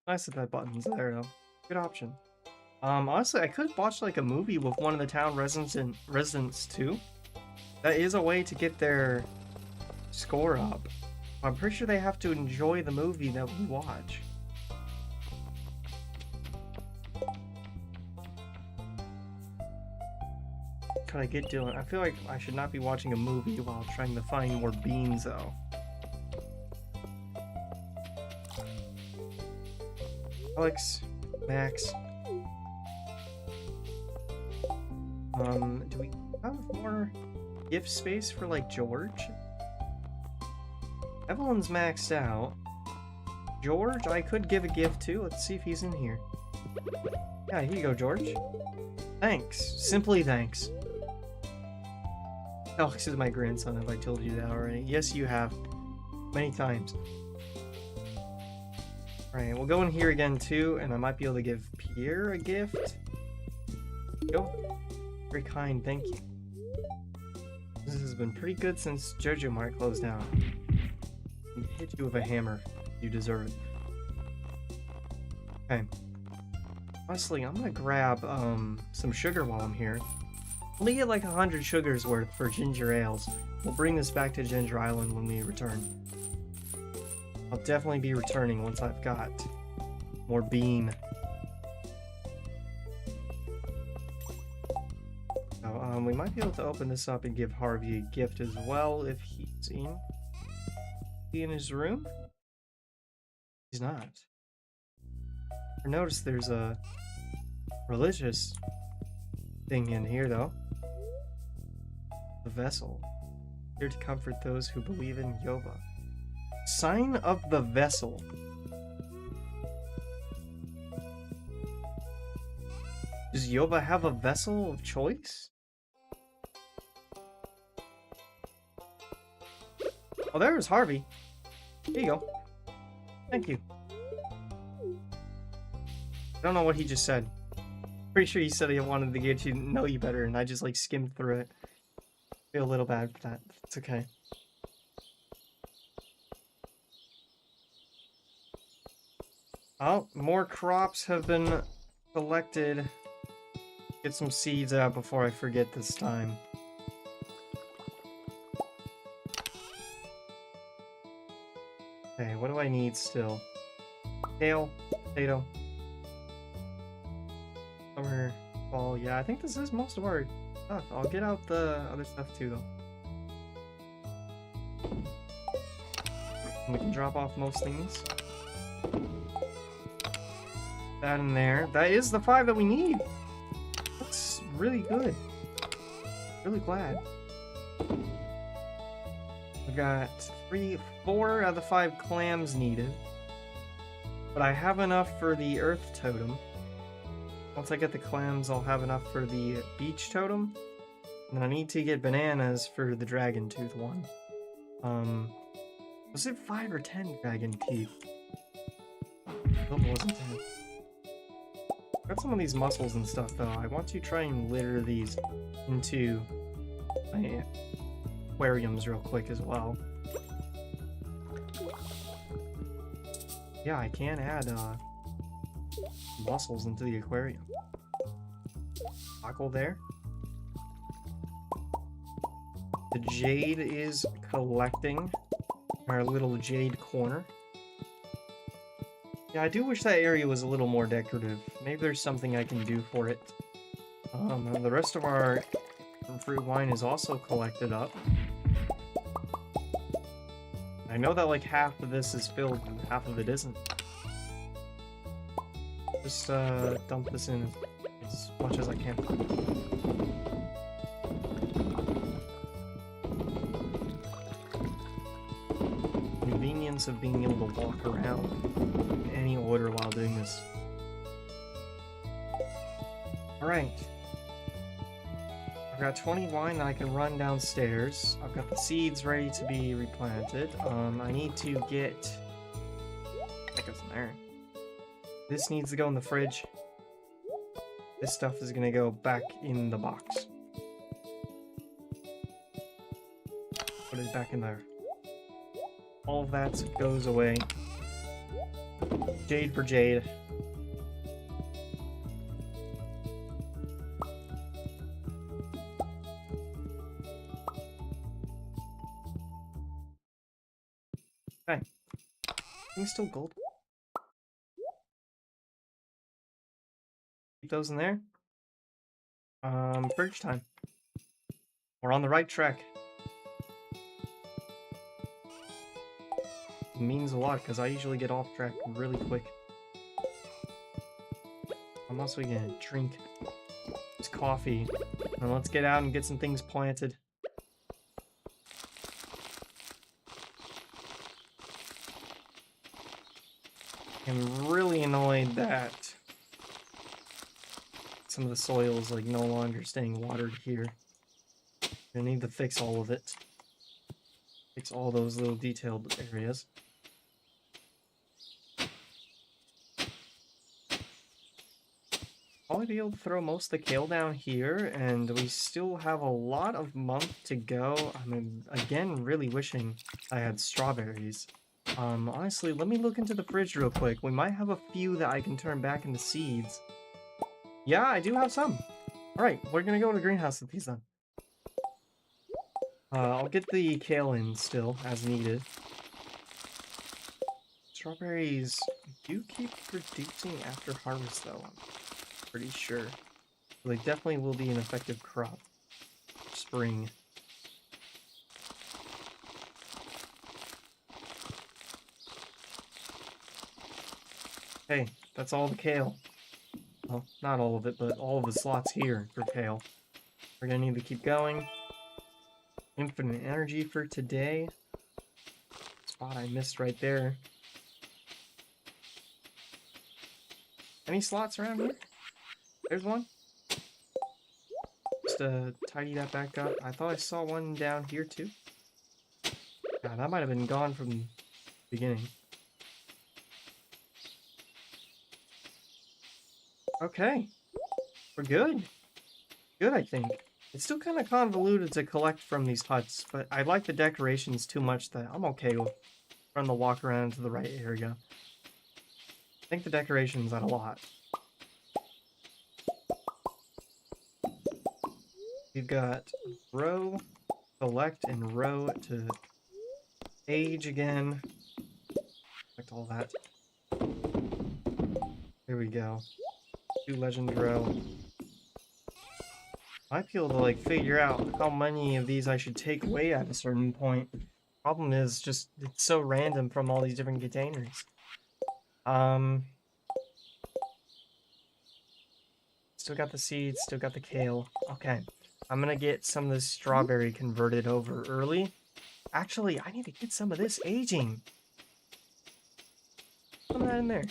Nice that button's there though. Good option. Honestly, I could watch like a movie with one of the town residents too. That is a way to get their score up. I'm pretty sure they have to enjoy the movie that we watch. What could I get doing? I feel like I should not be watching a movie while trying to find more beans though. Alex, Max. Do we have more gift space for like George? Evelyn's maxed out. George, I could give a gift to. Let's see if he's in here. Yeah, here you go, George. Thanks. Simply thanks. Alex is my grandson, have I told you that already? Yes, you have. Many times. Alright, we'll go in here again too, and I might be able to give Pierre a gift. Go. Very kind, thank you. This has been pretty good since Jojo Mart closed down. And hit you with a hammer. You deserve it. Okay. Honestly, I'm gonna grab some sugar while I'm here. Let me get like 100 sugars worth for ginger ales. We'll bring this back to Ginger Island when we return. I'll definitely be returning once I've got more bean. So, we might be able to open this up and give Harvey a gift as well if he's in. Is he in his room? He's not. I noticed there's a religious thing in here though. The vessel. Here to comfort those who believe in Yova. Sign of the vessel. Does Yova have a vessel of choice? Oh, there's Harvey. Here you go. Thank you. I don't know what he just said. Pretty sure he said he wanted to get to know you better, and I just like skimmed through it. Feel a little bad for that. It's okay. Oh, more crops have been collected. Get some seeds out before I forget this time. Okay, what do I need still? Kale, potato. Summer, fall. Yeah, I think this is most of our stuff. I'll get out the other stuff too, though. We can drop off most things. That in there. That is the 5 that we need. That's really good. Really glad. We got 4 out of the 5 clams needed. But I have enough for the earth totem. Once I get the clams, I'll have enough for the beach totem. And then I need to get bananas for the dragon tooth one. Was it 5 or 10 dragon teeth? I hope it wasn't 10. Got some of these mussels and stuff though. I want to try and litter these into my aquariums real quick as well. Yeah, I can add mussels into the aquarium. Tackle there. The jade is collecting our little jade corner. Yeah, I do wish that area was a little more decorative. Maybe there's something I can do for it. And the rest of our fruit wine is also collected up. I know that like half of this is filled and half of it isn't. Just dump this in as much as I can. Convenience of being able to walk around in any order while doing this. Alright. I've got 20 wine that I can run downstairs. I've got the seeds ready to be replanted. I need to get... That goes in there. This needs to go in the fridge. This stuff is gonna go back in the box. Put it back in there. All of that goes away. Jade for jade. Okay. Things still gold. Keep those in there. Bridge time. We're on the right track. It means a lot, because I usually get off track really quick. I'm also gonna drink this coffee. And let's get out and get some things planted. I'm really annoyed that some of the soil is like no longer staying watered here. I need to fix all of it. Fix all those little detailed areas. Probably be able to throw most of the kale down here, and we still have a lot of month to go. I'm again really wishing I had strawberries. Honestly, let me look into the fridge real quick. We might have a few that I can turn back into seeds. Yeah, I do have some. Alright, we're gonna go to the greenhouse with these then. I'll get the kale in still, as needed. Strawberries do keep producing after harvest though, I'm pretty sure. So they definitely will be an effective crop. Spring. Hey, that's all the kale. Well, not all of it, but all of the slots here for kale. We're gonna need to keep going. Infinite energy for today. Spot I missed right there. Any slots around here? There's one. Just tidy that back up. I thought I saw one down here too. Yeah, that might have been gone from the beginning. Okay. We're good. Good, I think. It's still kind of convoluted to collect from these huts, but I like the decorations too much that I'm okay with running the walk around to the right area. I think the decorations add a lot. We've got row, select, and row to age again. Select all that. There we go. 2 legend row. I might be able to like figure out how many of these I should take away at a certain point. Problem is just it's so random from all these different containers. Still got the seeds, still got the kale. Okay. I'm gonna get some of this strawberry converted over early. Actually, I need to get some of this aging. Put that in there.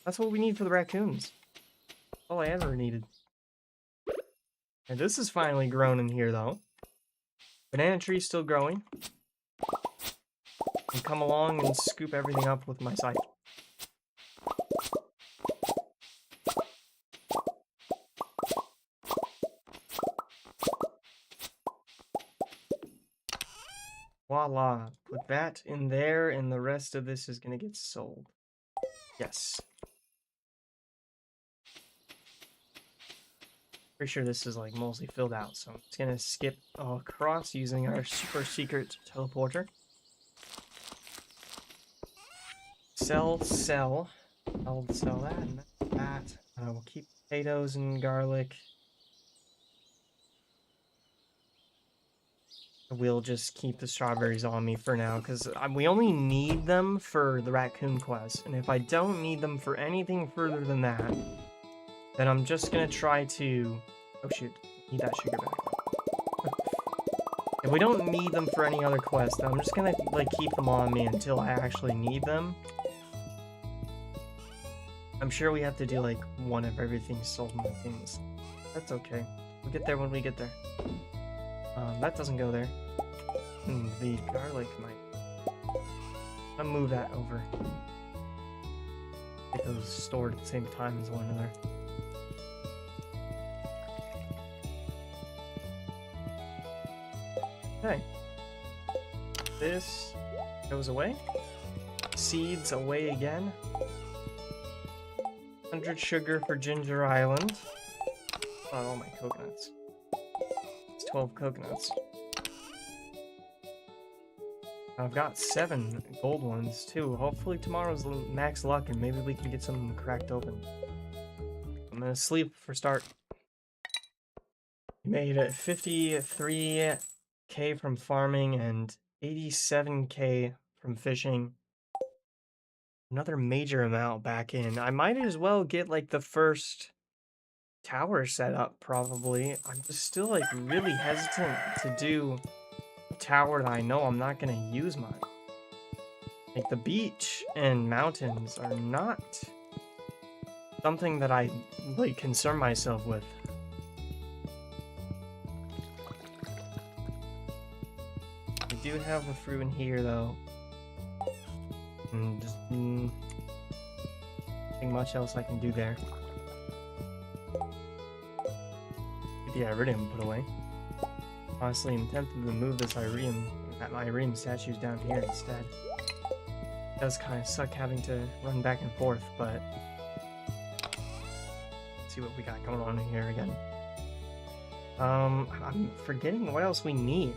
That's what we need for the raccoons. All I ever needed. And this is finally grown in here, though. Banana tree's still growing. And come along and scoop everything up with my scythe. Voila. Put that in there, and the rest of this is going to get sold. Yes. Pretty sure this is like mostly filled out, so I'm just going to skip across using our super secret teleporter. Sell, sell. I'll sell that and that. We'll keep potatoes and garlic. we'll just keep the strawberries on me for now, because we only need them for the raccoon quest. And if I don't need them for anything further than that, then I'm just gonna try to... Oh shoot, need that sugar back. If we don't need them for any other quest, then I'm just gonna like keep them on me until I actually need them. I'm sure we have to do like one of everything sold in the things. That's okay. We'll get there when we get there. That doesn't go there. The garlic might. I'll move that over. Get those stored at the same time as one another. Okay. This goes away. Seeds away again. 100 sugar for Ginger Island. Oh, all my coconuts. It's 12 coconuts. I've got 7 gold ones too. Hopefully tomorrow's max luck and maybe we can get some cracked open. I'm gonna sleep for start. Made 53k from farming and 87k from fishing. Another major amount back in. I might as well get like the first tower set up probably. I'm just still like really hesitant to do a tower that I know I'm not gonna use much. Like the beach and mountains are not something that I like concern myself with. I do have the fruit in here though. And just nothing much else I can do there. Get the iridium put away. Honestly, I'm tempted to move this iridium, my iridium statues down here instead. It does kind of suck having to run back and forth, but let's see what we got going on here again. I'm forgetting what else we need.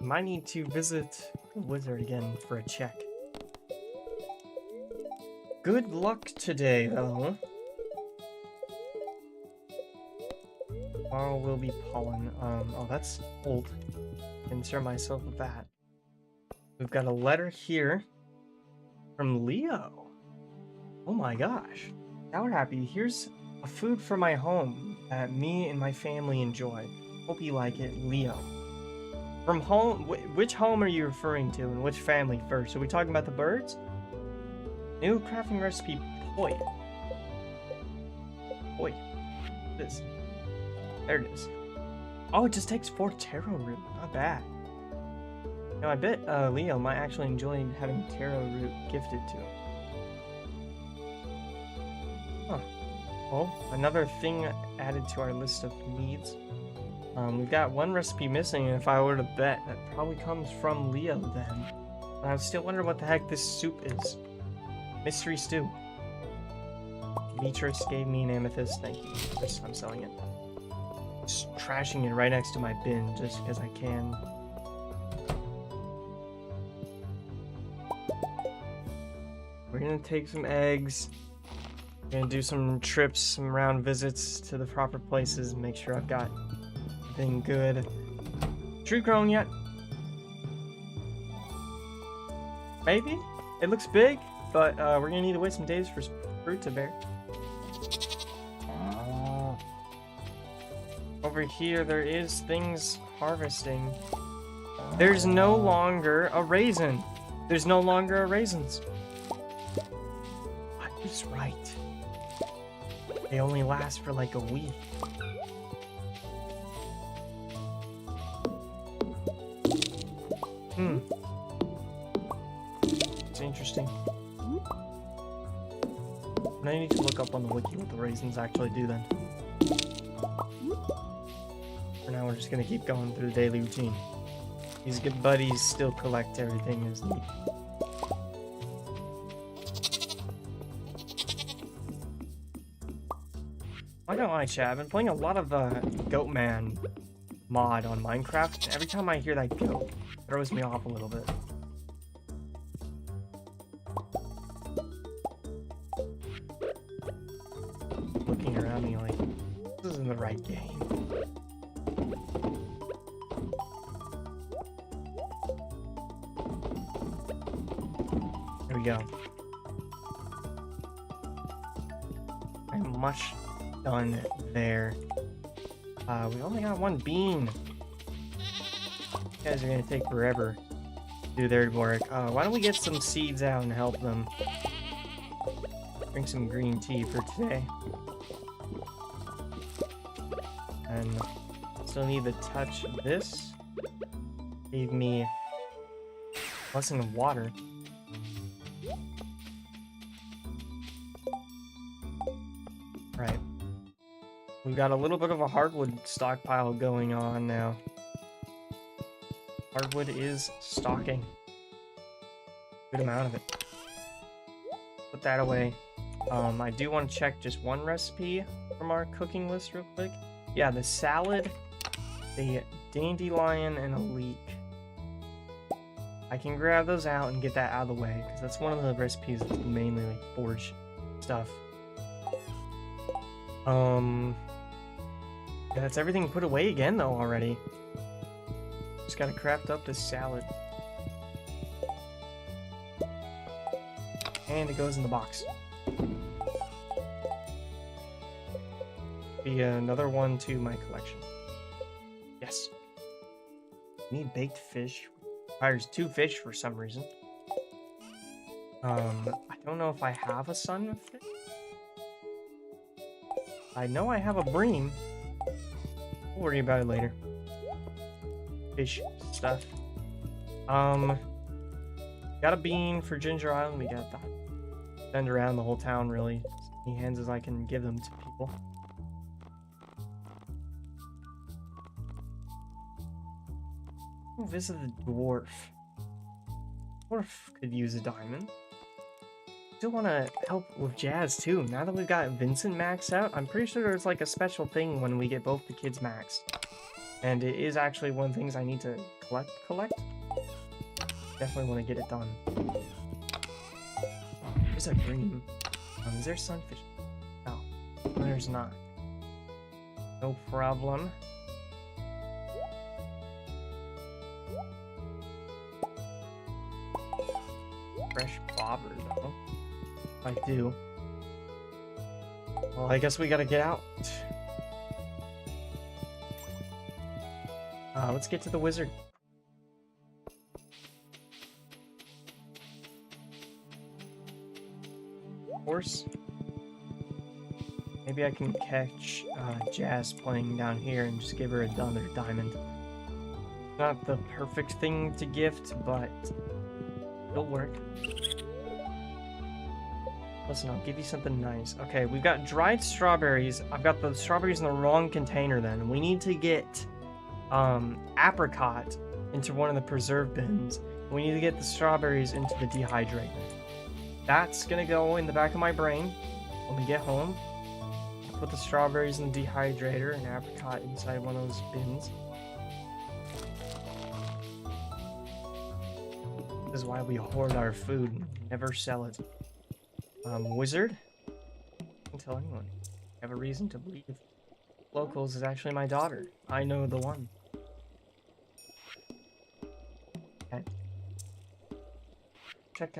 Might need to visit the wizard again for a check. Good luck today, though. Tomorrow will be pollen. Oh, that's old. Concern myself with that. We've got a letter here from Leo. Oh my gosh. Now we're happy. Here's a food for my home that me and my family enjoy. Hope you like it, Leo. From home, which home are you referring to, and which family first? Are we talking about the birds? New crafting recipe, poi. Poi. This. There it is. Oh, it just takes 4 taro root. Not bad. Now, I bet Leo might actually enjoy having taro root gifted to him. Huh. Well, another thing added to our list of needs. We've got one recipe missing, and if I were to bet, that probably comes from Leo then. But I still wonder what the heck this soup is. Mystery stew. Demetrius gave me an amethyst. Thank you. I'm selling it. Just trashing it right next to my bin just because I can. We're gonna take some eggs. We're gonna do some trips, some round visits to the proper places, and make sure I've got everything good. Tree grown yet? Maybe? It looks big, but we're gonna need to wait some days for fruit to bear. Over here, there is things harvesting. There's no longer a raisin. There's no longer a raisins. I was right. They only last for like a week. It's interesting. I need to look up on the wiki what the raisins actually do then. For now, we're just gonna keep going through the daily routine. These good buddies still collect everything as needed. I don't lie, chat. I've been playing a lot of Goatman mod on Minecraft, and every time I hear that goat, it throws me off a little bit. Looking around me like, this isn't the right game. we go. I'm much done there. We only got one bean. You guys are gonna take forever to do their work. Why don't we get some seeds out and help them? Drink some green tea for today. And still need to touch this. Gave me blessing of water. Right. We've got a little bit of a hardwood stockpile going on now. Hardwood is stocking. Good amount of it. Put that away. I do want to check just one recipe from our cooking list real quick. Yeah, the salad, the dandelion, and a leek. I can grab those out and get that out of the way, because that's one of the recipes that's mainly like forge stuff. Yeah, that's everything put away again though already. Just gotta craft up this salad. And it goes in the box. Be another one to my collection. Yes. Need baked fish. Requires 2 fish for some reason. I don't know if I have a sunfish. I know I have a bream. We'll worry about it later. Fish stuff. Got a bean for Ginger Island. We got that. Send around the whole town, really. As many hands as I can give them to people. We'll visit the dwarf. Dwarf could use a diamond. Still want to help with Jazz too. Now that we've got Vincent maxed out, I'm pretty sure there's like a special thing when we get both the kids maxed. And it is actually one of the things I need to collect. Definitely want to get it done. There's a dream. Is there sunfish? No, there's not. No problem. Fresh bobber though. I do. Well, I guess we gotta get out. Let's get to the wizard. Horse. Maybe I can catch Jazz playing down here and just give her another diamond. Not the perfect thing to gift, but it'll work. Listen, I'll give you something nice. Okay, we've got dried strawberries. I've got the strawberries in the wrong container then. We need to get apricot into one of the preserve bins. We need to get the strawberries into the dehydrator. That's gonna go in the back of my brain when we get home. I'll put the strawberries in the dehydrator and apricot inside one of those bins. This is why we hoard our food and never sell it. Wizard? Don't tell anyone. I have a reason to believe Locals is actually my daughter. I know the one. Okay. Check,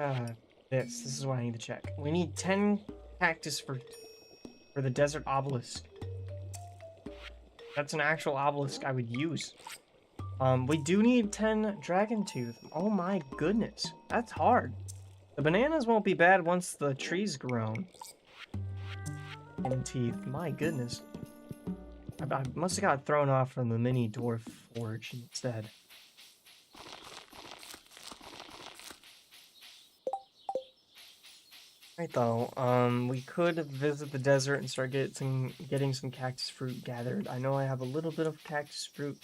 this. This is what I need to check. We need 10 cactus fruit for the desert obelisk. That's an actual obelisk I would use. We do need 10 dragon tooth. Oh my goodness. That's hard. The bananas won't be bad once the tree's grown. And teeth. My goodness. I must have got thrown off from the mini dwarf forge instead. Right though, we could visit the desert and start getting some cactus fruit gathered. I know I have a little bit of cactus fruit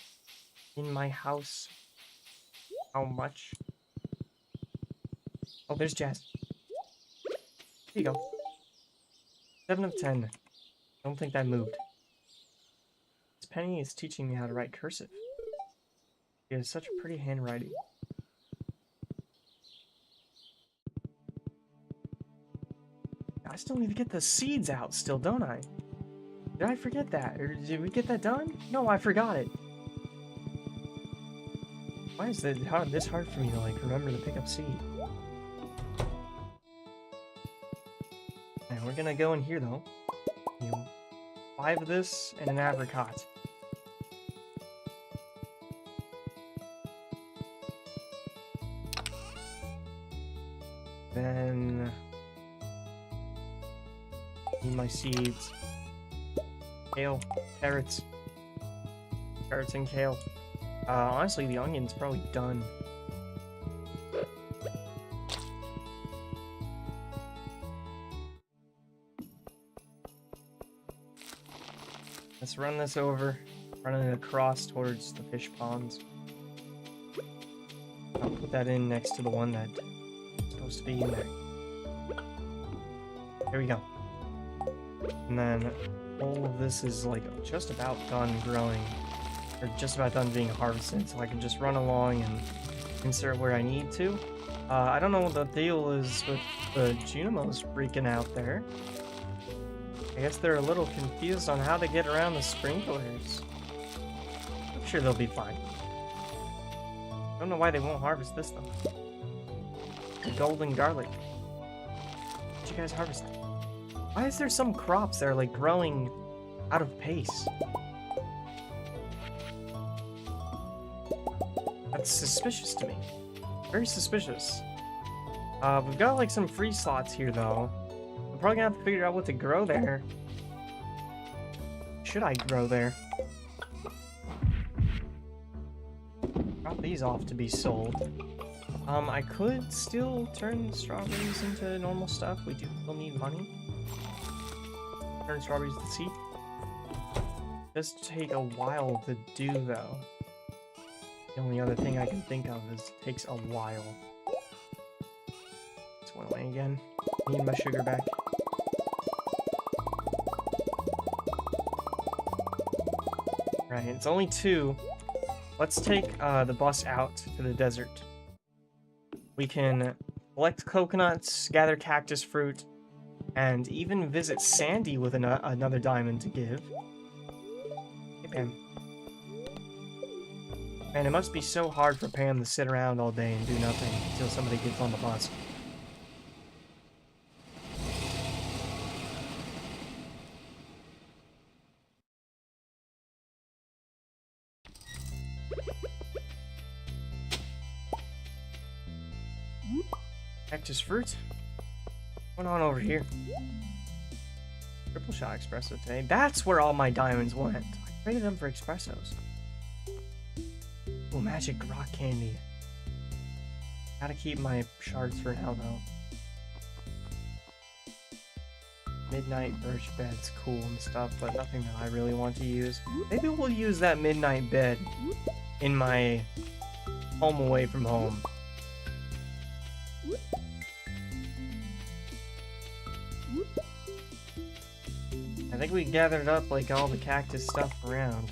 in my house. How much? Oh, there's Jazz. There you go. 7 of 10. I don't think that moved. This Penny is teaching me how to write cursive. She has such a pretty handwriting. I still need to get the seeds out still, don't I? Did I forget that? Or did we get that done? No, I forgot it. Why is it this hard for me to, like, remember to pick up seed? Okay, we're gonna go in here though. 5 of this and an apricot. Then need my seeds. Kale, carrots and kale. Honestly, the onion's probably done. Let's run this over, running it across towards the fish ponds. I'll put that in next to the one that's supposed to be in there. There we go. And then all of this is like just about done growing, or just about done being harvested, so I can just run along and insert where I need to. I don't know what the deal is with the Junimos freaking out there. I guess they're a little confused on how to get around the sprinklers. I'm sure they'll be fine. I don't know why they won't harvest this though. The golden garlic. What you guys harvest? Why is there some crops that are like growing out of pace? That's suspicious to me. Very suspicious. We've got like some free slots here though. I'm probably gonna have to figure out what to grow there. Should I grow there? Drop these off to be sold. I could still turn strawberries into normal stuff. We do still need money. Turn strawberries to seed. Does take a while to do though. The only other thing I can think of is it takes a while. This went away again. Need my sugar back. Right, it's only 2. Let's take the bus out to the desert. We can collect coconuts, gather cactus fruit, and even visit Sandy with another diamond to give. Hey, Pam. Man, it must be so hard for Pam to sit around all day and do nothing until somebody gets on the bus. Cactus fruit? What's going on over here? Triple shot espresso today. That's where all my diamonds went. I traded them for espressos. Oh, magic rock candy. Gotta keep my shards for now, though. Midnight birch bed's cool and stuff, but nothing that I really want to use. Maybe we'll use that midnight bed in my home away from home. I think we gathered up like all the cactus stuff around.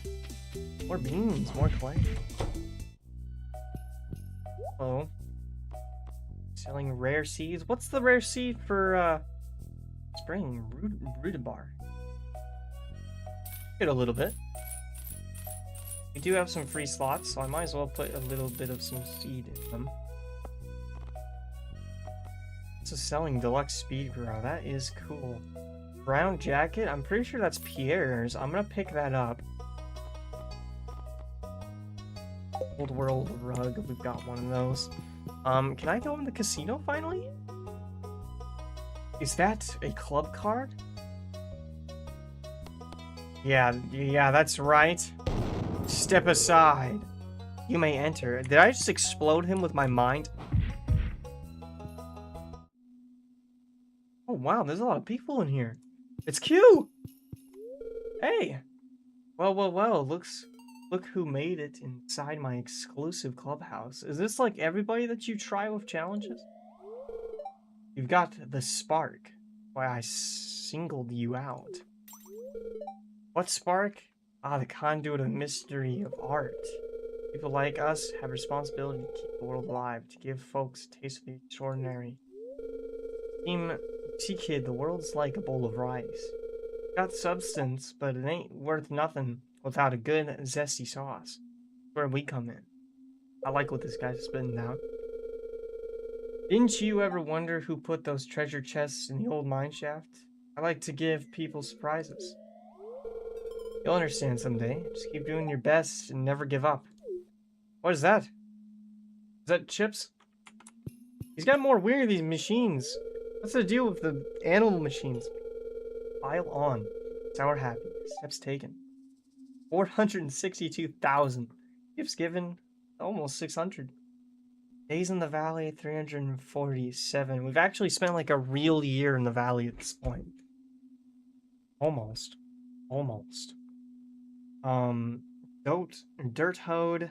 More beans, more clay. Oh. Selling rare seeds. What's the rare seed for spring? Rhubarb. Get a little bit. We do have some free slots, so I might as well put a little bit of some seed in them. It's a selling deluxe speed grow. That is cool. Brown jacket? I'm pretty sure that's Pierre's. I'm gonna pick that up. Old world rug. We've got one of those. Can I go in the casino finally? Is that a club card? Yeah, that's right. Step aside. You may enter. Did I just explode him with my mind? Oh wow, there's a lot of people in here. It's Q! Hey! Well, look who made it inside my exclusive clubhouse. Is this like everybody that you try with challenges? You've got the spark. Why, I singled you out. What spark? Ah, the conduit of mystery of art. People like us have responsibility to keep the world alive, to give folks a taste of the extraordinary. See, kid, the world's like a bowl of rice. Got substance, but it ain't worth nothing without a good, zesty sauce. Where we come in. I like what this guy's spitting down. Didn't you ever wonder who put those treasure chests in the old mine shaft? I like to give people surprises. You'll understand someday. Just keep doing your best and never give up. What is that? Is that chips? He's got more weird, these machines. What's the deal with the animal machines? Pile on. Sour happy. Steps taken. 462,000. Gifts given. Almost 600. Days in the valley, 347. We've actually spent like a real year in the valley at this point. Almost. Almost. Dirt hoed.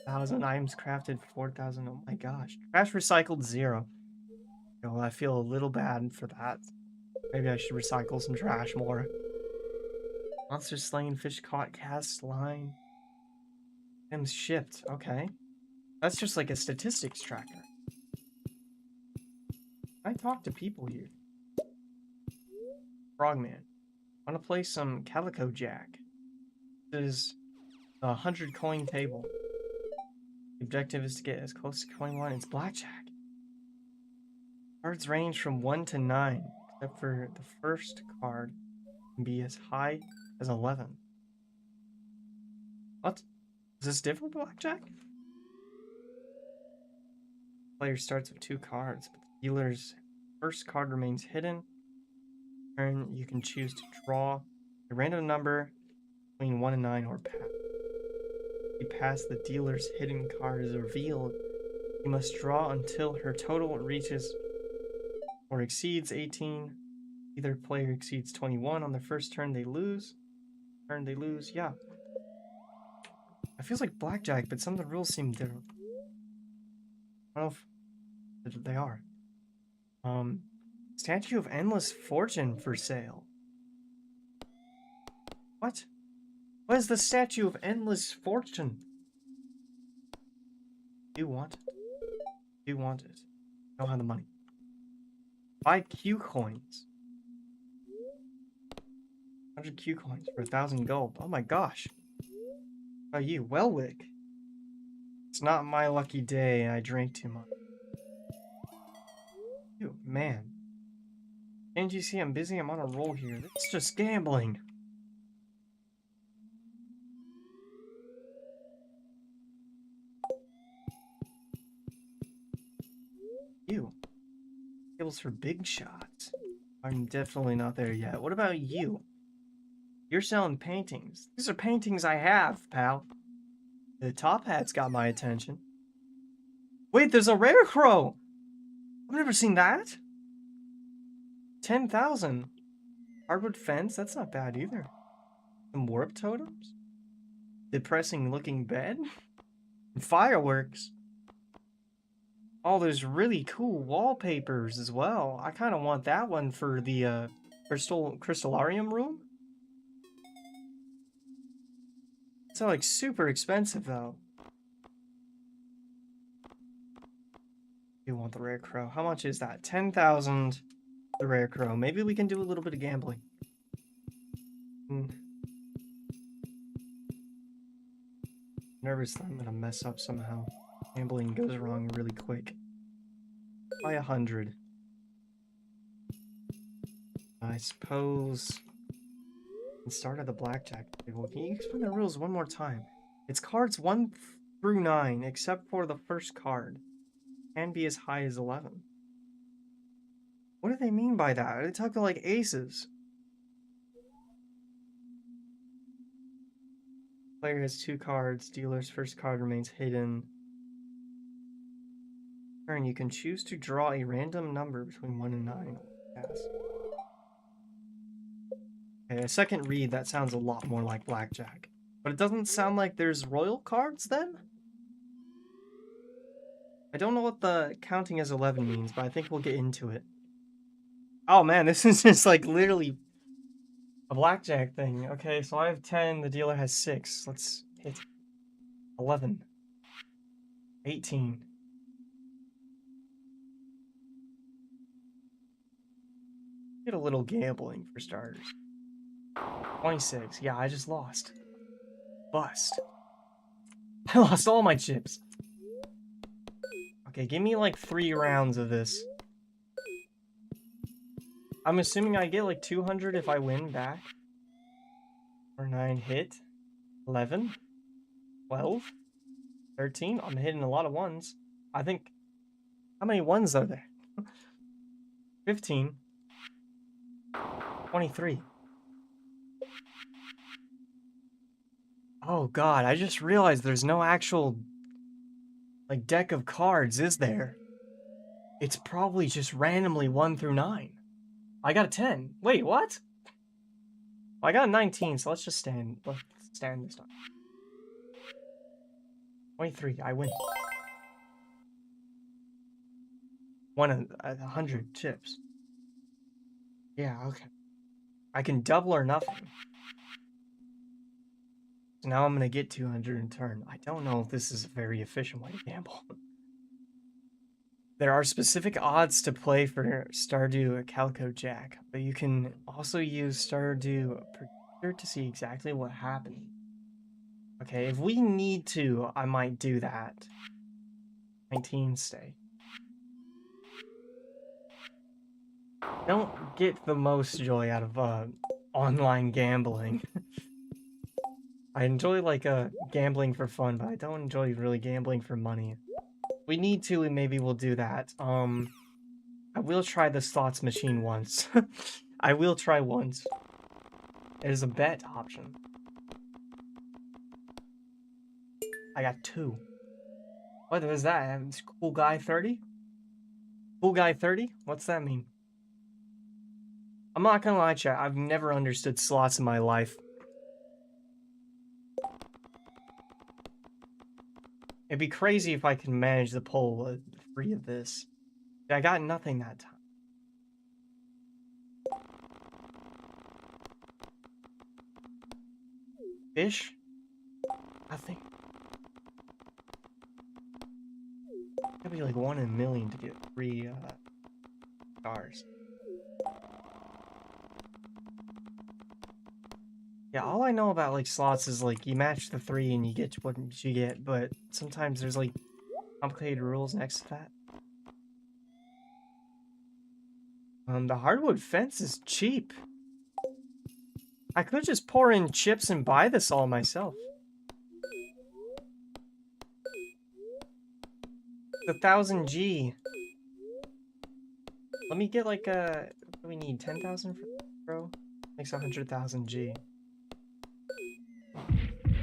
1,000 items crafted, 4,000. Oh my gosh. Trash recycled, 0. Oh, I feel a little bad for that. Maybe I should recycle some trash more. Monster slain, fish caught, cast line. Items shipped. Okay. That's just like a statistics tracker. I talk to people here. Frogman. Want to play some Calico Jack. This is a 100 coin table. The objective is to get as close to coin 1 as blackjack. Cards range from 1 to 9, except for the first card can be as high as 11. What? Is this different blackjack? Player starts with 2 cards, but the dealer's first card remains hidden. Turn, you can choose to draw a random number between 1 and 9 or pass. If you pass, the dealer's hidden card is revealed. You must draw until her total reaches or exceeds 18. Either player exceeds 21 on their first turn, they lose. Yeah. It feels like blackjack, but some of the rules seem different. I don't know if they are. Statue of Endless Fortune for sale. What? What is the Statue of Endless Fortune? Do you want it? Do you want it? I don't have the money. Buy Q coins. 100 Q coins for 1,000 gold. Oh my gosh. How about you? Welwick. It's not my lucky day. I drank too much. You, man. Can't you see I'm busy? I'm on a roll here. It's just gambling. You. Tables for big shots. I'm definitely not there yet. What about you? You're selling paintings. These are paintings I have, pal. The top hat's got my attention. Wait, there's a rare crow! I've never seen that. 10,000. Hardwood fence? That's not bad either. Some warp totems? Depressing looking bed? And fireworks. Oh, there's really cool wallpapers as well. I kind of want that one for the crystallarium room. It's like super expensive though. You want the rare crow. How much is that? 10,000 the rare crow. Maybe we can do a little bit of gambling. Nervous that I'm gonna mess up somehow. Gambling goes wrong really quick. By 100. I suppose. And start at the blackjack table. Can you explain the rules one more time? It's cards 1 through 9, except for the first card. Can be as high as 11. What do they mean by that? Are they talking like aces? Player has 2 cards. Dealer's first card remains hidden. Turn, you can choose to draw a random number between 1 and 9. Pass. Okay, a second read, that sounds a lot more like blackjack. But it doesn't sound like there's royal cards then? I don't know what the counting as 11 means, but I think we'll get into it. Oh man, this is just like literally a blackjack thing. Okay, so I have 10, the dealer has 6. Let's hit 11. 18. Get a little gambling for starters. 26. Yeah, I just lost. Bust. I lost all my chips. Okay, give me like 3 rounds of this. I'm assuming I get like 200 if I win back. Or 9 hit. 11. 12. 13. I'm hitting a lot of ones. I think... How many ones are there? 15. 23. Oh god, I just realized there's no actual... like, deck of cards, is there? It's probably just randomly 1 through 9. I got a 10. Wait, what? Well, I got a 19, so let's just stand. Let's stand this time. 23, I win. One of 100 chips. Yeah, okay. I can double or nothing. So now I'm gonna get 200 in turn. I don't know if this is a very efficient way to gamble. There are specific odds to play for Stardew Calico Jack, but you can also use Stardew Predictor to see exactly what happened. Okay, if we need to, I might do that. 19 stay. Don't get the most joy out of online gambling. I enjoy like gambling for fun, but I don't enjoy really gambling for money. If we need to, and maybe we'll do that. I will try the slots machine once. I will try once. There's a bet option. I got 2. What was that? Cool guy 30? Cool guy 30? What's that mean? I'm not gonna lie, chat. I've never understood slots in my life. It'd be crazy if I could manage the poll free of this. I got nothing that time. Fish? Nothing. It'd be like 1 in a million to get 3 stars. Yeah, all I know about like slots is like you match the 3 and you get what you get, but sometimes there's like complicated rules next to that. The hardwood fence is cheap. I could just pour in chips and buy this all myself. The 1000 G. Let me get like a... What do we need? 10,000 for bro? Makes 100,000 G.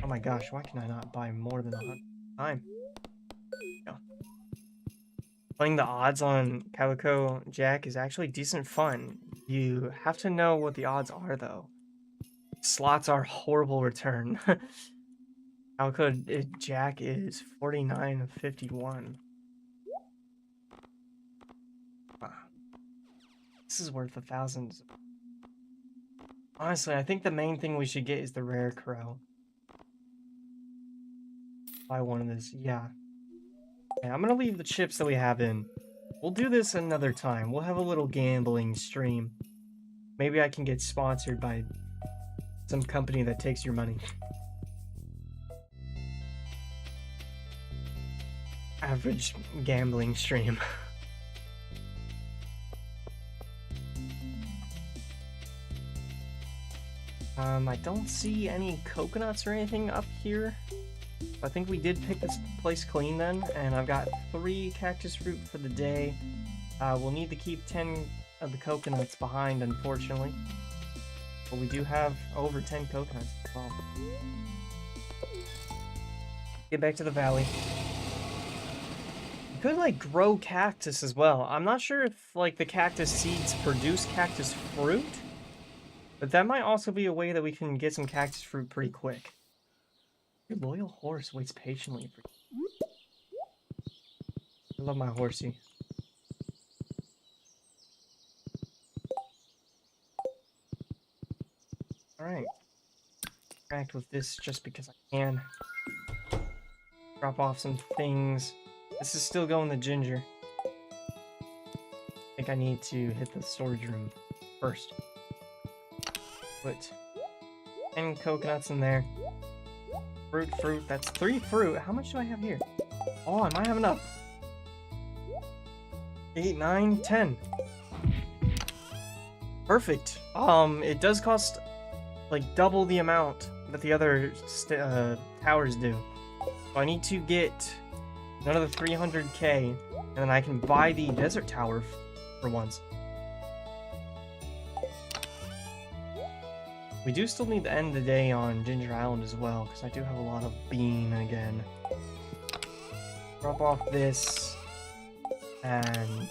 Oh my gosh, why can I not buy more than 100 time? No. Playing the odds on Calico Jack is actually decent fun. You have to know what the odds are though. Slots are horrible return. Calico Jack is 49 of 51. Wow. This is worth 1,000. Honestly, I think the main thing we should get is the rare crow. Buy one of these, yeah. Okay, I'm gonna leave the chips that we have in. We'll do this another time. We'll have a little gambling stream. Maybe I can get sponsored by some company that takes your money. Average gambling stream. I don't see any coconuts or anything up here. I think we did pick this place clean then, and I've got 3 cactus fruit for the day. We'll need to keep 10 of the coconuts behind, unfortunately. But we do have over 10 coconuts as well. Get back to the valley. You could, like, grow cactus as well. I'm not sure if, like, the cactus seeds produce cactus fruit, but that might also be a way that we can get some cactus fruit pretty quick. Your loyal horse waits patiently for you. I love my horsey. Alright. Interact with this just because I can. Drop off some things. This is still going to Ginger. I think I need to hit the storage room first. Put 10 coconuts in there. Fruit, that's 3 fruit. How much do I have here? Oh, I might have enough. 8, 9, 10. Perfect. It does cost like double the amount that the other towers do. So I need to get another 300k, and then I can buy the desert tower for once. We do still need to end the day on Ginger Island as well, because I do have a lot of bean again. Drop off this, and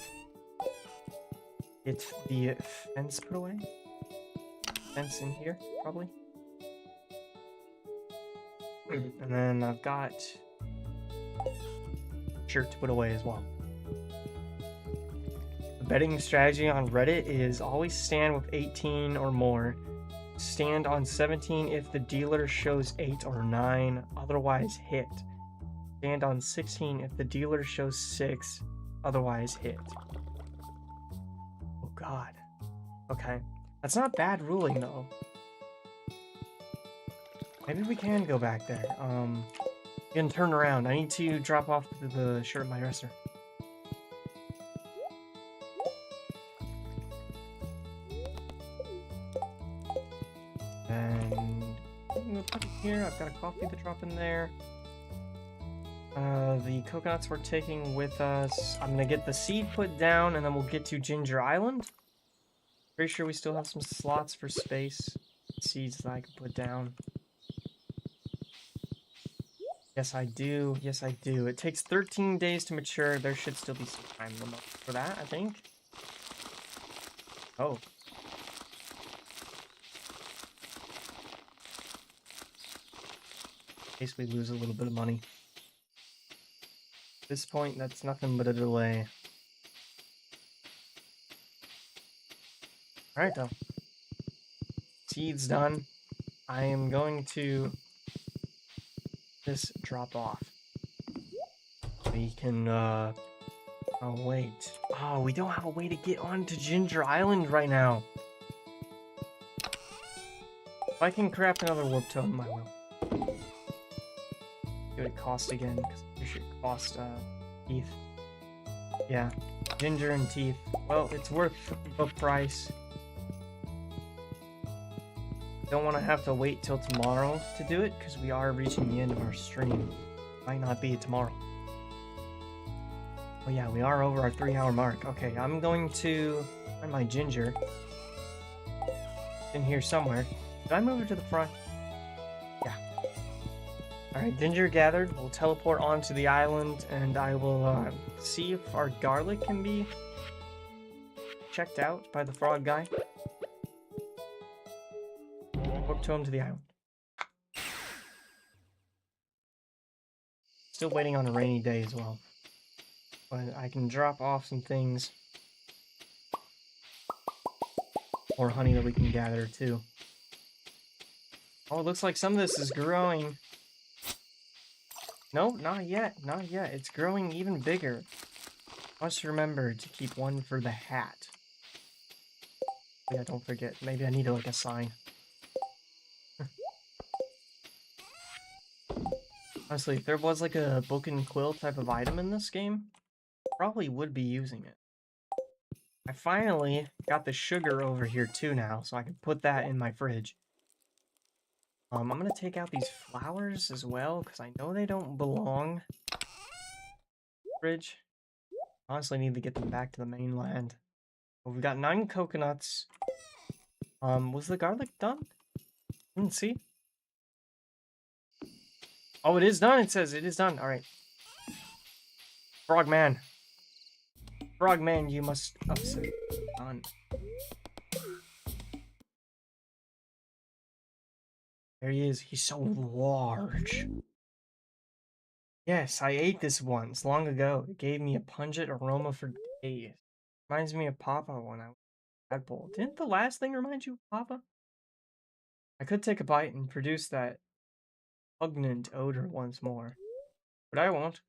get the fence put away. Fence in here, probably. And then I've got shirt to put away as well. The betting strategy on Reddit is always stand with 18 or more. Stand on 17 if the dealer shows 8 or 9, otherwise hit. Stand on 16 if the dealer shows 6, otherwise hit. Oh god. Okay. That's not bad ruling though. Maybe we can go back there. We can turn around. I need to drop off the shirt in my dresser. And I'm gonna put it here. I've got a coffee to drop in there. The coconuts we're taking with us. I'm gonna get the seed put down, and then we'll get to Ginger Island. Pretty sure we still have some slots for space. Seeds that I can put down. Yes, I do. Yes, I do. It takes 13 days to mature. There should still be some time limit for that, I think. Oh. In case we lose a little bit of money. At this point, that's nothing but a delay. Alright, though. Seeds done. I am going to just drop off. We can, oh, wait. Oh, we don't have a way to get onto Ginger Island right now. If I can craft another warp totem, I will. See what it costs again, because it should cost, teeth. Yeah, ginger and teeth. Well, it's worth the price. Don't want to have to wait till tomorrow to do it, because we are reaching the end of our stream. Might not be tomorrow. Oh yeah, we are over our 3-hour mark. Okay, I'm going to find my ginger. It's in here somewhere. Did I move it to the front? Yeah. Alright, ginger gathered. We'll teleport onto the island, and I will see if our garlic can be checked out by the frog guy. Warp totem to the island. Still waiting on a rainy day as well. But I can drop off some things. Or honey that we can gather too. Oh, it looks like some of this is growing. No, not yet. Not yet. It's growing even bigger. Must remember to keep one for the hat. Yeah, don't forget. Maybe I need like a sign. Honestly, if there was like a book and quill type of item in this game, probably would be using it. I finally got the sugar over here too now, so I can put that in my fridge. I'm gonna take out these flowers as well, because I know they don't belong in the fridge. Honestly, I need to get them back to the mainland. Well, we've got 9 coconuts. Was the garlic done? Didn't see. Oh, it is done. It says it is done. All right. Frogman. Frogman, you must upset. Done. There he is. He's so large. Yes, I ate this once, long ago. It gave me a pungent aroma for days. Reminds me of Papa when I was at Tadpole. Didn't the last thing remind you of Papa? I could take a bite and produce that pungent odor once more. But I won't.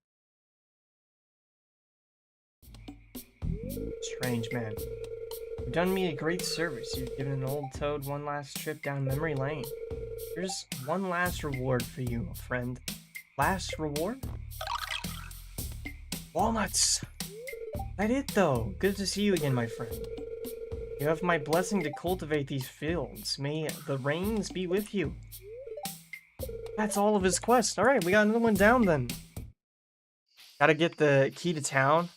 Strange man. You've done me a great service. You've given an old toad one last trip down memory lane. Here's one last reward for you, friend. Last reward? Walnuts! That it, though. Good to see you again, my friend. You have my blessing to cultivate these fields. May the rains be with you. That's all of his quests. Alright, we got another one down then. Gotta get the key to town.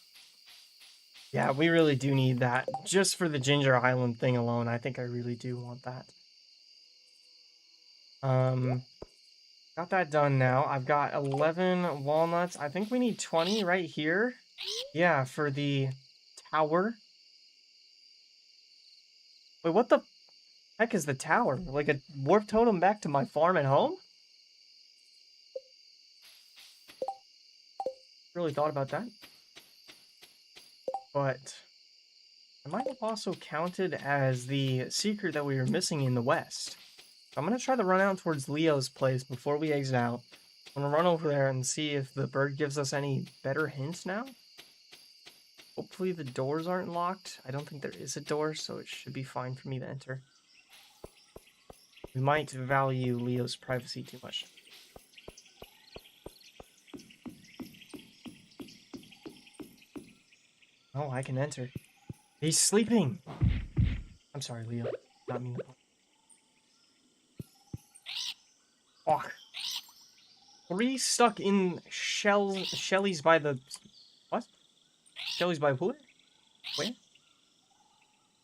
Yeah, we really do need that. Just for the Ginger Island thing alone, I think I really do want that. Got that done now. I've got 11 walnuts. I think we need 20 right here. Yeah, for the tower. Wait, what the heck is the tower? Like a warp totem back to my farm at home? Really thought about that. But I might have also counted as the secret that we were missing in the west. I'm going to try to run out towards Leo's place before we exit out. I'm going to run over there and see if the bird gives us any better hints now. Hopefully the doors aren't locked. I don't think there is a door, so it should be fine for me to enter. We might value Leo's privacy too much. Oh, I can enter. He's sleeping! I'm sorry, Leo. Not me. Oh. 3 stuck in Shelly's by the... What? Shelly's by who? Where?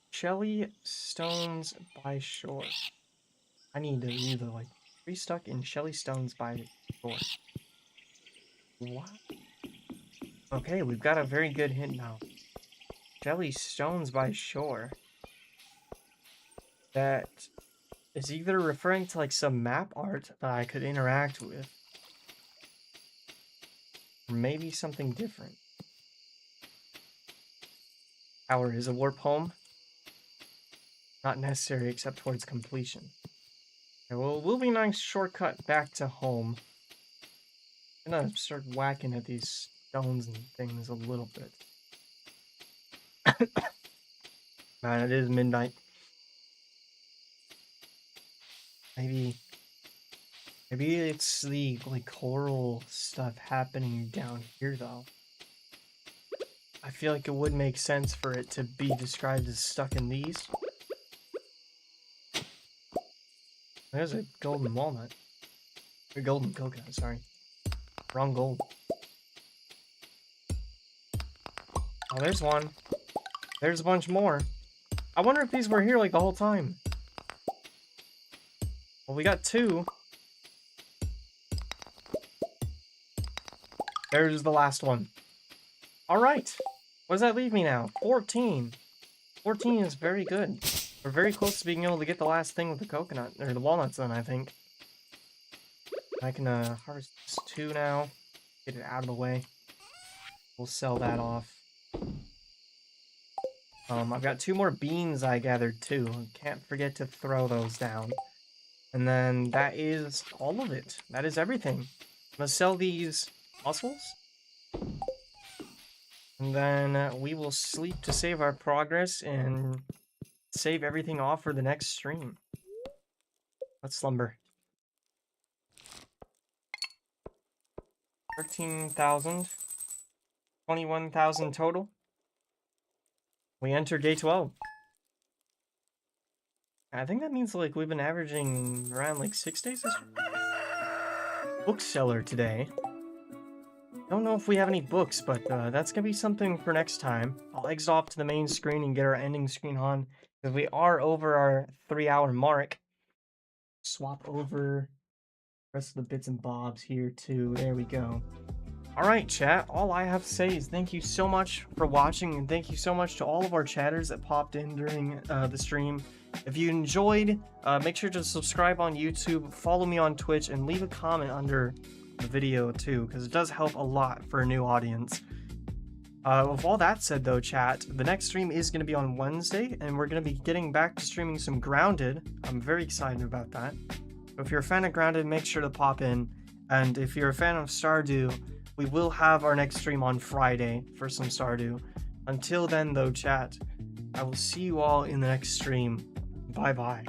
Shelly Stones by Shore. I need to either, like, 3 stuck in Shelly Stones by Shore. What? Okay, we've got a very good hint now. Shelly Stones by Shore. That is either referring to, like, some map art that I could interact with. Or maybe something different. Tower is a warp home. Not necessary except towards completion. Okay, well, it will be a nice shortcut back to home. I'm gonna start whacking at these stones and things a little bit. Man, it is midnight. Maybe it's the, like, coral stuff happening down here, though. I feel like it would make sense for it to be described as stuck in these. There's a golden walnut. A golden coconut, sorry. Wrong gold. Oh, there's one. There's a bunch more. I wonder if these were here, like, the whole time. Well, we got 2. There's the last one. Alright. What does that leave me now? 14. 14 is very good. We're very close to being able to get the last thing with the coconut, or the walnuts then, I think. I can harvest 2 now. Get it out of the way. We'll sell that off. I've got 2 more beans I gathered too. Can't forget to throw those down. And then that is all of it. That is everything. I'm gonna sell these mussels. And then we will sleep to save our progress and save everything off for the next stream. Let's slumber. 13,000. 21,000 total. We enter day 12. I think that means, like, we've been averaging around, like, 6 days this bookseller today. Don't know if we have any books, but that's gonna be something for next time. I'll exit off to the main screen and get our ending screen on, because we are over our 3-hour mark. Swap over the rest of the bits and bobs here too. There we go. Alright, chat, all I have to say is thank you so much for watching, and thank you so much to all of our chatters that popped in during the stream. If you enjoyed, make sure to subscribe on YouTube, follow me on Twitch, and leave a comment under the video too, because it does help a lot for a new audience. With all that said though, chat, the next stream is going to be on Wednesday, and we're going to be getting back to streaming some Grounded. I'm very excited about that. If you're a fan of Grounded, make sure to pop in, and if you're a fan of Stardew, we will have our next stream on Friday for some Stardew. Until then though, chat, I will see you all in the next stream. Bye bye.